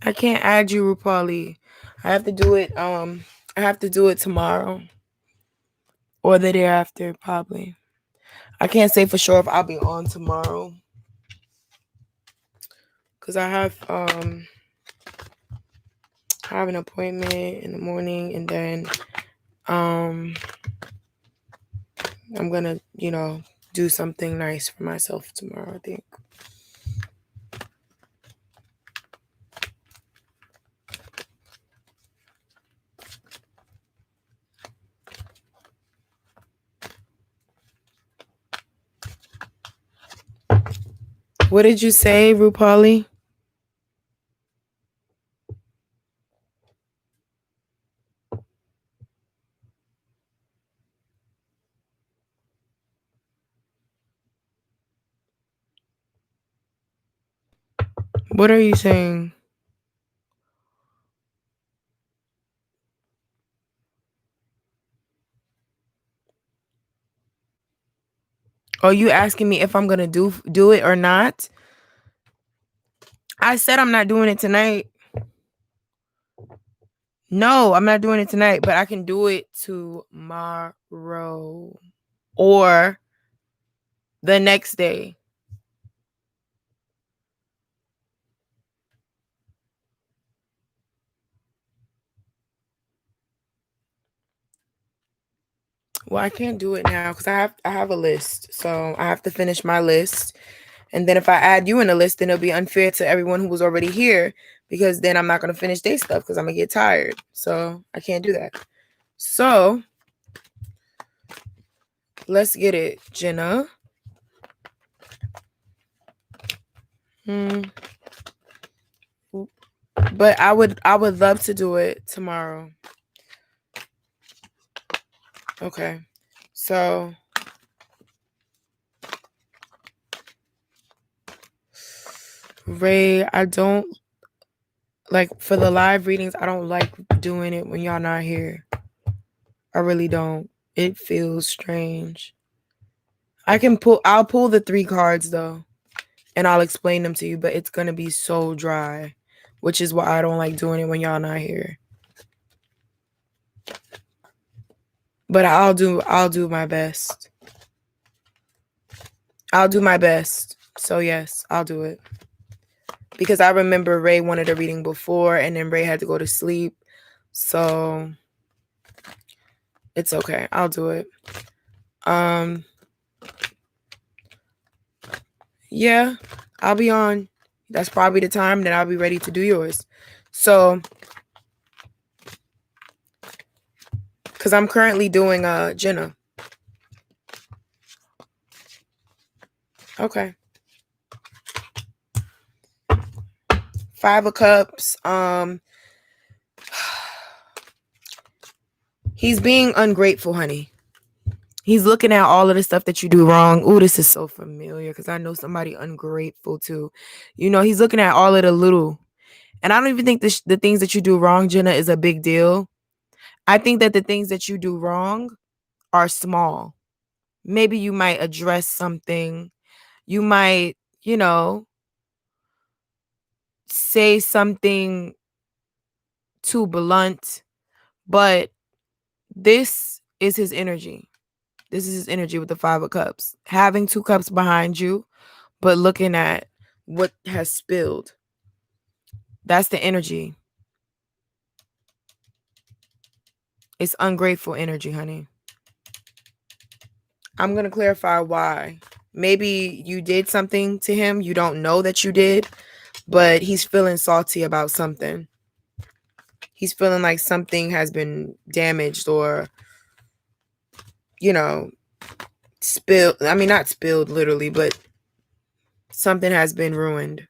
I can't add you, Rupali. I have to do it tomorrow. Or the day after, probably. I can't say for sure if I'll be on tomorrow. Cause I have I have an appointment in the morning, and then I'm gonna, do something nice for myself tomorrow, I think. What did you say, Rupali? What are you saying? Are you asking me if I'm gonna do it or not? I said I'm not doing it tonight. No, I'm not doing it tonight, but I can do it tomorrow or the next day. Well, I can't do it now because I have a list. So I have to finish my list. And then if I add you in the list, then it'll be unfair to everyone who was already here because then I'm not going to finish their stuff because I'm going to get tired. So I can't do that. So let's get it, Jenna. But I would love to do it tomorrow. Okay. So Ray, I don't like for the live readings, I don't like doing it when y'all not here. I really don't. It feels strange. I'll pull the 3 cards though, and I'll explain them to you, but it's gonna be so dry, which is why I don't like doing it when y'all not here. But I'll do my best. I'll do my best. So yes, I'll do it. Because I remember Ray wanted a reading before and then Ray had to go to sleep. So it's okay. I'll do it. Yeah, I'll be on. That's probably the time that I'll be ready to do yours. So, because I'm currently doing Jenna. Okay. 5 of Cups. He's being ungrateful, honey. He's looking at all of the stuff that you do wrong. Oh, this is so familiar because I know somebody ungrateful too. He's looking at all of the little. And I don't even think the things that you do wrong, Jenna, is a big deal. I think that the things that you do wrong are small. Maybe you might address something. You might, say something too blunt. But this is his energy. This is his energy with the 5 of Cups. Having 2 cups behind you, but looking at what has spilled. That's the energy. It's ungrateful energy, honey. I'm going to clarify why. Maybe you did something to him. You don't know that you did, but he's feeling salty about something. He's feeling like something has been damaged or, spilled. I mean, not spilled literally, but something has been ruined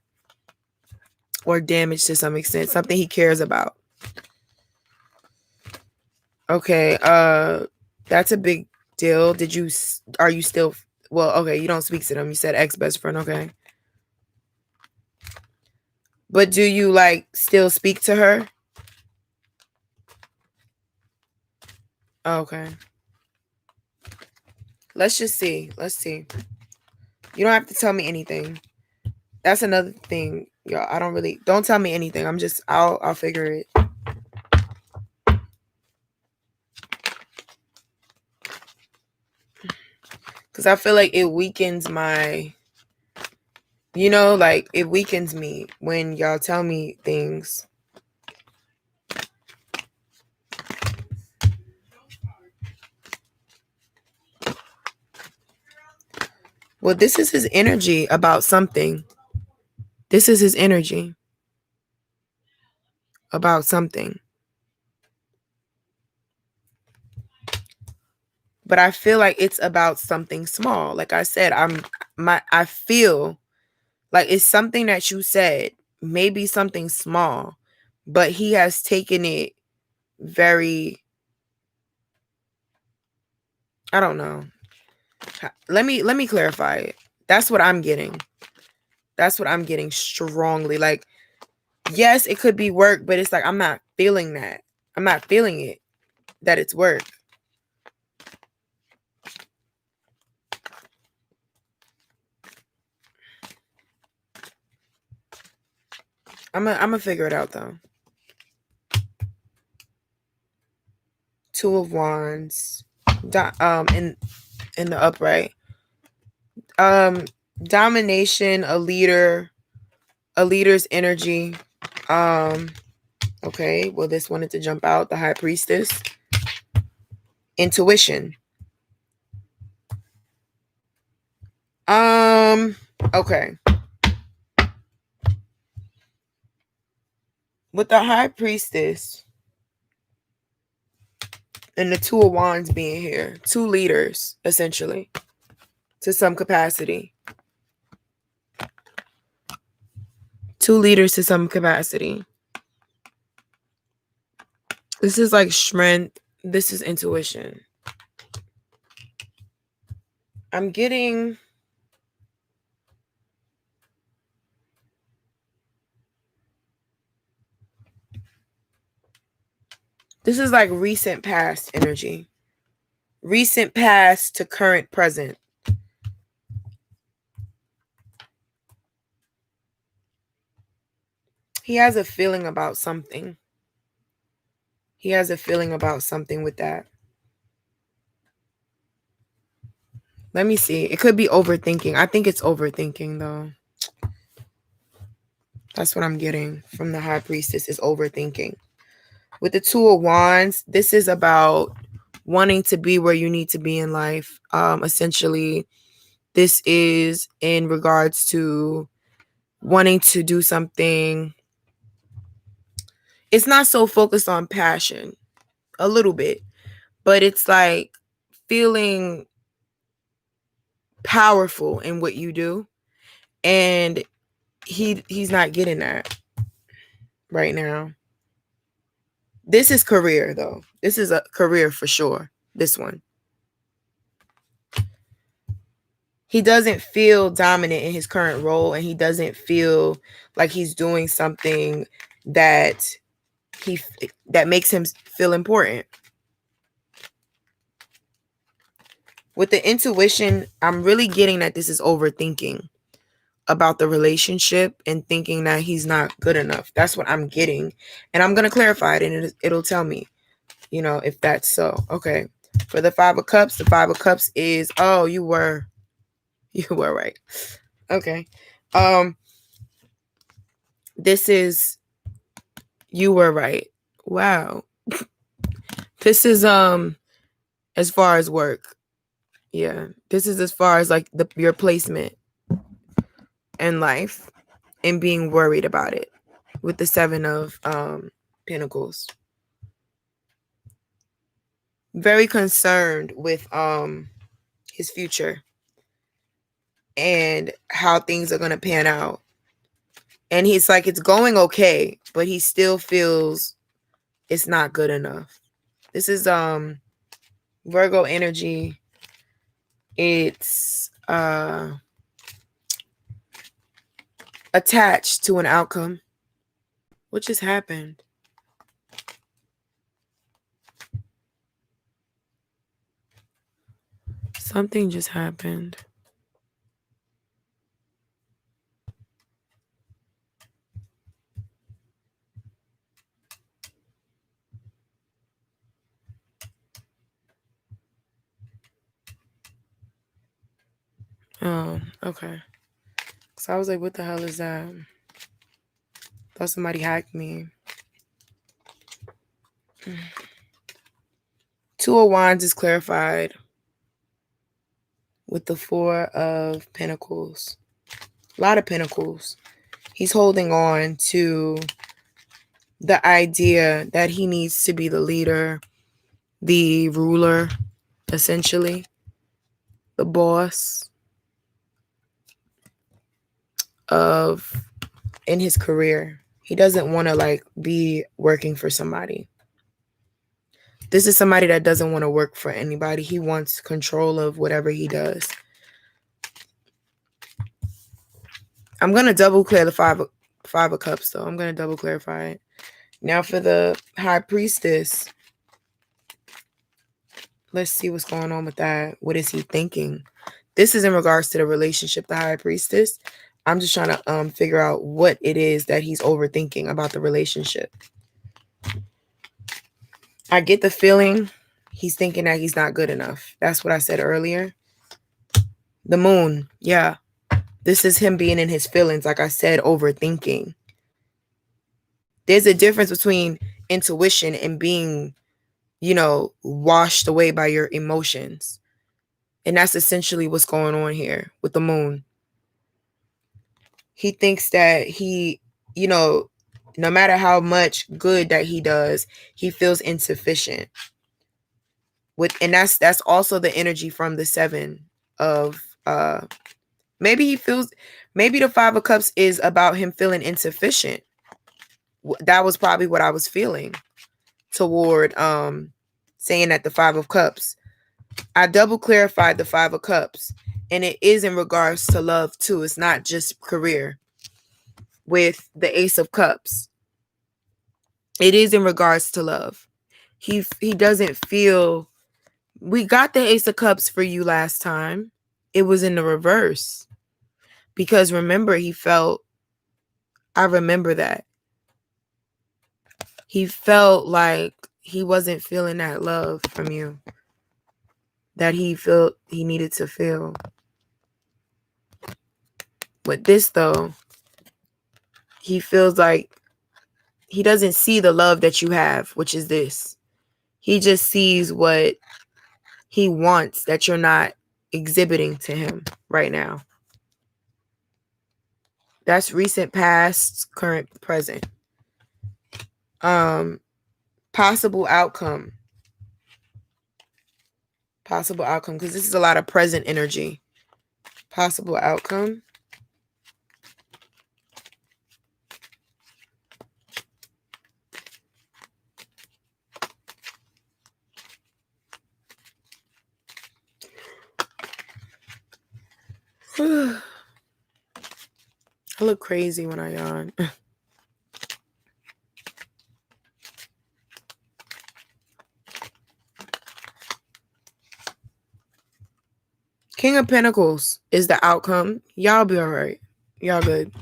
or damaged to some extent. Something he cares about. Okay, that's a big deal. Are you still, well, okay, you don't speak to them. You said ex-best friend, okay. But do you still speak to her? Okay. Let's just see. Let's see. You don't have to tell me anything. That's another thing, y'all. Don't tell me anything. I'll figure it. Because I feel like it weakens my, it weakens me when y'all tell me things. Well, this is his energy about something. This is his energy about something. But I feel like it's about something small. Like I said, I feel like it's something that you said, maybe something small, but he has taken it very, I don't know. Let me clarify it. That's what I'm getting. That's what I'm getting strongly. Like, yes, it could be work, but it's like I'm not feeling that. I'm not feeling it that it's work. I'm gonna figure it out though. Two of Wands, in the upright. Domination, a leader's energy. Okay, well, this wanted to jump out. The High Priestess. Intuition. Okay. With the High Priestess and the Two of Wands being here, two leaders, essentially, to some capacity. Two leaders to some capacity. This is like strength. This is intuition. I'm getting... This is like recent past energy. Recent past to current present. He has a feeling about something. He has a feeling about something with that. Let me see. It could be overthinking. I think it's overthinking, though. That's what I'm getting from the High Priestess, is overthinking. With the Two of Wands, this is about wanting to be where you need to be in life. Essentially, this is in regards to wanting to do something. It's not so focused on passion, a little bit, but it's like feeling powerful in what you do, and he's not getting that right now. This is career, though. This is a career for sure. This one. He doesn't feel dominant in his current role, and he doesn't feel like he's doing something that makes him feel important. With the intuition, I'm really getting that this is overthinking about the relationship and thinking that he's not good enough. That's what I'm getting. And I'm going to clarify it, and it'll tell me, if that's so. Okay. For the Five of Cups, the Five of Cups is, oh, you were right. Okay. This is, you were right. Wow. This is as far as work. Yeah. This is as far as like your placement in life and being worried about it, with the Seven of Pentacles. Very concerned with his future and how things are going to pan out. And he's like, it's going okay, but he still feels it's not good enough. This is Virgo energy. It's attached to an outcome. What just happened? Something just happened. Oh, okay. So I was like, what the hell is that? Thought somebody hacked me. Two of Wands is clarified. with the Four of Pentacles. A lot of pentacles. He's holding on to the idea that he needs to be the leader, the ruler, essentially, the boss of in his career. He doesn't want to like be working for somebody. This is somebody that doesn't want to work for anybody. He wants control of whatever he does. I'm going to double clear the five of cups though. I'm going to double clarify it. Now for the High Priestess. Let's see what's going on with that. What is he thinking? This is in regards to the relationship, the High Priestess. I'm just trying to figure out what it is that he's overthinking about the relationship. I get the feeling he's thinking that he's not good enough. That's what I said earlier. The Moon. Yeah. This is him being in his feelings. Like I said, overthinking. There's a difference between intuition and being, washed away by your emotions. And that's essentially what's going on here with the Moon. He thinks that he, no matter how much good that he does, he feels insufficient. And that's also the energy from the Seven of maybe the Five of Cups is about him feeling insufficient. That was probably what I was feeling toward saying that the Five of Cups. I double clarified the Five of Cups, and it is in regards to love too. It's not just career. With the Ace of Cups, it is in regards to love. He doesn't feel. We got the Ace of Cups for you last time. It was in the reverse. Because remember, I remember that. He felt like he wasn't feeling that love from you. That he felt he needed to feel. With this though, he feels like he doesn't see the love that you have, which is this. He just sees what he wants that you're not exhibiting to him right now. That's recent, past, current, present. Possible outcome. Possible outcome, because this is a lot of present energy. Possible outcome. I look crazy when I yawn. King of Pentacles is the outcome. Y'all be all right. Y'all good.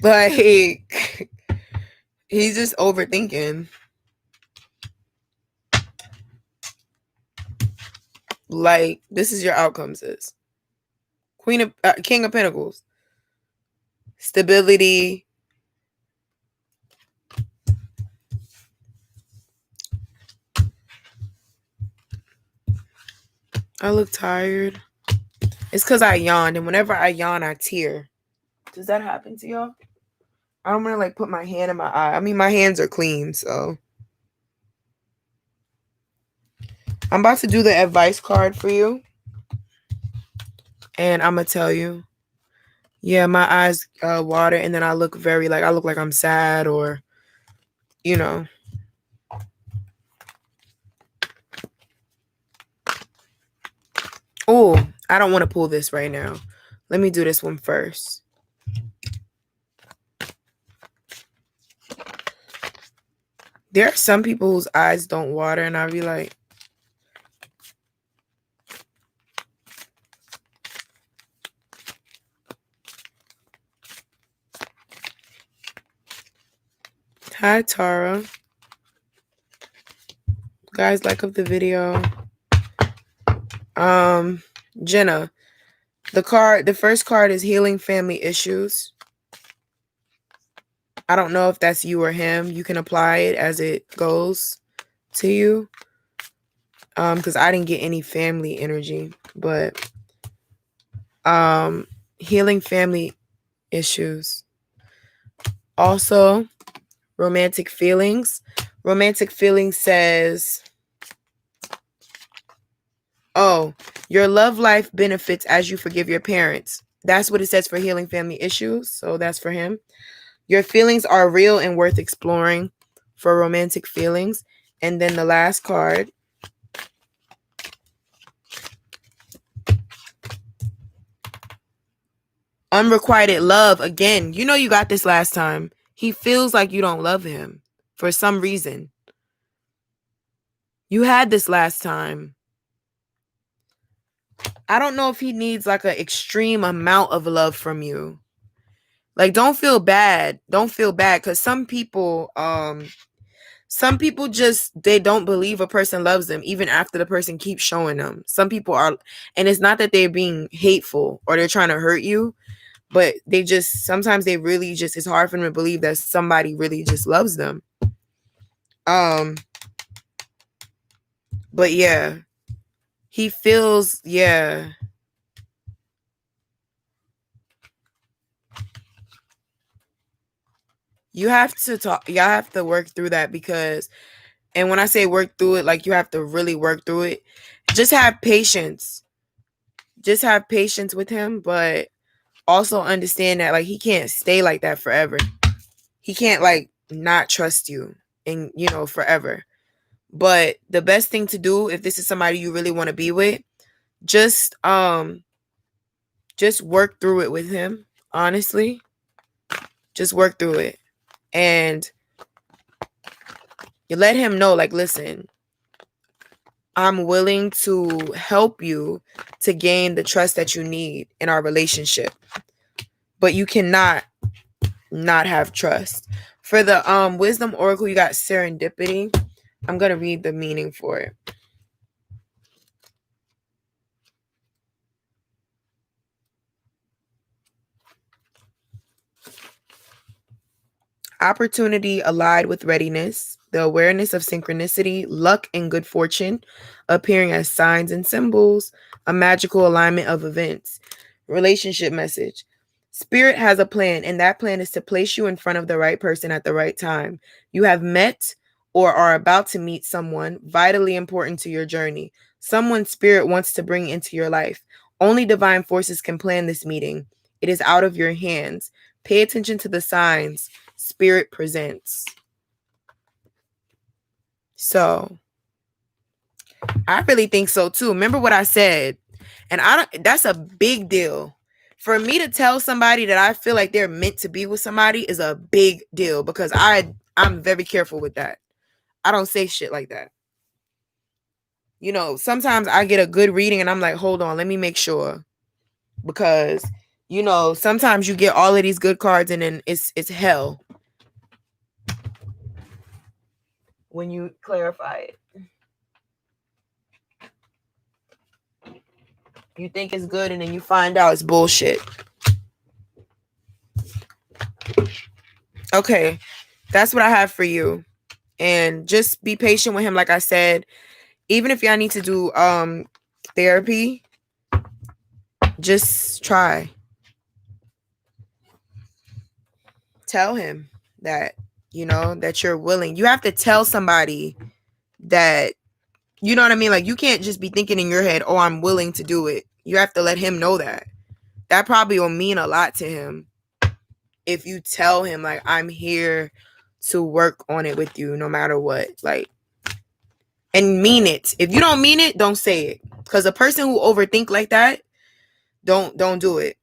Like, he's just overthinking. Like, this is your outcome, sis. King of Pentacles. Stability. I look tired. It's because I yawned, and whenever I yawn, I tear. Does that happen to y'all? I don't want to like put my hand in my eye. I mean, my hands are clean, so. I'm about to do the advice card for you. And I'm going to tell you. Yeah, my eyes water, and then I look like I'm sad or, Oh, I don't want to pull this right now. Let me do this one first. There are some people whose eyes don't water, and I'll be like, hi, Tara. Guys, like up the video. Jenna. The first card is healing family issues. I don't know if that's you or him. You can apply it as it goes to you. Because I didn't get any family energy, but healing family issues. Also, romantic feelings. Romantic feelings says, oh, your love life benefits as you forgive your parents. That's what it says for healing family issues. So that's for him. Your feelings are real and worth exploring for romantic feelings. And then the last card. Unrequited love. Again, you know you got this last time. He feels like you don't love him for some reason. You had this last time. I don't know if he needs like an extreme amount of love from you. Like, don't feel bad. Don't feel bad, because some people just, they don't believe a person loves them even after the person keeps showing them. Some people are, and it's not that they're being hateful or they're trying to hurt you, but they just, sometimes they really just, it's hard for them to believe that somebody really just loves them. But yeah, he feels, yeah. You have to talk, y'all have to work through that, because, and when I say work through it, like, you have to really work through it. Just have patience. Just have patience with him, but also understand that, like, he can't stay like that forever. He can't, like, not trust you and, you know, forever. But the best thing to do, if this is somebody you really want to be with, just work through it with him. Honestly, just work through it, and you let him know, like, listen, I'm willing to help you to gain the trust that you need in our relationship, but you cannot not have trust. For the wisdom oracle, you got serendipity. I'm gonna read the meaning for it. Opportunity allied with readiness, the awareness of synchronicity, luck, and good fortune appearing as signs and symbols, a magical alignment of events. Relationship message. Spirit has a plan, and that plan is to place you in front of the right person at the right time. You have met or are about to meet someone vitally important to your journey. Someone Spirit wants to bring into your life. Only divine forces can plan this meeting. It is out of your hands. Pay attention to the signs Spirit presents. So I really think so too. Remember what I said, and that's a big deal. For me to tell somebody that I feel like they're meant to be with somebody is a big deal, because I'm very careful with that. I don't say shit like that. You know, sometimes I get a good reading and I'm like, hold on, let me make sure, because you know, sometimes you get all of these good cards and then it's hell when you clarify it. You think it's good and then you find out it's bullshit. Okay, that's what I have for you. And just be patient with him, like I said. Even if y'all need to do therapy, just try. Tell him that, you know, that you're willing. You have to tell somebody that, you know what I mean? Like, you can't just be thinking in your head, oh, I'm willing to do it. You have to let him know that. That probably will mean a lot to him if you tell him, like, I'm here to work on it with you no matter what. Like, and mean it. If you don't mean it, don't say it. Because a person who overthink like that, don't do it.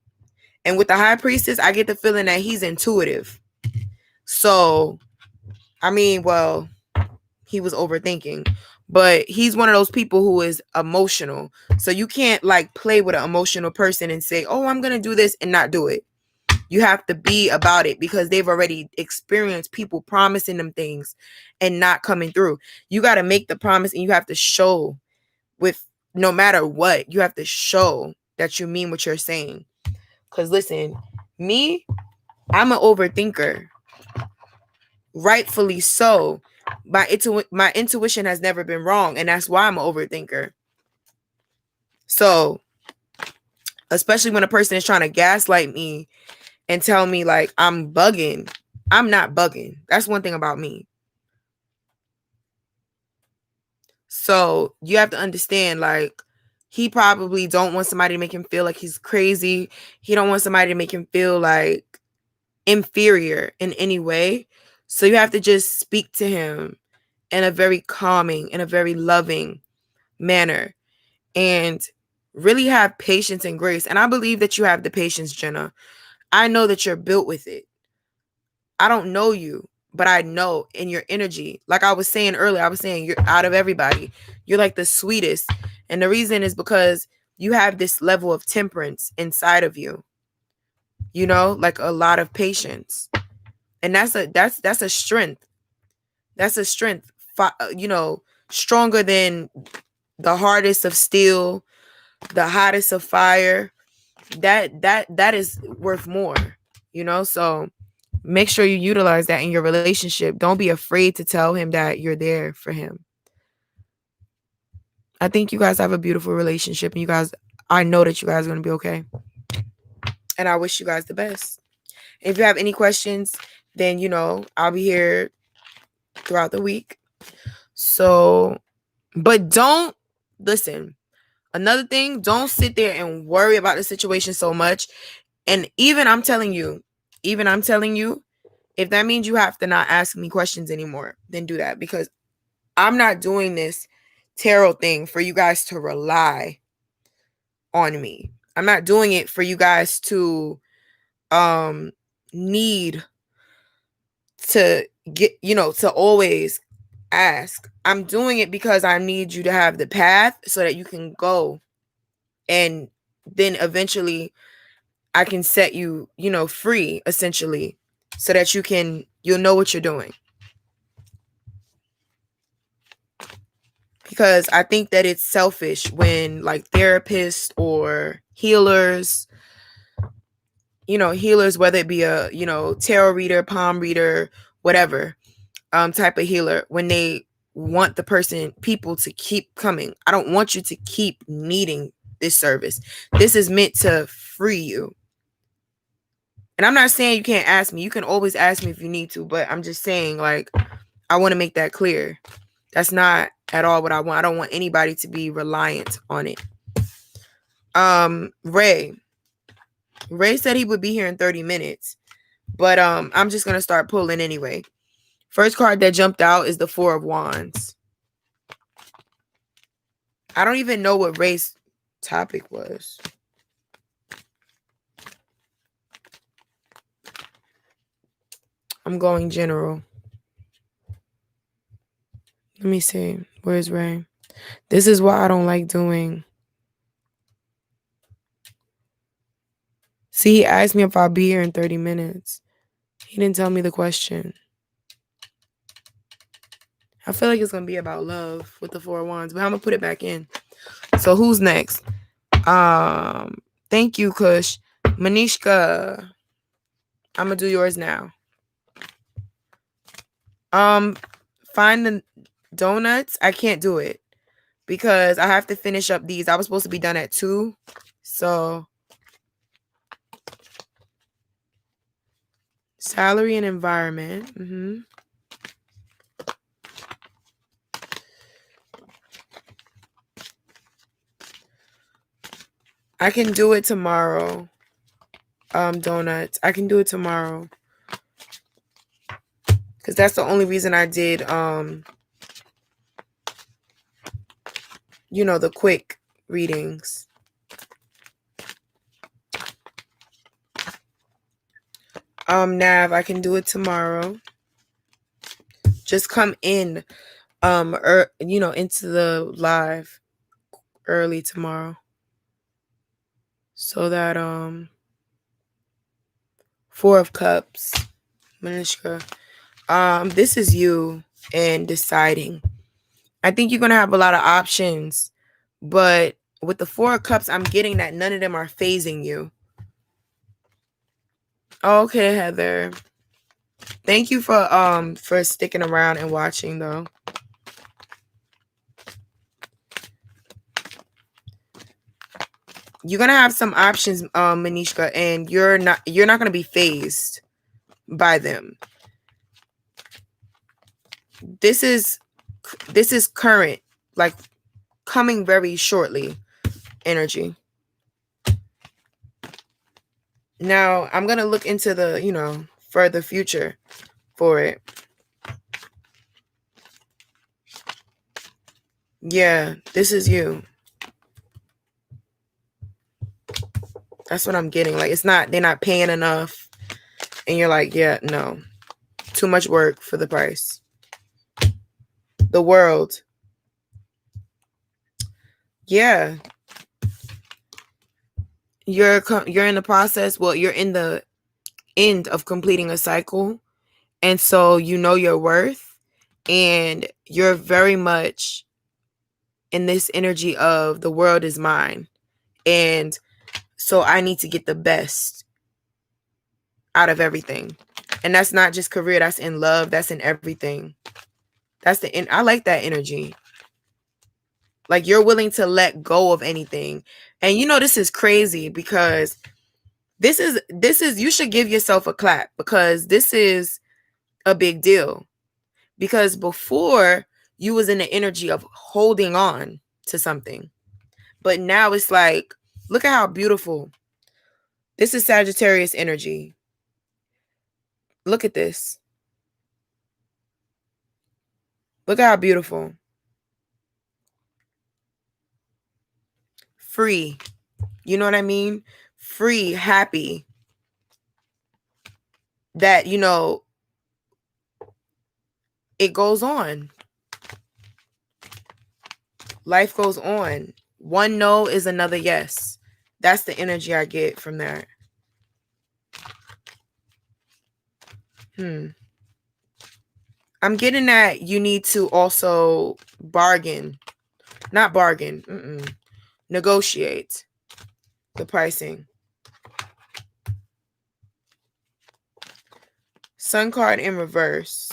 And with the high priestess, I get the feeling that he's intuitive. So, I mean, well, he was overthinking, but he's one of those people who is emotional. So you can't like play with an emotional person and say, oh, I'm going to do this and not do it. You have to be about it, because they've already experienced people promising them things and not coming through. You got to make the promise, and you have to show, with no matter what, you have to show that you mean what you're saying. Because listen, me, I'm an overthinker. Rightfully so. my intuition has never been wrong, and that's why I'm an overthinker. So, especially when a person is trying to gaslight me and tell me like I'm bugging, I'm not bugging. That's one thing about me. So you have to understand, like, he probably don't want somebody to make him feel like he's crazy. He don't want somebody to make him feel like inferior in any way. So you have to just speak to him in a very calming, in a very loving manner, and really have patience and grace. And I believe that you have the patience, Jenna. I know that you're built with it. I don't know you, but I know in your energy. Like I was saying earlier, I was saying you're out of everybody. You're like the sweetest. And the reason is because you have this level of temperance inside of you. You know, like a lot of patience. And that's a strength. That's a strength, you know, stronger than the hardest of steel, the hottest of fire. That is worth more, you know? So make sure you utilize that in your relationship. Don't be afraid to tell him that you're there for him. I think you guys have a beautiful relationship, and I know that you guys are going to be okay. And I wish you guys the best. If you have any questions, then, you know, I'll be here throughout the week. So, but don't listen. Another thing, don't sit there and worry about the situation so much. And even I'm telling you, if that means you have to not ask me questions anymore, then do that, because I'm not doing this tarot thing for you guys to rely on me. I'm not doing it for you guys to need to get, you know, to always ask. I'm doing it because I need you to have the path so that you can go, and then eventually I can set you, you know, free, essentially, so that you'll know what you're doing. Because I think that it's selfish when like therapists or healers, you know, whether it be a, you know, tarot reader, palm reader, whatever, type of healer, when they want people to keep coming. I don't want you to keep needing this service. This is meant to free you. And I'm not saying you can't ask me. You can always ask me if you need to, but I'm just saying, like, I want to make that clear. That's not at all what I want. I don't want anybody to be reliant on it. Ray said he would be here in 30 minutes, but I'm just going to start pulling anyway. First card that jumped out is the Four of Wands. I don't even know what Ray's topic was. I'm going general. Let me see. Where's Ray? This is what I don't like doing. See, he asked me if I'll be here in 30 minutes. He didn't tell me the question. I feel like it's going to be about love with the Four of Wands, but I'm going to put it back in. So who's next? Thank you, Kush. Manishka. I'm going to do yours now. Find the donuts. I can't do it because I have to finish up these. I was supposed to be done at 2. So salary and environment. I can do it tomorrow. Donuts. I can do it tomorrow. Because that's the only reason I did, you know, the quick readings. Nav, I can do it tomorrow. Just come in, you know, into the live early tomorrow. So that, Four of Cups, Manishka. This is you and deciding. I think you're going to have a lot of options, but with the Four of Cups, I'm getting that none of them are phasing you. Okay, Heather. Thank you for sticking around and watching though. You're gonna have some options, Manishka, and you're not gonna be phased by them. This is current, like coming very shortly energy. Now I'm gonna look into the further future for it. Yeah, this is you. That's what I'm getting. Like they're not paying enough. And you're like, yeah, no. Too much work for the price. The world. Yeah. You're in the process. Well, you're in the end of completing a cycle. And so you know your worth. And you're very much in this energy of the world is mine. And so I need to get the best out of everything. And that's not just career. That's in love. That's in everything. I like that energy. Like you're willing to let go of anything. And this is crazy because this is you should give yourself a clap because this is a big deal. Because before you was in the energy of holding on to something. But now it's like, look at how beautiful. This is Sagittarius energy. Look at this. Look at how beautiful. Free. You know what I mean? Free, happy. That, it goes on. Life goes on. One no is another yes. That's the energy I get from that. I'm getting that you need to also bargain. Not bargain. Negotiate the pricing. Sun card in reverse.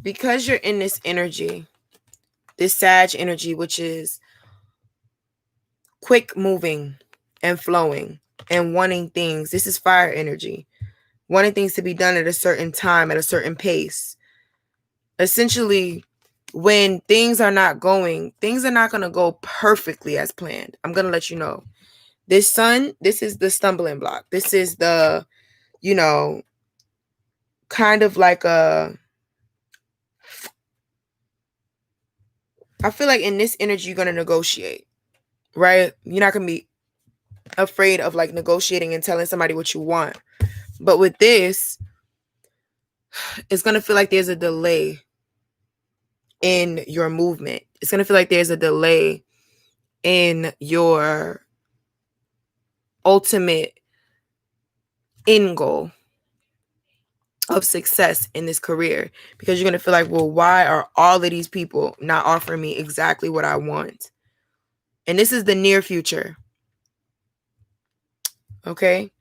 Because you're in this energy, this Sag energy, which is quick moving and flowing and wanting things. This is fire energy. Wanting things to be done at a certain time, at a certain pace. Essentially, when things are not going to go perfectly as planned. I'm going to let you know. This sun, this is the stumbling block. This is the, kind of like I feel like in this energy, you're going to negotiate, right? You're not going to be afraid of like negotiating and telling somebody what you want. But with this, it's going to feel like there's a delay in your movement. It's going to feel like there's a delay in your ultimate end goal of success in this career, because you're going to feel like, well, why are all of these people not offering me exactly what I want? And this is the near future. Okay.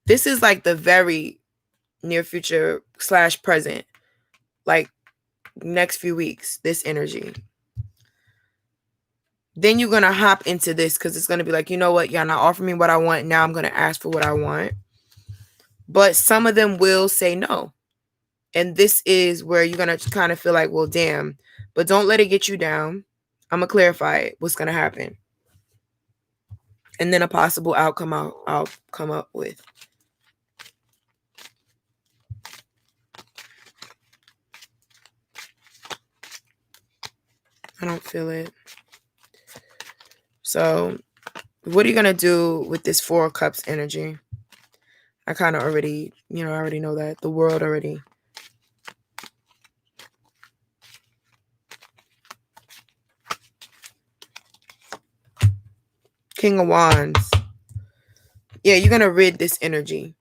This is like the very near future / present, like next few weeks, this energy. Then you're going to hop into this because it's going to be like, you know what? Y'all not offering me what I want. Now I'm going to ask for what I want. But some of them will say no. And this is where you're going to kind of feel like, well, damn. But don't let it get you down. I'm going to clarify it, what's going to happen. And then a possible outcome I'll come up with. I don't feel it. So what are you going to do with this 4 of Cups energy? I kind of already, I already know that. The world already. King of Wands. Yeah, you're going to rid this energy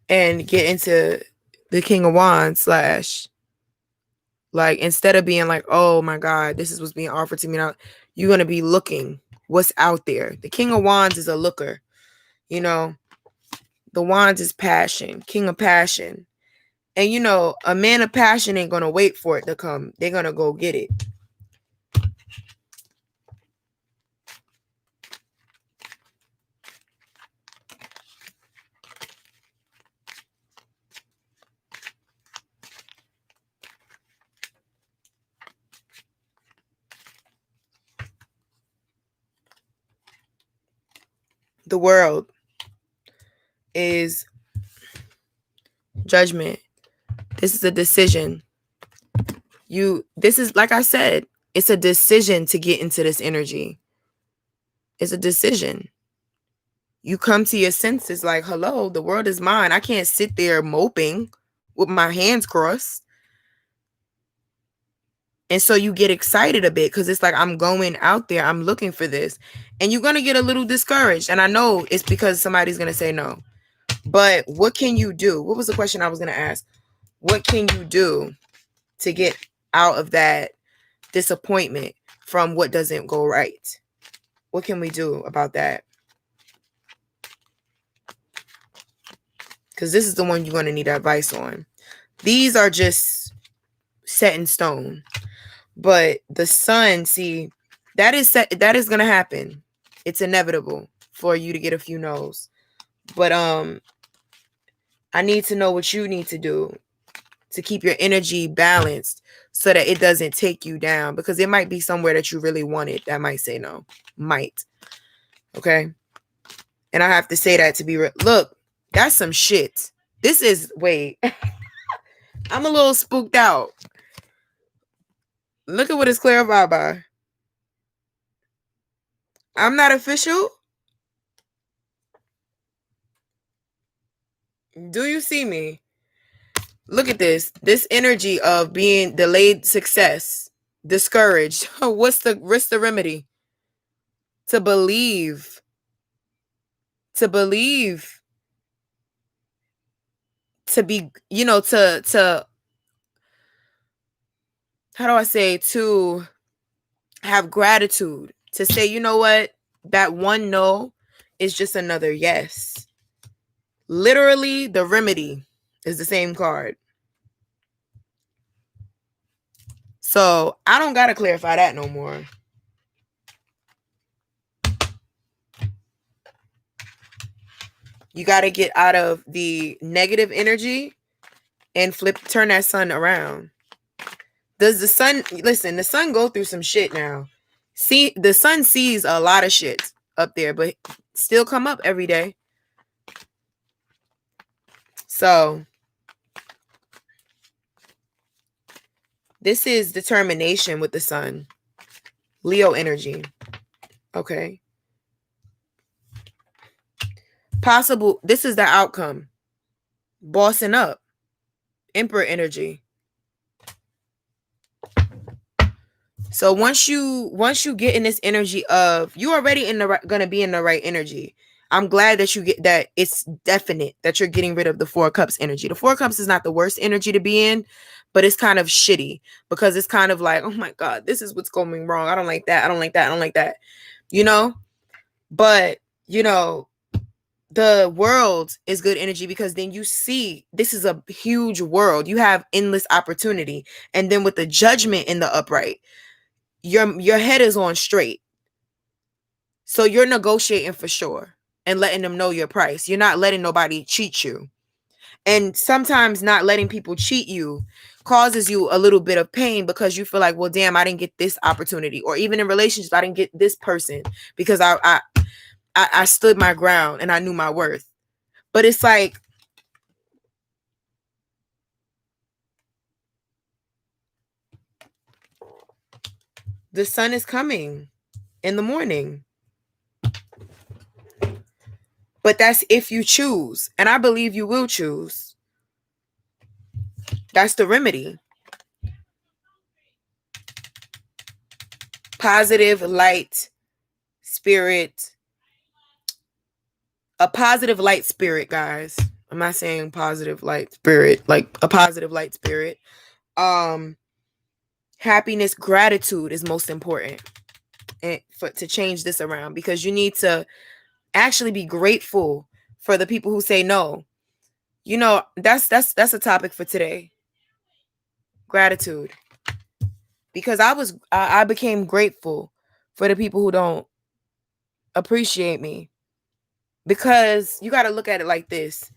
and get into the King of Wands / like, instead of being like, oh my God, this is what's being offered to me now, you're going to be looking what's out there. The King of Wands is a looker. The Wands is passion, King of Passion. And, a man of passion ain't going to wait for it to come. They're going to go get it. The world is judgment. This is a decision. This is, like I said, it's a decision to get into this energy. It's a decision. You come to your senses like, hello, the world is mine. I can't sit there moping with my hands crossed. And so you get excited a bit because it's like, I'm going out there. I'm looking for this. And you're going to get a little discouraged. And I know it's because somebody's going to say no. But what can you do? What was the question I was going to ask? What can you do to get out of that disappointment from what doesn't go right? What can we do about that? Because this is the one you're going to need advice on. These are just set in stone. But the sun, see, that is going to happen. It's inevitable for you to get a few no's. But I need to know what you need to do to keep your energy balanced so that it doesn't take you down, because it might be somewhere that you really wanted that might say no. Might. Okay? And I have to say that to be real. Look, that's some shit. This is, wait. I'm a little spooked out. Look at what it's clarified by. I'm not official. Do you see me? Look at this. This energy of being delayed success, discouraged. What's the remedy? To believe. To believe. To be, to how do I say, to have gratitude, to say, you know what, that one no is just another yes. Literally, the remedy is the same card. So I don't gotta clarify that no more. You gotta get out of the negative energy and turn that sun around. Does the sun, listen, the sun go through some shit now. See, the sun sees a lot of shit up there, but still come up every day. So this is determination with the sun. Leo energy. Okay. Possible, this is the outcome. Bossing up. Emperor energy. So once you get in this energy of, you already gonna be in the right energy. I'm glad that you get that. It's definite that you're getting rid of the 4 cups energy. The 4 cups is not the worst energy to be in, but it's kind of shitty because it's kind of like, oh my God, this is what's going wrong. I don't like that. I don't like that. I don't like that. But the world is good energy, because then you see this is a huge world. You have endless opportunity. And then with the judgment in the upright, your head is on straight. So you're negotiating for sure and letting them know your price. You're not letting nobody cheat you. And sometimes not letting people cheat you causes you a little bit of pain, because you feel like, well, damn, I didn't get this opportunity. Or even in relationships, I didn't get this person because I stood my ground and I knew my worth. But it's like, the sun is coming in the morning. But that's if you choose. And I believe you will choose. That's the remedy. Positive light spirit. A positive light spirit, guys. I'm not saying positive light spirit, like a positive light spirit. Happiness, gratitude is most important, and to change this around, because you need to actually be grateful for the people who say no. You know, that's a topic for today. Gratitude. Because I became grateful for the people who don't appreciate me. Because you got to look at it like this.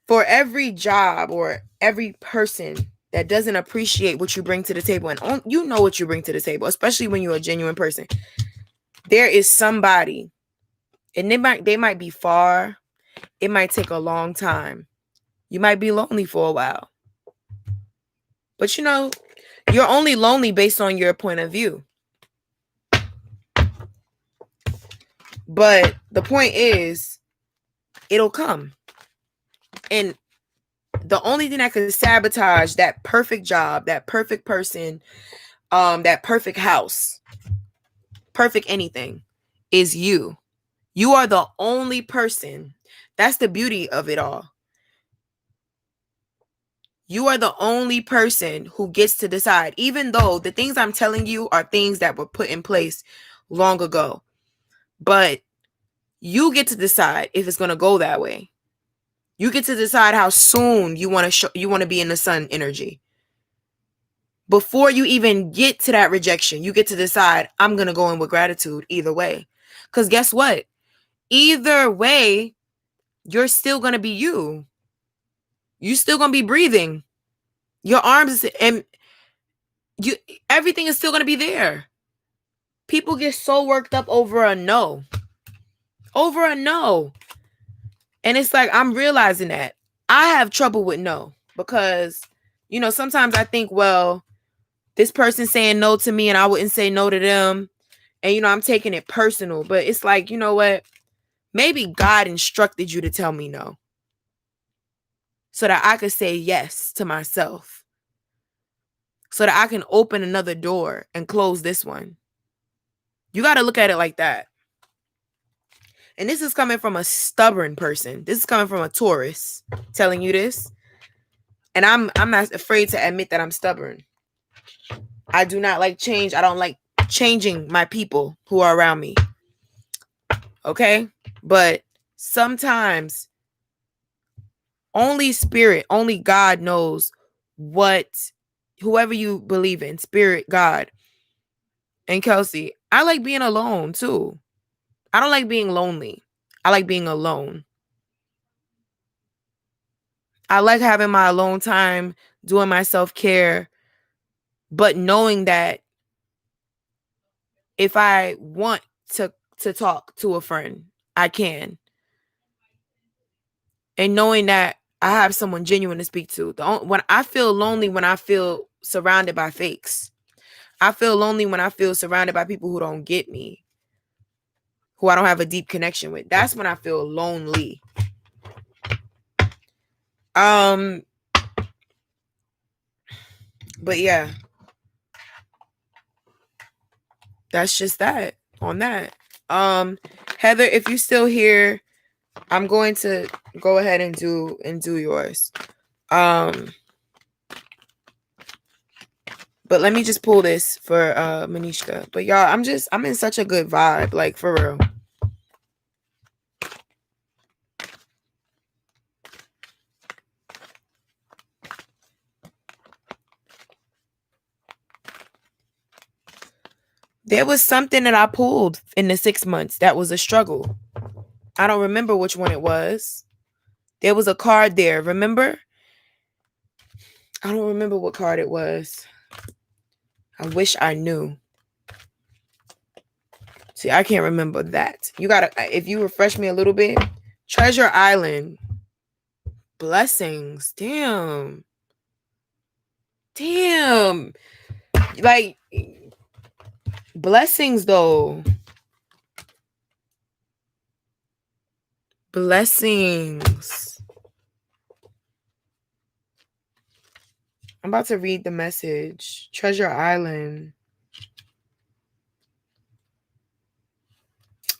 For every job or every person that doesn't appreciate what you bring to the table, and you know what you bring to the table, especially when you're a genuine person, there is somebody, and they might be far. It might take a long time. You might be lonely for a while. But you know, you're only lonely based on your point of view. But the point is, it'll come. And the only thing that could sabotage that perfect job, that perfect person, that perfect house, perfect anything, is you. You are the only person. That's the beauty of it all. You are the only person who gets to decide, even though the things I'm telling you are things that were put in place long ago. But you get to decide if it's going to go that way. You get to decide how soon you want to be in the sun energy. Before you even get to that rejection, you get to decide, I'm going to go in with gratitude either way. Because guess what? Either way, you're still going to be you. You're still going to be breathing. Your arms and everything is still going to be there. People get so worked up over a no. Over a no. And it's like, I'm realizing that I have trouble with no, because, you know, sometimes I think, well, this person saying no to me and I wouldn't say no to them. And, you know, I'm taking it personal. But it's like, you know what? Maybe God instructed you to tell me no, so that I could say yes to myself, so that I can open another door and close this one. You got to look at it like that. And this is coming from a stubborn person. This is coming from a Taurus telling you this. And I'm not afraid to admit that I'm stubborn. I do not like change. I don't like changing my people who are around me. Okay? But sometimes only spirit, only God knows what, whoever you believe in, spirit, God. And Kelsey, I like being alone too. I don't like being lonely. I like being alone. I like having my alone time, doing my self-care, but knowing that if I want to talk to a friend, I can. And knowing that I have someone genuine to speak to. When I feel lonely, when I feel surrounded by fakes. I feel lonely when I feel surrounded by people who don't get me, who I don't have a deep connection with. That's when I feel lonely. But yeah, that's just that on that. Heather, if you're still here, I'm going to go ahead and do yours. But let me just pull this for Manishka. But y'all, I'm in such a good vibe, like for real. There was something that I pulled in the 6 months that was a struggle. I don't remember which one it was. There was a card there, remember? I don't remember what card it was. I wish I knew. See, I can't remember that. You gotta, if you refresh me a little bit. Treasure Island. Blessings. Damn. Like, blessings though. Blessings. I'm about to read the message. Treasure Island.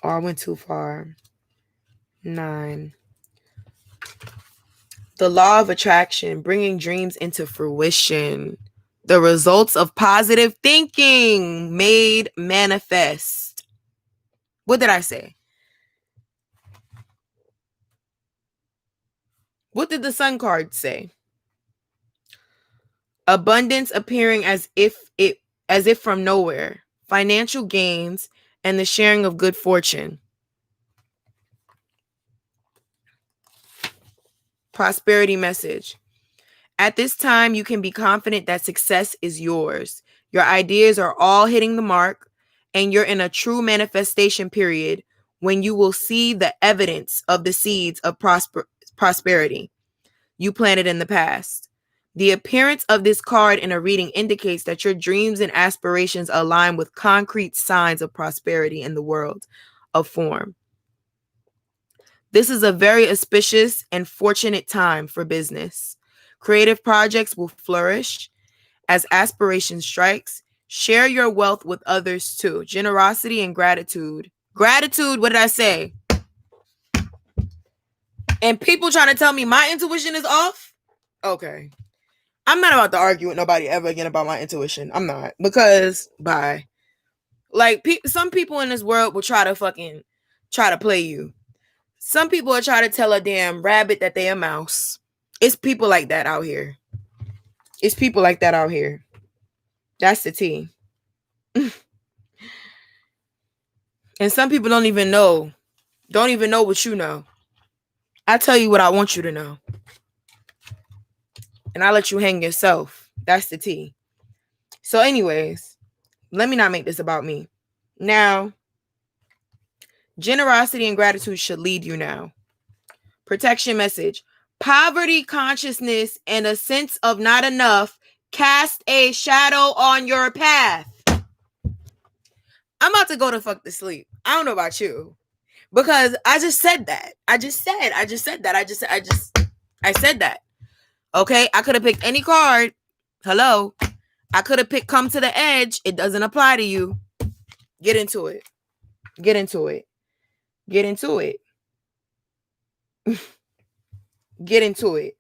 Oh, I went too far. 9. The law of attraction, bringing dreams into fruition. The results of positive thinking made manifest. What did I say? What did the Sun card say? Abundance appearing as if from nowhere. Financial gains and the sharing of good fortune. Prosperity message. At this time, you can be confident that success is yours. Your ideas are all hitting the mark, and you're in a true manifestation period when you will see the evidence of the seeds of prosperity you planted in the past. The appearance of this card in a reading indicates that your dreams and aspirations align with concrete signs of prosperity in the world of form. This is a very auspicious and fortunate time for business. Creative projects will flourish as aspiration strikes. Share your wealth with others too. Generosity and gratitude. Gratitude, what did I say? And people trying to tell me my intuition is off? Okay. I'm not about to argue with nobody ever again about my intuition. I'm not. Because, bye. Like, some people in this world will try to play you. Some people are trying to tell a damn rabbit that they a mouse. It's people like that out here. It's people like that out here. That's the tea. And some people don't even know what you know. I tell you what I want you to know. And I let you hang yourself. That's the tea. So anyways, let me not make this about me. Now, generosity and gratitude should lead you now. Protection message. Poverty consciousness and a sense of not enough cast a shadow on your path. I'm about to go to fuck to sleep. I don't know about you. Because I just said that. I said that. Okay? I could have picked any card. Hello? I could have picked Come to the Edge. It doesn't apply to you. Get into it. Get into it. Get into it. Get into it.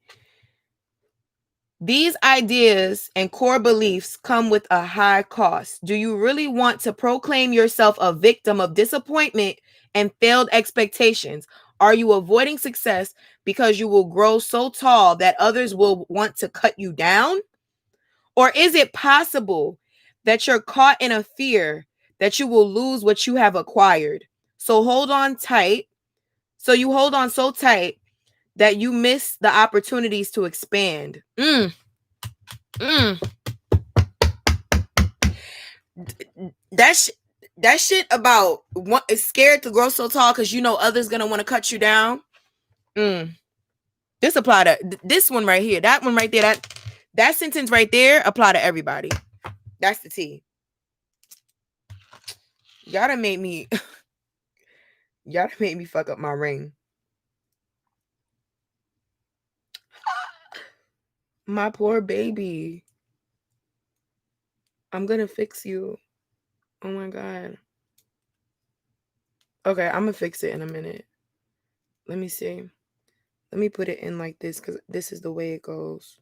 These ideas and core beliefs come with a high cost. Do you really want to proclaim yourself a victim of disappointment and failed expectations? Are you avoiding success because you will grow so tall that others will want to cut you down? Or is it possible that you're caught in a fear that you will lose what you have acquired? So hold on tight. So you hold on so tight that you miss the opportunities to expand. That shit about is scared to grow so tall because you know others gonna want to cut you down. This apply to this one right here. That one right there. That sentence right there apply to everybody. That's the tea. Y'all done made me fuck up my ring. My poor baby. I'm gonna fix you. Oh my God. Okay, I'm gonna fix it in a minute. Let me see. Let me put it in like this because this is the way it goes.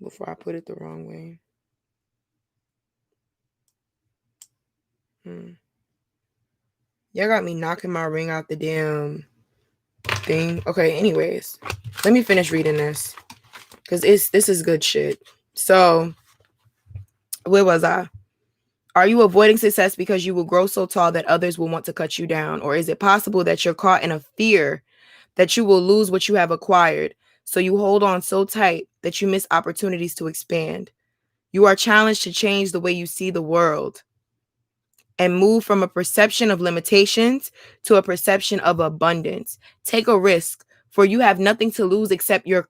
Before I put it the wrong way. Y'all got me knocking my ring out the damn thing. Okay, anyways. Let me finish reading this. Because this is good shit. So, where was I? Are you avoiding success because you will grow so tall that others will want to cut you down? Or is it possible that you're caught in a fear that you will lose what you have acquired? So you hold on so tight that you miss opportunities to expand. You are challenged to change the way you see the world and move from a perception of limitations to a perception of abundance. Take a risk, for you have nothing to lose except your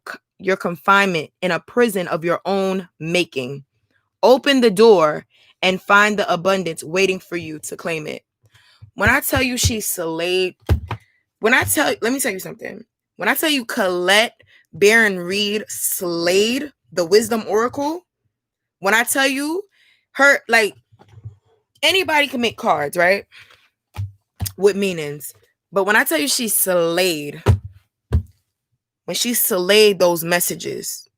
confinement in a prison of your own making. Open the door and find the abundance waiting for you to claim it. When I tell you she slayed let me tell you something. When I tell you Colette Baron Reed slayed the Wisdom Oracle, when I tell you her, like, anybody can make cards, right? With meanings. But when I tell you she slayed, when she slayed those messages,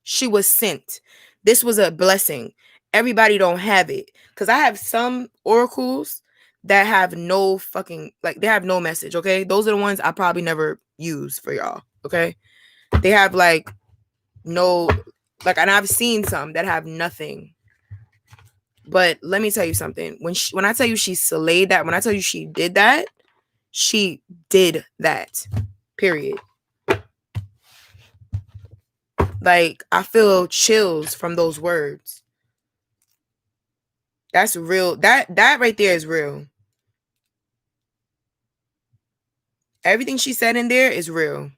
she was sent. This was a blessing. Everybody don't have it. Because I have some oracles that have no fucking, like, they have no message, okay? Those are the ones I probably never use for y'all, okay? They have, like, no, like, and I've seen some that have nothing. But let me tell you something. When I tell you she slayed that, when I tell you she did that, she did that. Period. Like, I feel chills from those words. That's real. That right there is real. Everything she said in there is real.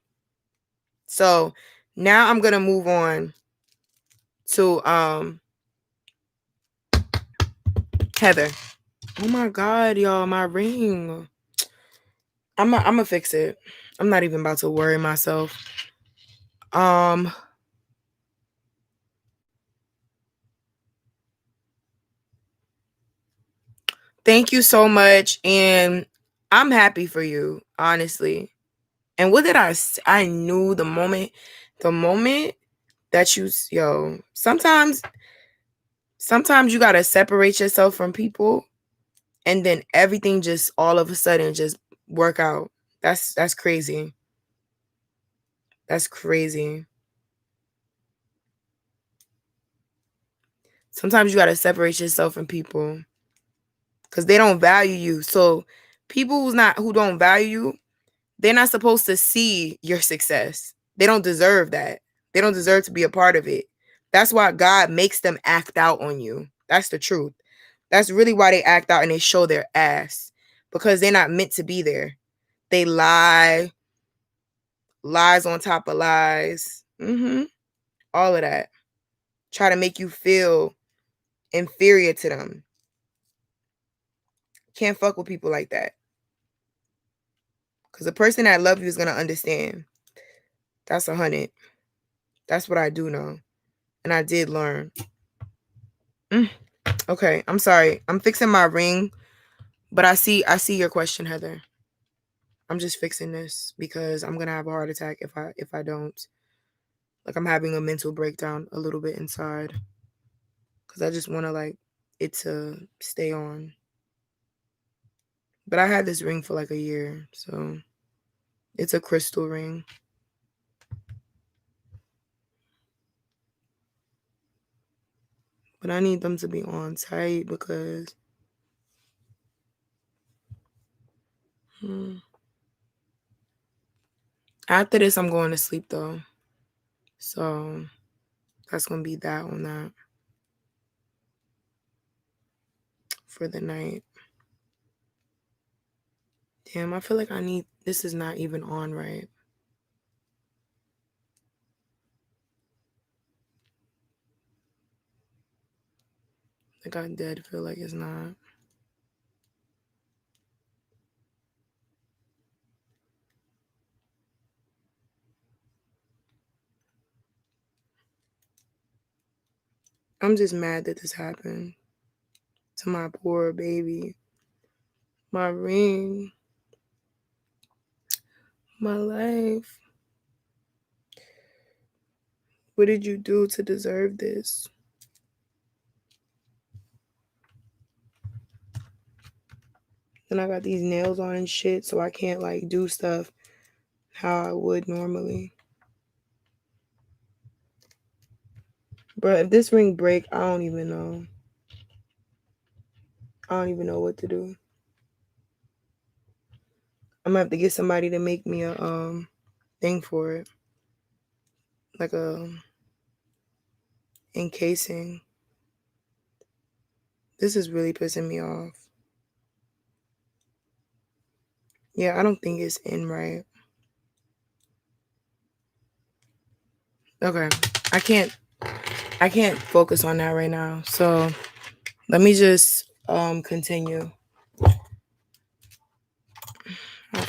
So now I'm gonna move on to Heather. Oh my God, y'all, my ring. I'm gonna fix it. I'm not even about to worry myself. Thank you so much, and I'm happy for you, honestly. And what did I knew the moment that you, sometimes you got to separate yourself from people, and then everything just all of a sudden just work out. That's crazy. That's crazy. Sometimes you got to separate yourself from people because they don't value you. So people who don't value you, they're not supposed to see your success. They don't deserve that. They don't deserve to be a part of it. That's why God makes them act out on you. That's the truth. That's really why they act out and they show their ass, because they're not meant to be there. They lie, lies on top of lies. All of that. Try to make you feel inferior to them. Can't fuck with people like that. Because the person that loves you is going to understand. That's 100. That's what I do know. And I did learn. Okay, I'm sorry. I'm fixing my ring. But I see your question, Heather. I'm just fixing this because I'm going to have a heart attack if I don't. Like, I'm having a mental breakdown a little bit inside. Because I just want to, like, it to stay on. But I had this ring for like a year. So it's a crystal ring. But I need them to be on tight because after this, I'm going to sleep, though. So that's going to be that on that for the night. Damn, I feel like this is not even on right. Like, I dead feel like it's not. I'm just mad that this happened to my poor baby. My ring. My life. What did you do to deserve this? Then I got these nails on and shit, so I can't, like, do stuff how I would normally. But if this ring break, I don't even know. I don't even know what to do. I'm gonna have to get somebody to make me a thing for it. Like a encasing. This is really pissing me off. Yeah, I don't think it's in right. Okay. I can't focus on that right now. So let me just continue.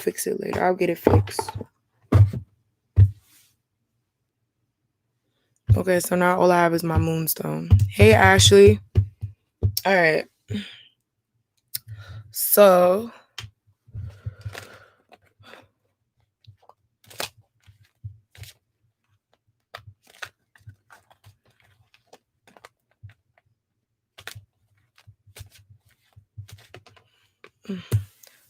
fix it later. I'll get it fixed. Okay, so now all I have is my moonstone. Hey, Ashley. All right. So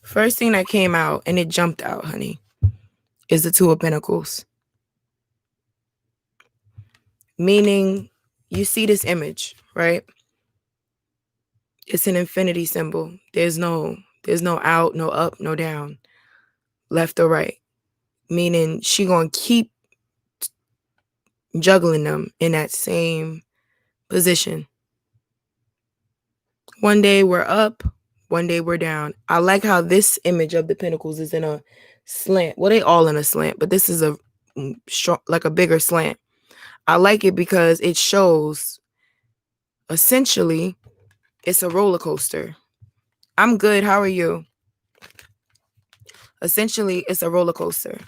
first thing that came out, and it jumped out, honey, is the Two of Pentacles. Meaning, you see this image, right? It's an infinity symbol. There's no out, no up, no down, left or right. Meaning she gonna keep juggling them in that same position. One day we're up, one day we're down. I like how this image of the Pentacles is in a slant. Well, they all in a slant, but this is a like a bigger slant. I like it because it shows essentially it's a roller coaster. I'm good. How are you? Essentially, it's a roller coaster.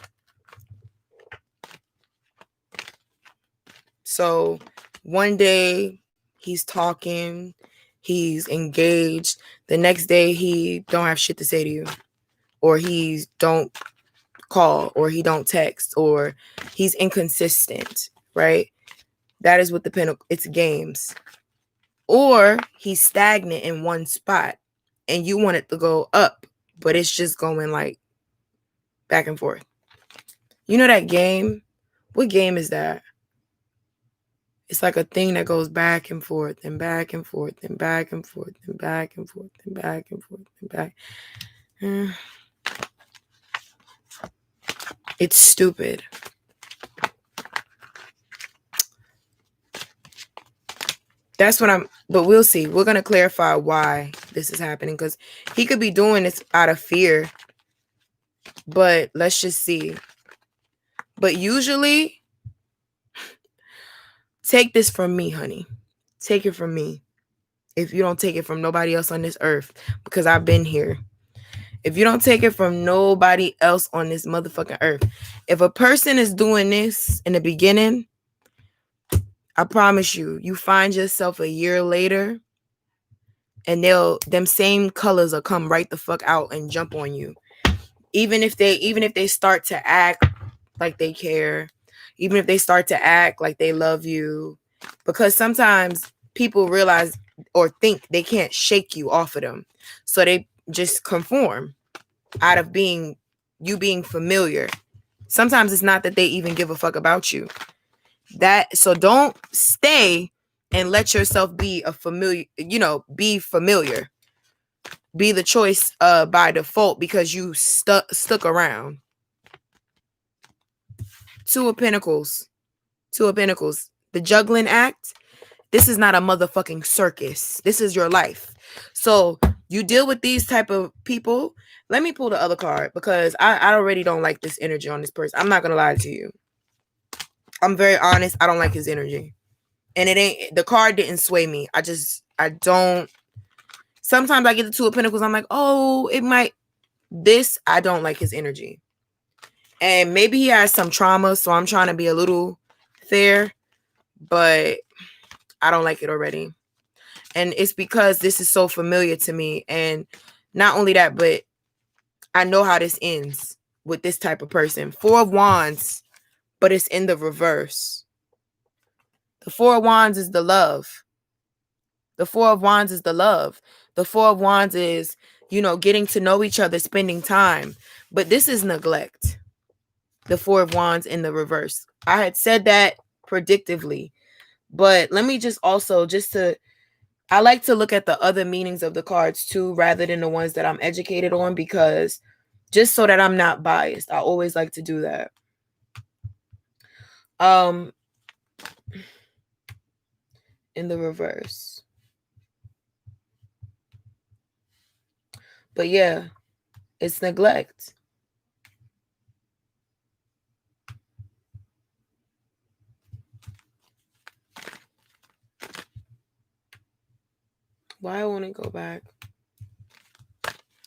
So one day he's talking, he's engaged. The next day he don't have shit to say to you, or he don't call, or he don't text, or he's inconsistent, right? That is what the Pentacle, it's games. Or he's stagnant in one spot and you want it to go up, but it's just going like back and forth. You know that game? What game is that? It's like a thing that goes back and forth and back and forth and back and forth and back and forth and back and forth and back. It's stupid. That's what but we'll see. We're going to clarify why this is happening, because he could be doing this out of fear, but let's just see. But usually, take this from me, honey. Take it from me. If you don't take it from nobody else on this earth, because I've been here. If you don't take it from nobody else on this motherfucking earth, if a person is doing this in the beginning, I promise you, you find yourself a year later and them same colors will come right the fuck out and jump on you. Even if they start to act like they care, even if they start to act like they love you, because sometimes people realize or think they can't shake you off of them. So they just conform out of being familiar. Sometimes it's not that they even give a fuck about you. So don't stay and let yourself be a familiar, be familiar. Be the choice by default because you stuck around. Two of Pentacles. The juggling act. This is not a motherfucking circus. This is your life. So you deal with these type of people. Let me pull the other card because I already don't like this energy on this person. I'm not going to lie to you. I'm very honest. I don't like his energy. And the card didn't sway me. I don't. Sometimes I get the Two of Pentacles. I'm like, oh, it might. I don't like his energy. And maybe he has some trauma. So I'm trying to be a little fair. But I don't like it already. And it's because this is so familiar to me. And not only that, but I know how this ends with this type of person. Four of Wands, but it's in the reverse. The Four of Wands is the love. The Four of Wands is the love. The Four of Wands is, getting to know each other, spending time. But this is neglect. The Four of Wands in the reverse. I had said that predictively. But let me just also, I like to look at the other meanings of the cards too, rather than the ones that I'm educated on, because just so that I'm not biased. I always like to do that. In the reverse. But yeah, it's neglect. Why won't it go back?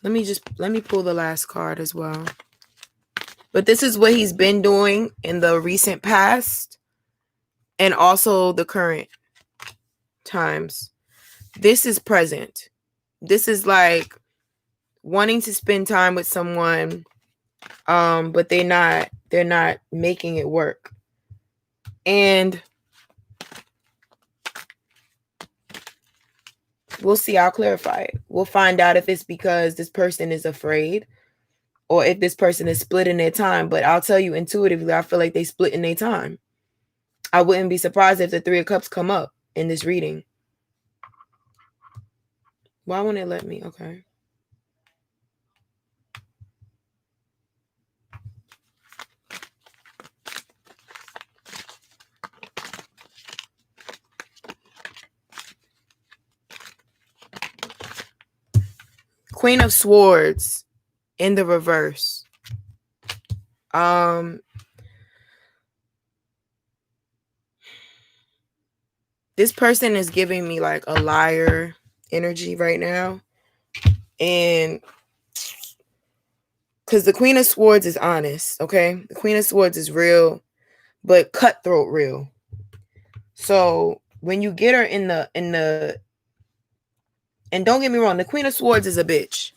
Let me pull the last card as well. But this is what he's been doing in the recent past and also the current times. This is present. This is like wanting to spend time with someone, but they're not making it work. And we'll see. I'll clarify it. We'll find out if it's because this person is afraid or if this person is splitting their time. But I'll tell you intuitively, I feel like they splitting their time. I wouldn't be surprised if the Three of Cups come up in this reading. Why won't it let me? Okay. Queen of Swords in the reverse. This person is giving me like a liar energy right now. And because the Queen of Swords is honest, okay? The Queen of Swords is real, but cutthroat real. So when you get her in the and don't get me wrong, the Queen of Swords is a bitch.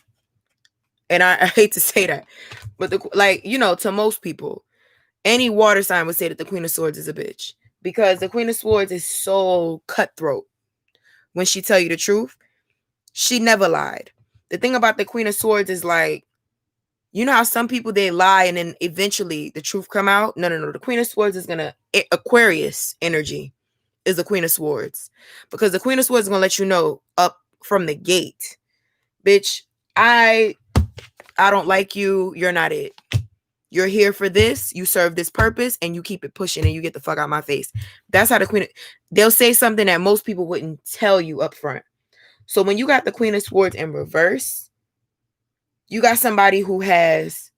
And I hate to say that, but to most people, any water sign would say that the Queen of Swords is a bitch because the Queen of Swords is so cutthroat. When she tell you the truth, she never lied. The thing about the Queen of Swords is like, you know how some people, they lie and then eventually the truth come out? No. The Queen of Swords is gonna, Aquarius energy is the Queen of Swords, because the Queen of Swords is gonna let you know up from the gate, bitch, I don't like you. You're not it. You're here for this. You serve this purpose and you keep it pushing and you get the fuck out my face. That's how the Queen, they'll say something that most people wouldn't tell you up front. So when you got the Queen of Swords in reverse, you got somebody who's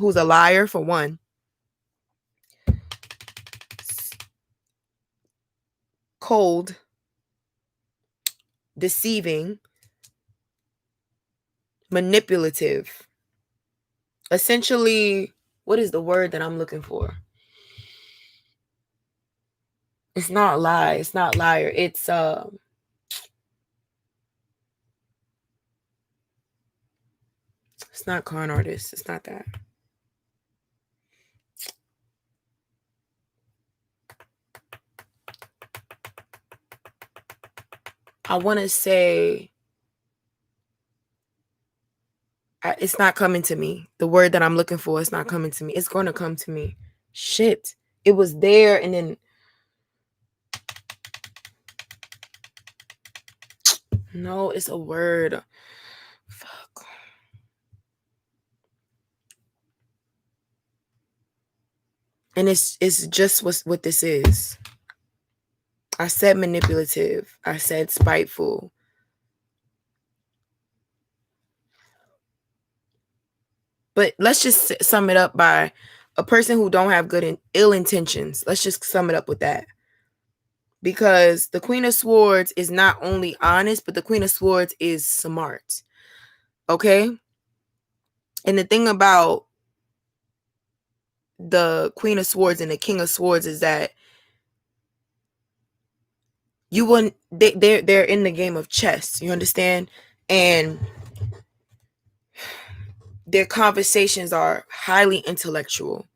a liar, for one. Cold, deceiving, manipulative. Essentially, what is the word that I'm looking for? It's not lie. It's not liar. It's not con artist. It's not that. I want to say it's not coming to me. The word that I'm looking for is not coming to me. It's going to come to me. Shit. It was there and then. No, it's a word. Fuck. And it's just what this is. I said manipulative. I said spiteful. But let's just sum it up by a person who don't have good and ill intentions. Let's just sum it up with that. Because the Queen of Swords is not only honest, but the Queen of Swords is smart. Okay? And the thing about the Queen of Swords and the King of Swords is that they're in the game of chess. You understand? And their conversations are highly intellectual.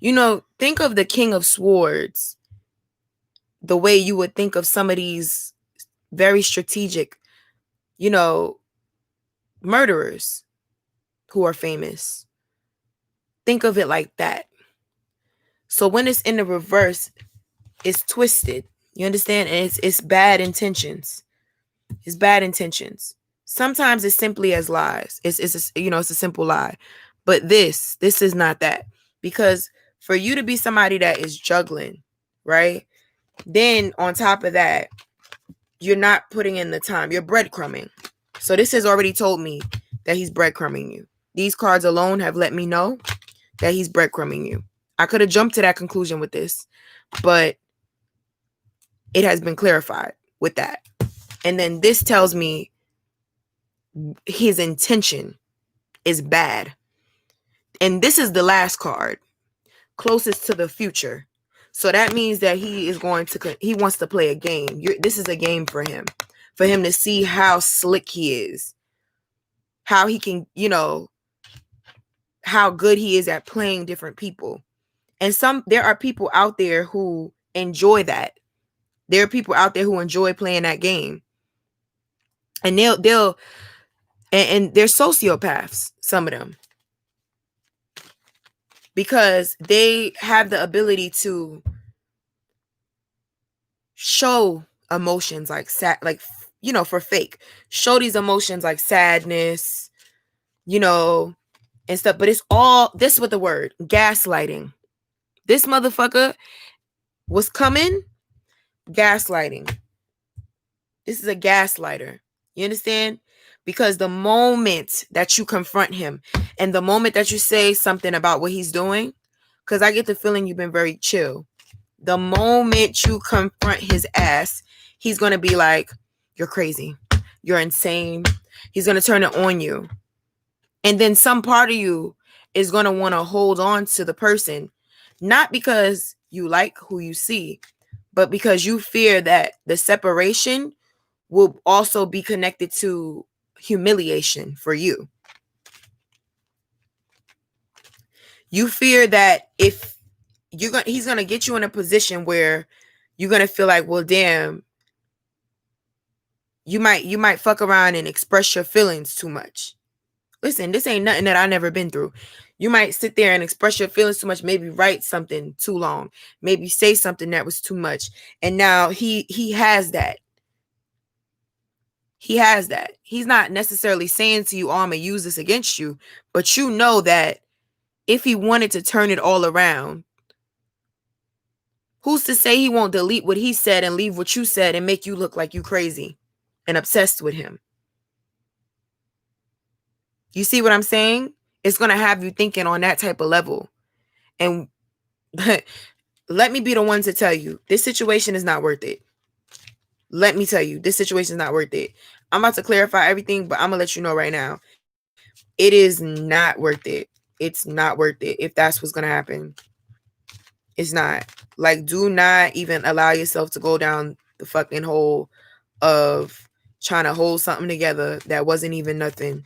Think of the King of Swords the way you would think of some of these very strategic, murderers who are famous. Think of it like that. So when it's in the reverse, it's twisted. You understand? And it's bad intentions. It's bad intentions. Sometimes it's simply as lies. It's a simple lie. But this is not that. Because for you to be somebody that is juggling, right? Then on top of that, you're not putting in the time. You're breadcrumbing. So this has already told me that he's breadcrumbing you. These cards alone have let me know that he's breadcrumbing you. I could have jumped to that conclusion with this, but it has been clarified with that. And then this tells me his intention is bad. And this is the last card, closest to the future. So that means that he wants to play a game. This is a game for him to see how slick he is, how he can, how good he is at playing different people. And there are people out there who enjoy that. There are people out there who enjoy playing that game. And they're sociopaths, some of them. Because they have the ability to show emotions like for fake. Show these emotions like sadness, and stuff. But it's all this with the word gaslighting. This motherfucker was coming gaslighting. This is a gaslighter. You understand? Because the moment that you confront him and the moment that you say something about what he's doing, because I get the feeling you've been very chill. The moment you confront his ass, he's going to be like, you're crazy. You're insane. He's going to turn it on you. And then some part of you is going to want to hold on to the person, not because you like who you see, but because you fear that the separation will also be connected to humiliation for you. You fear that if he's going to get you in a position where you're going to feel like, well, damn, you might fuck around and express your feelings too much. Listen, this ain't nothing that I never been through. You might sit there and express your feelings too much, maybe write something too long, maybe say something that was too much. And now he has that. He has that. He's not necessarily saying to you, oh, I'm going to use this against you. But you know that if he wanted to turn it all around, who's to say he won't delete what he said and leave what you said and make you look like you crazy and obsessed with him? You see what I'm saying? It's going to have you thinking on that type of level. And let me be the one to tell you, this situation is not worth it. Let me tell you, this situation is not worth it. I'm about to clarify everything, but I'm going to let you know right now. It is not worth it. It's not worth it if that's what's going to happen. It's not. Like, do not even allow yourself to go down the fucking hole of trying to hold something together that wasn't even nothing.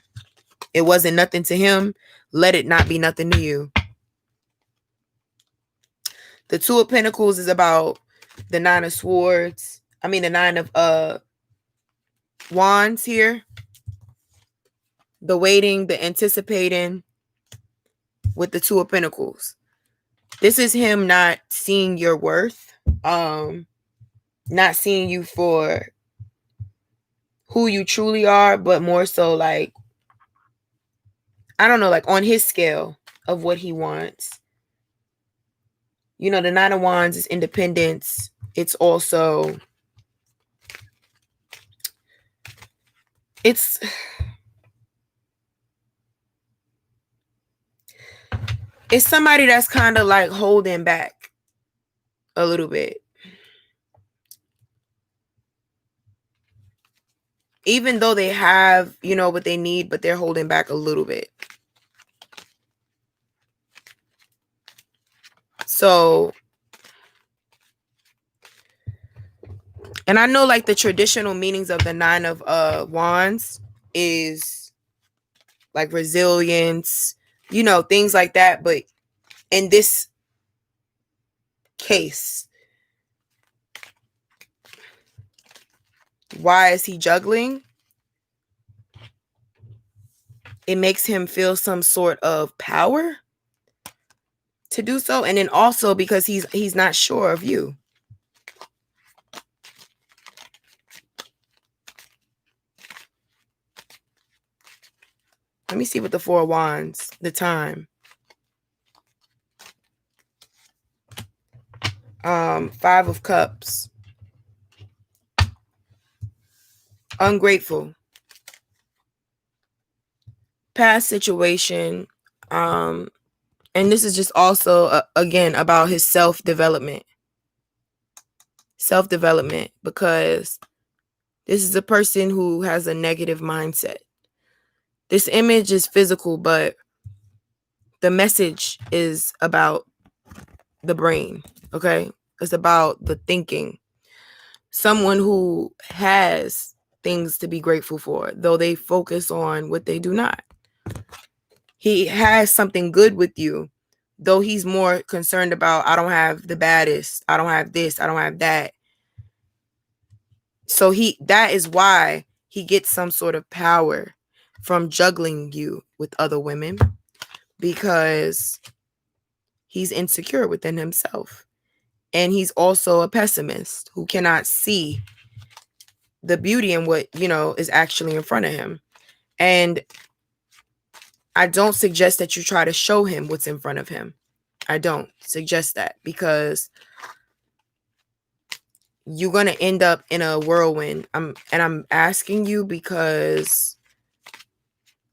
It wasn't nothing to him. Let it not be nothing to you. The Two of Pentacles is about the Nine of Swords. I mean, the Nine of Wands here. The waiting, the anticipating with the Two of Pentacles. This is him not seeing your worth. Not seeing you for who you truly are, but more so like, I don't know, like on his scale of what he wants. The Nine of Wands is independence. It's also, it's somebody that's kind of like holding back a little bit. Even though they have, what they need, but they're holding back a little bit. So, and I know like the traditional meanings of the Nine of Wands is like resilience, things like that. But in this case, why is he juggling? It makes him feel some sort of power to do so. And then also because he's not sure of you. Let me see what the Four of Wands, the time. Five of Cups. Ungrateful. Past situation. And this is just also, again, about his self-development. Self-development, because this is a person who has a negative mindset. This image is physical, but the message is about the brain, okay? It's about the thinking. Someone who has things to be grateful for, though they focus on what they do not. He has something good with you, though he's more concerned about, I don't have the baddest, I don't have this, I don't have that. So that is why he gets some sort of power from juggling you with other women, because he's insecure within himself. And he's also a pessimist who cannot see the beauty in what, is actually in front of him. And I don't suggest that you try to show him what's in front of him. I don't suggest that, because you're going to end up in a whirlwind. I'm asking you because,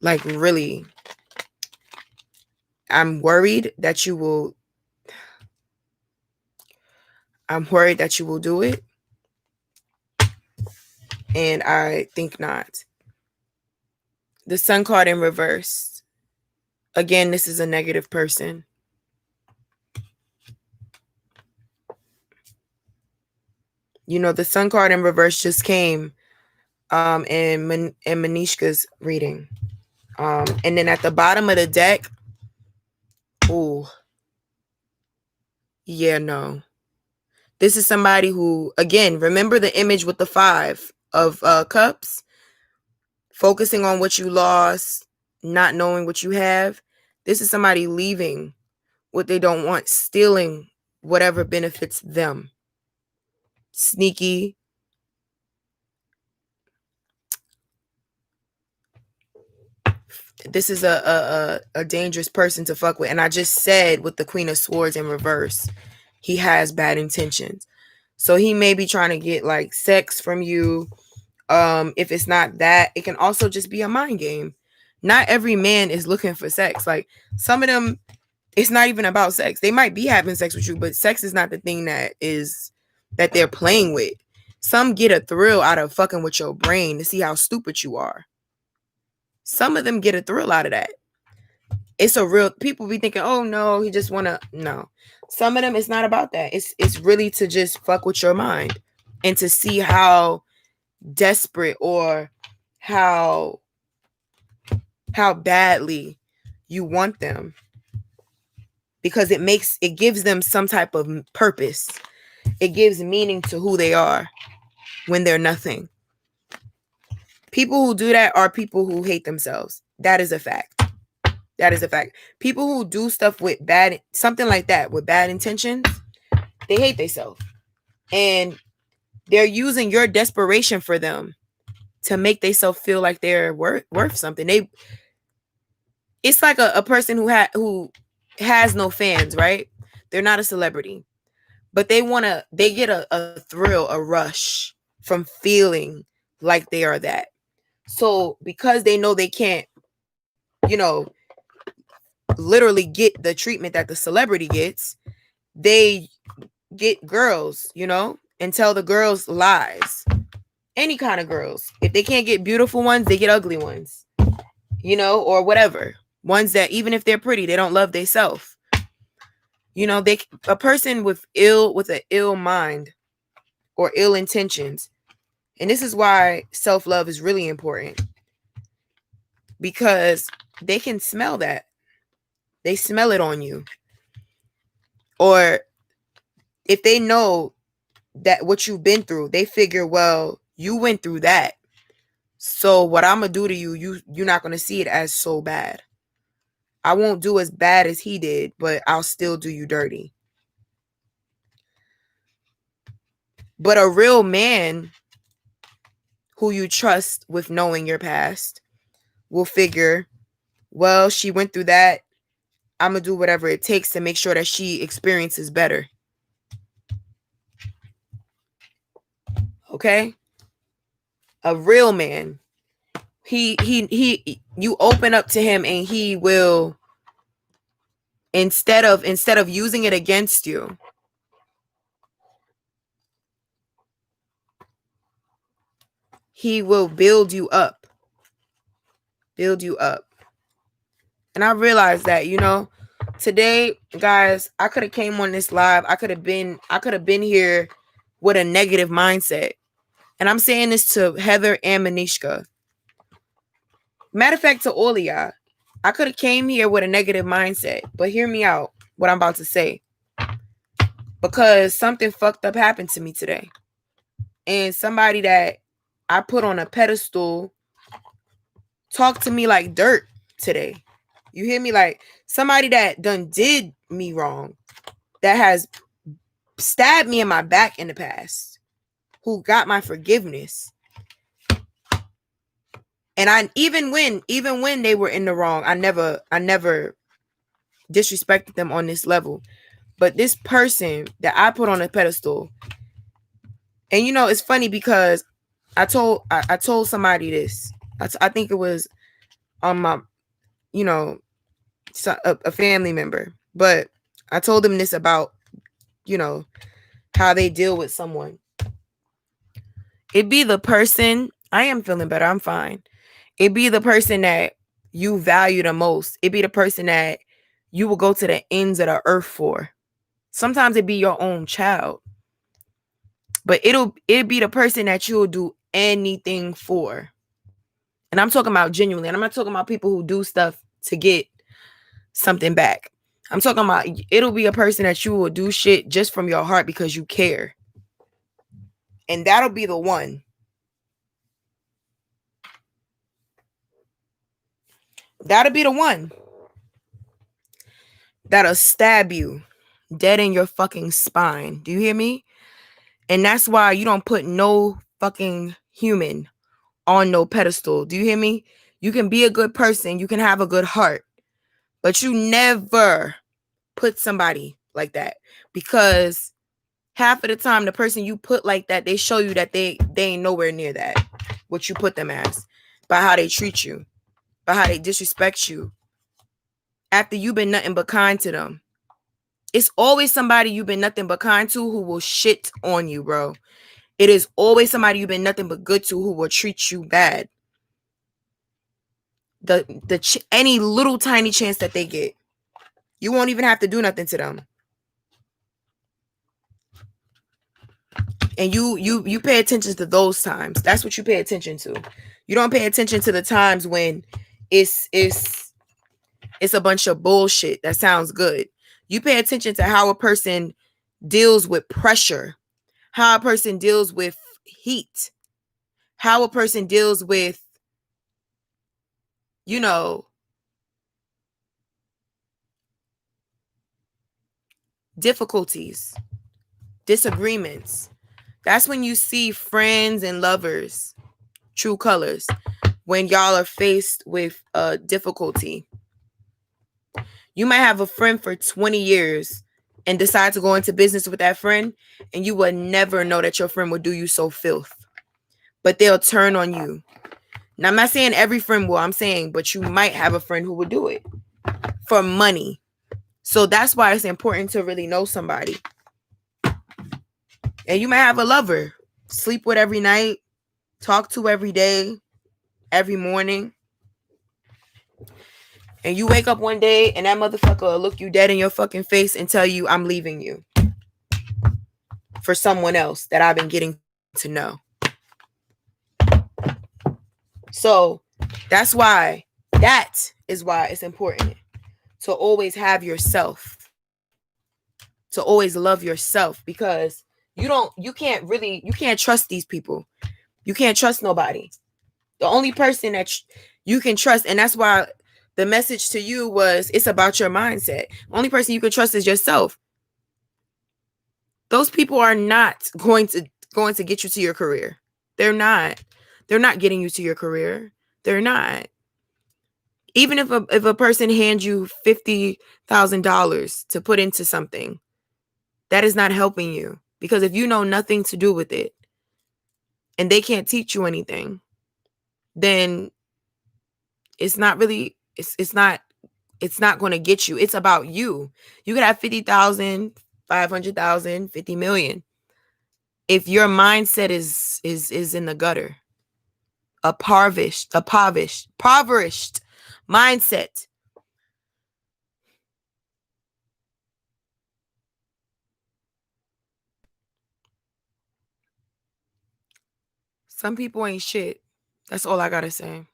like, really, I'm worried that you will do it. And I think not. The Sun card in reverse. Again, this is a negative person. The Sun card in reverse just came in Manishka's reading. And then at the bottom of the deck, ooh, yeah, no. This is somebody who, again, remember the image with the 5 of cups? Focusing on what you lost, not knowing what you have. This is somebody leaving what they don't want, stealing whatever benefits them. Sneaky. This is a dangerous person to fuck with. And I just said with the Queen of Swords in reverse, he has bad intentions. So he may be trying to get like sex from you. If it's not that, it can also just be a mind game. Not every man is looking for sex. Like, some of them, it's not even about sex. They might be having sex with you, but sex is not the thing that they're playing with. Some get a thrill out of fucking with your brain to see how stupid you are. Some of them get a thrill out of that. It's a real, people be thinking, oh no, he just wanna, no. Some of them, it's not about that. It's really to just fuck with your mind and to see how desperate or how badly you want them, because it gives them some type of purpose. It gives meaning to who they are when they're nothing. People who do that are people who hate themselves. That is a fact. People who do stuff with something like that, with bad intentions, they hate themselves. And they're using your desperation for them to make themselves feel like they're worth something. It's like a person who has no fans, right? They're not a celebrity, but they get a thrill, a rush from feeling like they are that. So because they know they can't, literally get the treatment that the celebrity gets, they get girls, and tell the girls lies. Any kind of girls. If they can't get beautiful ones, they get ugly ones, or whatever. Ones that, even if they're pretty, they don't love themselves. A person with an ill mind or ill intentions. And this is why self-love is really important, because they can smell that. They smell it on you. Or if they know that what you've been through, they figure, well, you went through that. So what I'm going to do to you, you're not going to see it as so bad. I won't do as bad as he did, but I'll still do you dirty. But a real man who you trust with knowing your past will figure, well, she went through that. I'm going to do whatever it takes to make sure that she experiences better. Okay? A real man. You open up to him and he will, instead of using it against you, he will build you up. And I realize that, Today, guys, I could have came on this live. I could have been here with a negative mindset. And I'm saying this to Heather and Manishka. Matter of fact, to all of y'all, I could have came here with a negative mindset, but hear me out, what I'm about to say. Because something fucked up happened to me today. And somebody that I put on a pedestal talked to me like dirt today. You hear me? Like somebody that done did me wrong, that has stabbed me in my back in the past, who got my forgiveness. And I even when they were in the wrong, I never disrespected them on this level. But this person that I put on a pedestal, and you know, it's funny because I told somebody this. I think it was on my, you know, a family member, but I told them this about, you know, how they deal with someone. It be the person, I am feeling better, I'm fine. It be the person that you value the most. It be the person that you will go to the ends of the earth for. Sometimes it be your own child. But it'll be the person that you'll do anything for. And I'm talking about genuinely. And I'm not talking about people who do stuff to get something back. I'm talking about it'll be a person that you will do shit just from your heart because you care. And that'll be the one. That'll be the one that'll stab you dead in your fucking spine. Do you hear me? And that's why you don't put no fucking human on no pedestal. Do you hear me? You can be a good person. You can have a good heart. But you never put somebody like that, because half of the time the person you put like that, they show you that they ain't nowhere near that, what you put them as, by how they treat you, by how they disrespect you after you've been nothing but kind to them. It's always somebody you've been nothing but kind to who will shit on you, bro. It is always somebody you've been nothing but good to who will treat you bad. Any little tiny chance that they get, you won't even have to do nothing to them. And you pay attention to those times. That's what you pay attention to. You don't pay attention to the times when it's a bunch of bullshit that sounds good. You pay attention to how a person deals with pressure, how a person deals with heat, how a person deals with, you know, difficulties, disagreements. That's when you see friends and lovers, true colors, when y'all are faced with a difficulty. You might have a friend for 20 years and decide to go into business with that friend, and you would never know that your friend would do you so filth. But they'll turn on you. Now, I'm not saying every friend will, I'm saying, but you might have a friend who will do it for money. So that's why it's important to really know somebody. And you might have a lover, sleep with every night, talk to every day, every morning. And you wake up one day and that motherfucker will look you dead in your fucking face and tell you, I'm leaving you for someone else that I've been getting to know. So that is why it's important to always have yourself, to always love yourself, because you can't trust these people. You can't trust nobody. The only person that you can trust, and that's why the message to you was, it's about your mindset. The only person you can trust is yourself. Those people are not going to get you to your career. They're not getting you to your career. They're not. Even if a person hands you $50,000 to put into something, that is not helping you, because if you know nothing to do with it and they can't teach you anything, then it's not really, it's not going to get you. It's about you. You could have 50,000, 500,000, 50 million. If your mindset is in the gutter, a impoverished mindset, Some people ain't shit. That's all I gotta say.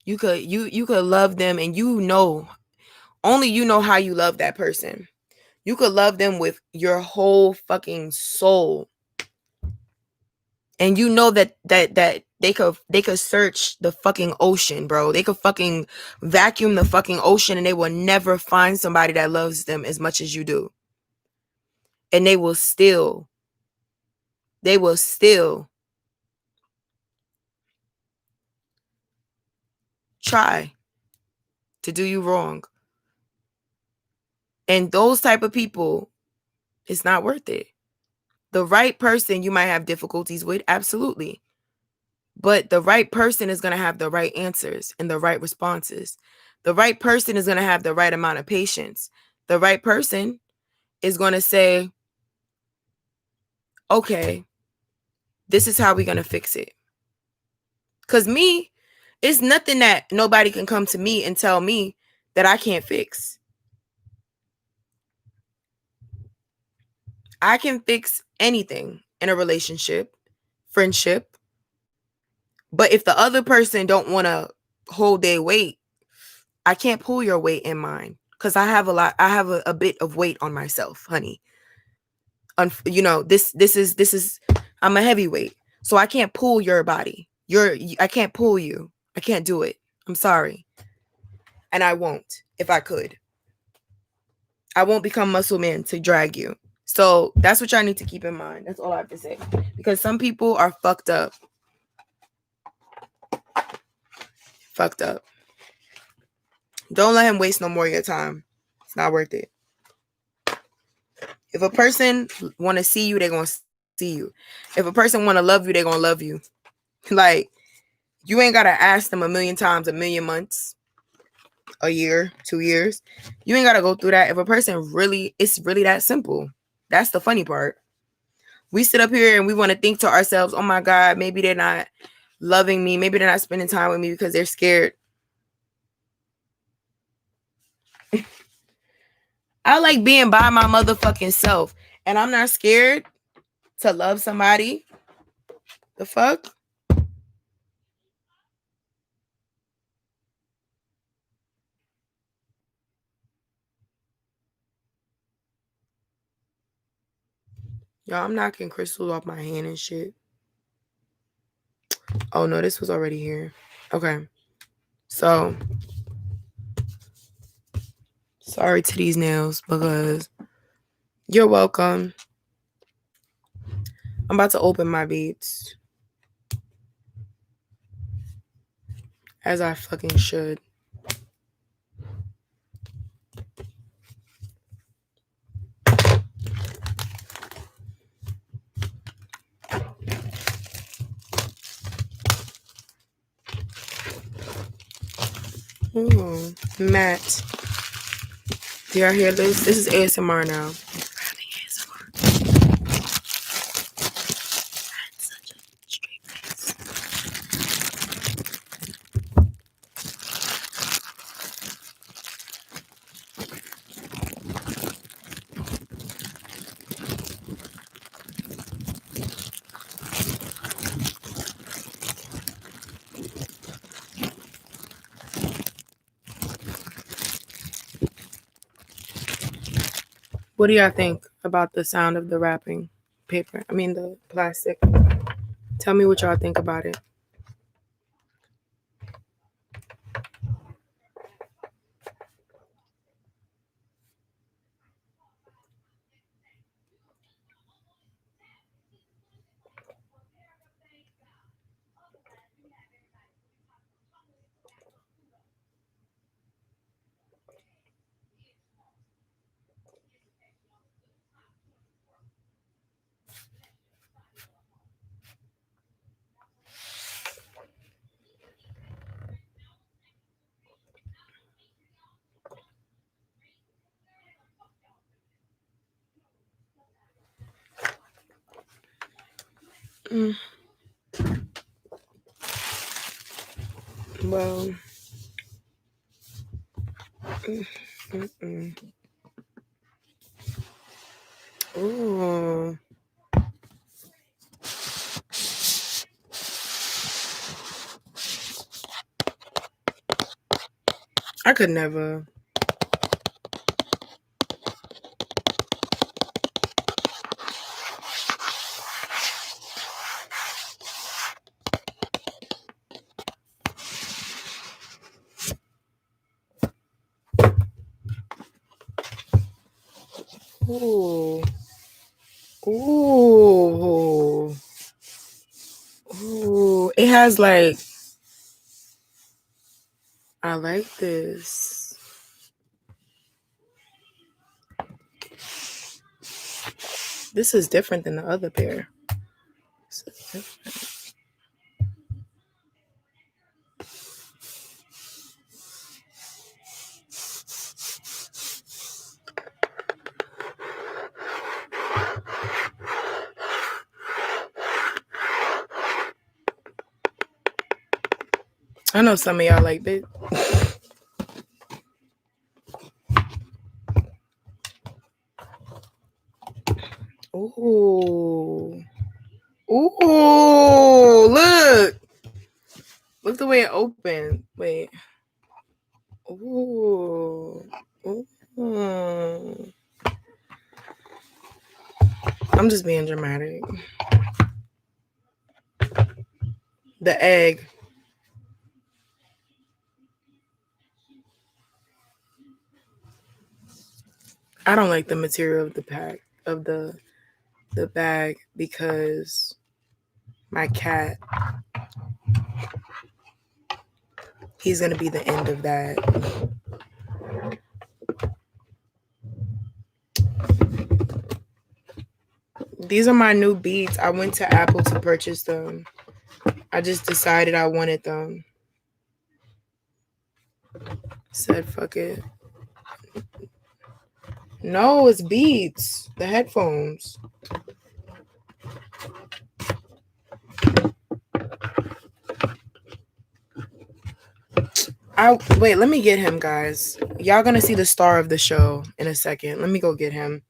You could love them, and only you know how you love that person. You could love them with your whole fucking soul. And you know that they could search the fucking ocean, bro. They could fucking vacuum the fucking ocean, and they will never find somebody that loves them as much as you do. And they will still try to do you wrong. And those type of people, it's not worth it. The right person you might have difficulties with, absolutely. But the right person is going to have the right answers and the right responses. The right person is going to have the right amount of patience. The right person is going to say, okay, this is how we're going to fix it. Because me, it's nothing that nobody can come to me and tell me that I can't fix. I can fix anything in a relationship, friendship. But if the other person don't want to hold their weight, I can't pull your weight in mine. Because I have a bit of weight on myself, honey. This is I'm a heavyweight. So I can't pull your body. I can't pull you. I can't do it. I'm sorry. And I won't if I could. I won't become muscle man to drag you. So that's what y'all need to keep in mind. That's all I have to say. Because some people are fucked up. Fucked up. Don't let him waste no more of your time. It's not worth it. If a person want to see you, they're going to see you. If a person want to love you, they're going to love you. Like, you ain't got to ask them a million times, a million months, a year, 2 years. You ain't got to go through that. If a person it's really that simple. That's the funny part. We sit up here and we want to think to ourselves, oh my God, maybe they're not loving me. Maybe they're not spending time with me because they're scared. I like being by my motherfucking self. And I'm not scared to love somebody. The fuck? Y'all, I'm knocking crystals off my hand and shit. Oh no, this was already here. Okay. So, sorry to these nails because you're welcome. I'm about to open my beads. As I fucking should. Ooh, Matt. Do y'all hear this? This is ASMR now. What do y'all think about the sound of the wrapping paper? I mean, the plastic. Tell me what y'all think about it. Well, ooh. I could never. Ooh. Ooh. Ooh. It has like, I like this. This is different than the other pair. This is different. I know some of y'all like this. Ooh. Ooh. Look. Look the way it opened. Wait. Ooh. Ooh. I'm just being dramatic. The egg. I don't like the material of the pack of the bag because my cat, he's gonna be the end of that. These are my new beats. I went to Apple to purchase them. I just decided I wanted them. Said fuck it. No, it's Beats, the headphones. Wait, let me get him, guys. Y'all gonna see the star of the show in a second. Let me go get him.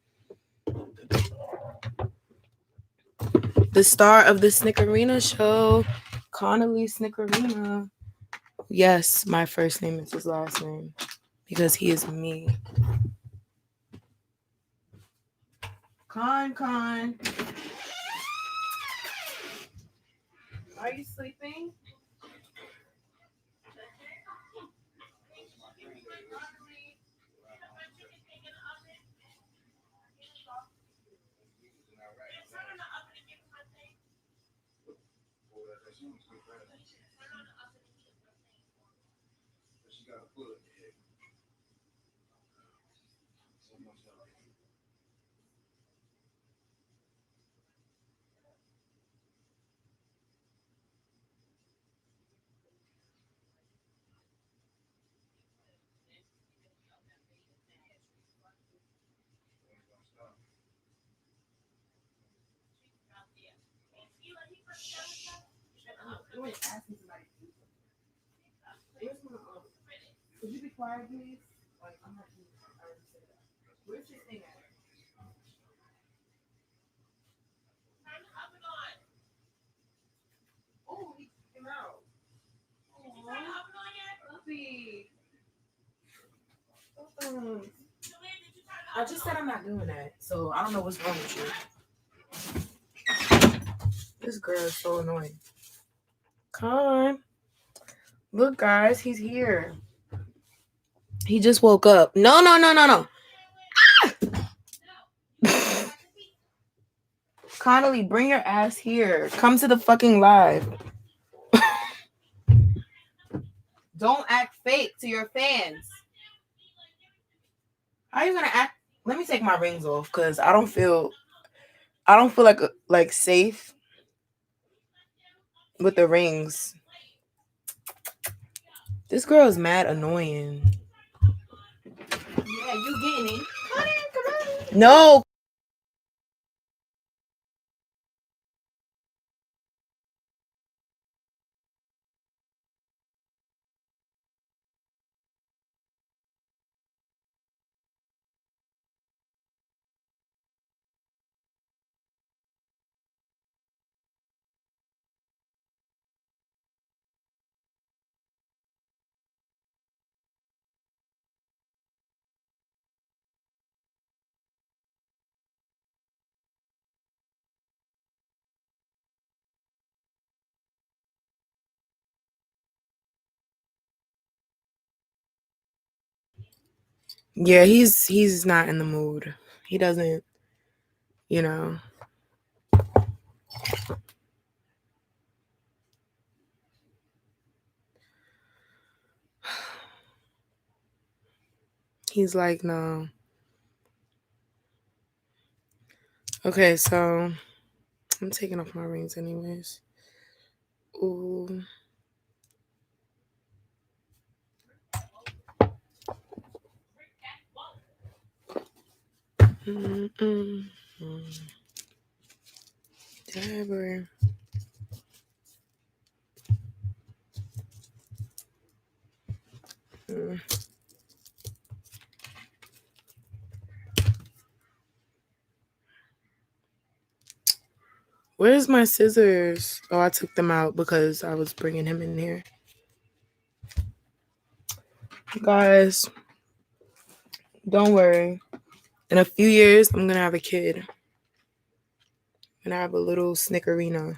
The star of the Snickerina show, Connolly Snickerina. Yes, my first name is his last name because he is me. Con. Are you sleeping? Could you be quiet, please? Like, I'm not. I already said that. Where's his thing at? Oh, he came out. Puppy. I just said I'm not doing that, so I don't know what's wrong with you. This girl is so annoying. Con. Look, guys, he's here. He just woke up. No. Connolly, bring your ass here. Come to the fucking live. Don't act fake to your fans. How are you gonna act? Let me take my rings off because I don't feel like safe with the rings. This girl is mad annoying. Yeah, you getting it? Come on. No. Yeah, he's not in the mood. He doesn't, you know. He's like, no. Okay, so I'm taking off my rings anyways. Ooh. Mm-mm. Dabber. Mm. Where's my scissors? Oh, I took them out because I was bringing him in here. Guys, don't worry. In a few years, I'm going to have a kid. I'm going to have a little snickerina.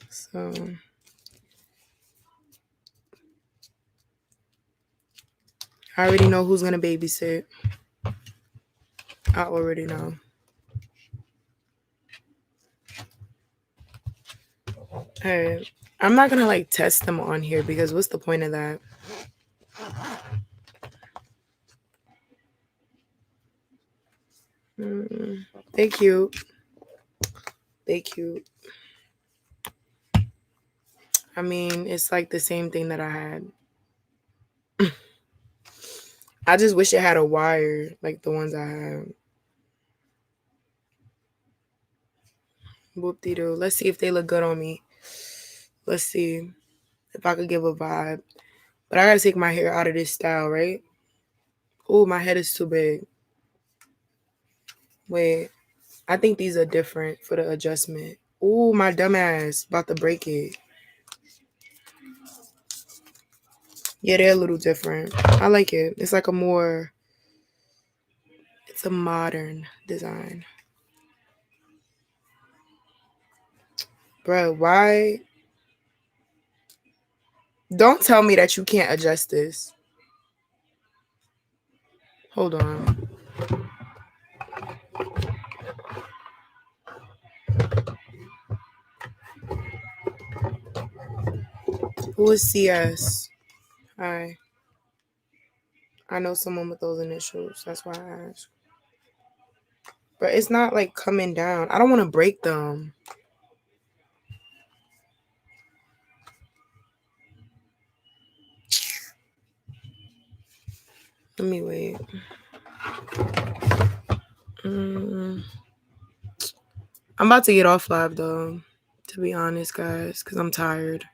So, I already know who's going to babysit. I already know. Hey, I'm not going to like test them on here because what's the point of that? They cute. They cute. I mean, it's like the same thing that I had. I just wish it had a wire like the ones I have. Whoop-de-doo. Let's see if they look good on me. Let's see if I could give a vibe. But I gotta take my hair out of this style, right? Oh, my head is too big. Wait, I think these are different for the adjustment. Oh, my dumbass about to break it. Yeah, they're a little different. I like it. It's like it's a modern design. Bro, why? Don't tell me that you can't adjust this. Hold on. Who is CS? Hi. I know someone with those initials. That's why I asked. But it's not like coming down. I don't want to break them. Let me wait. I'm about to get off live though, to be honest, guys, because I'm tired.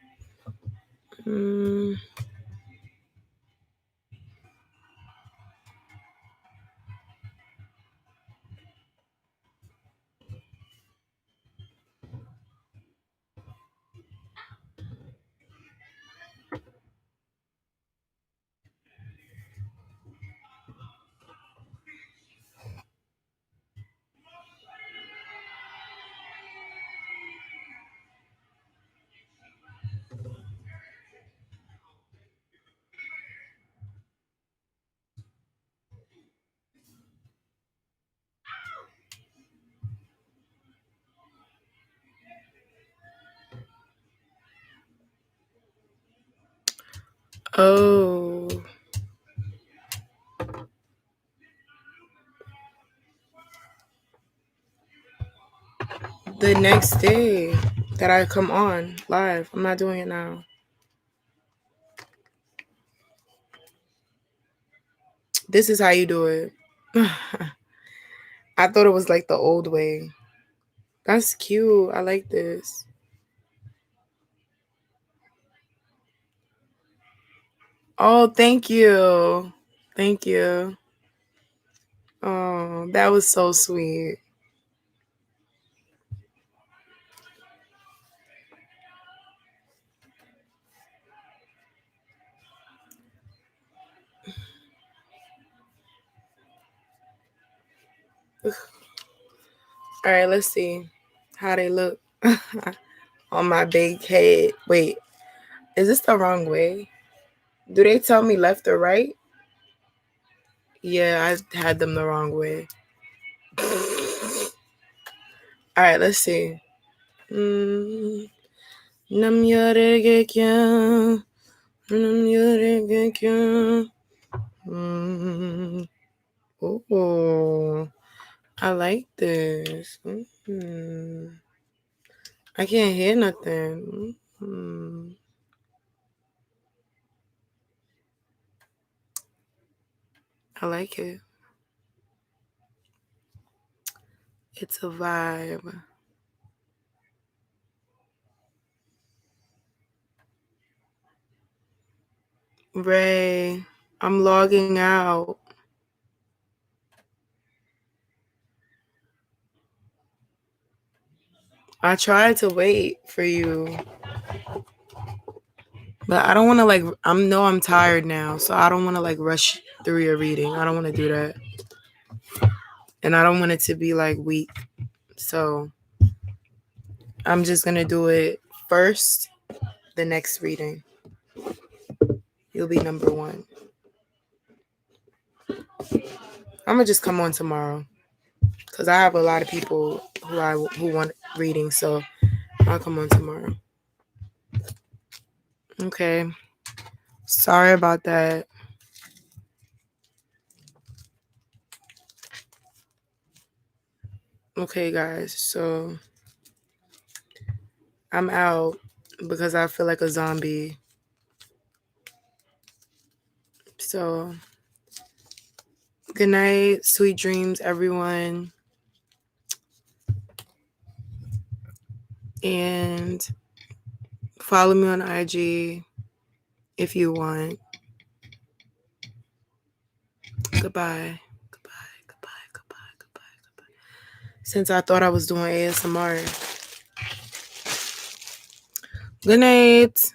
Oh. The next day that I come on live. I'm not doing it now. This is how you do it. I thought it was like the old way. That's cute. I like this. Oh, thank you. Thank you. Oh, that was so sweet. All right, let's see how they look on my big head. Wait, is this the wrong way? Do they tell me left or right? Yeah, I had them the wrong way. All right, let's see. Nam yore gekya. Nam yore gekya. Oh, I like this. I can't hear nothing. I like it. It's a vibe. Ray, I'm logging out. I tried to wait for you. But I don't want to I'm tired now, so I don't want to rush through your reading. I don't want to do that. And I don't want it to be weak. So I'm just going to do it first, the next reading. You'll be number 1. I'm going to just come on tomorrow because I have a lot of people who want reading. So I'll come on tomorrow. Okay. Sorry about that. Okay, guys. So I'm out because I feel like a zombie. So good night. Sweet dreams, everyone. And follow me on IG if you want. Goodbye. Goodbye. Since I thought I was doing ASMR. Good night.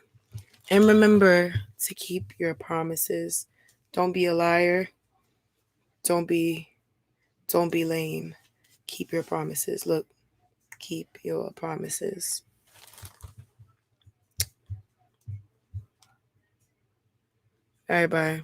And remember to keep your promises. Don't be a liar. Don't be lame. Keep your promises. Look, keep your promises. All right, bye.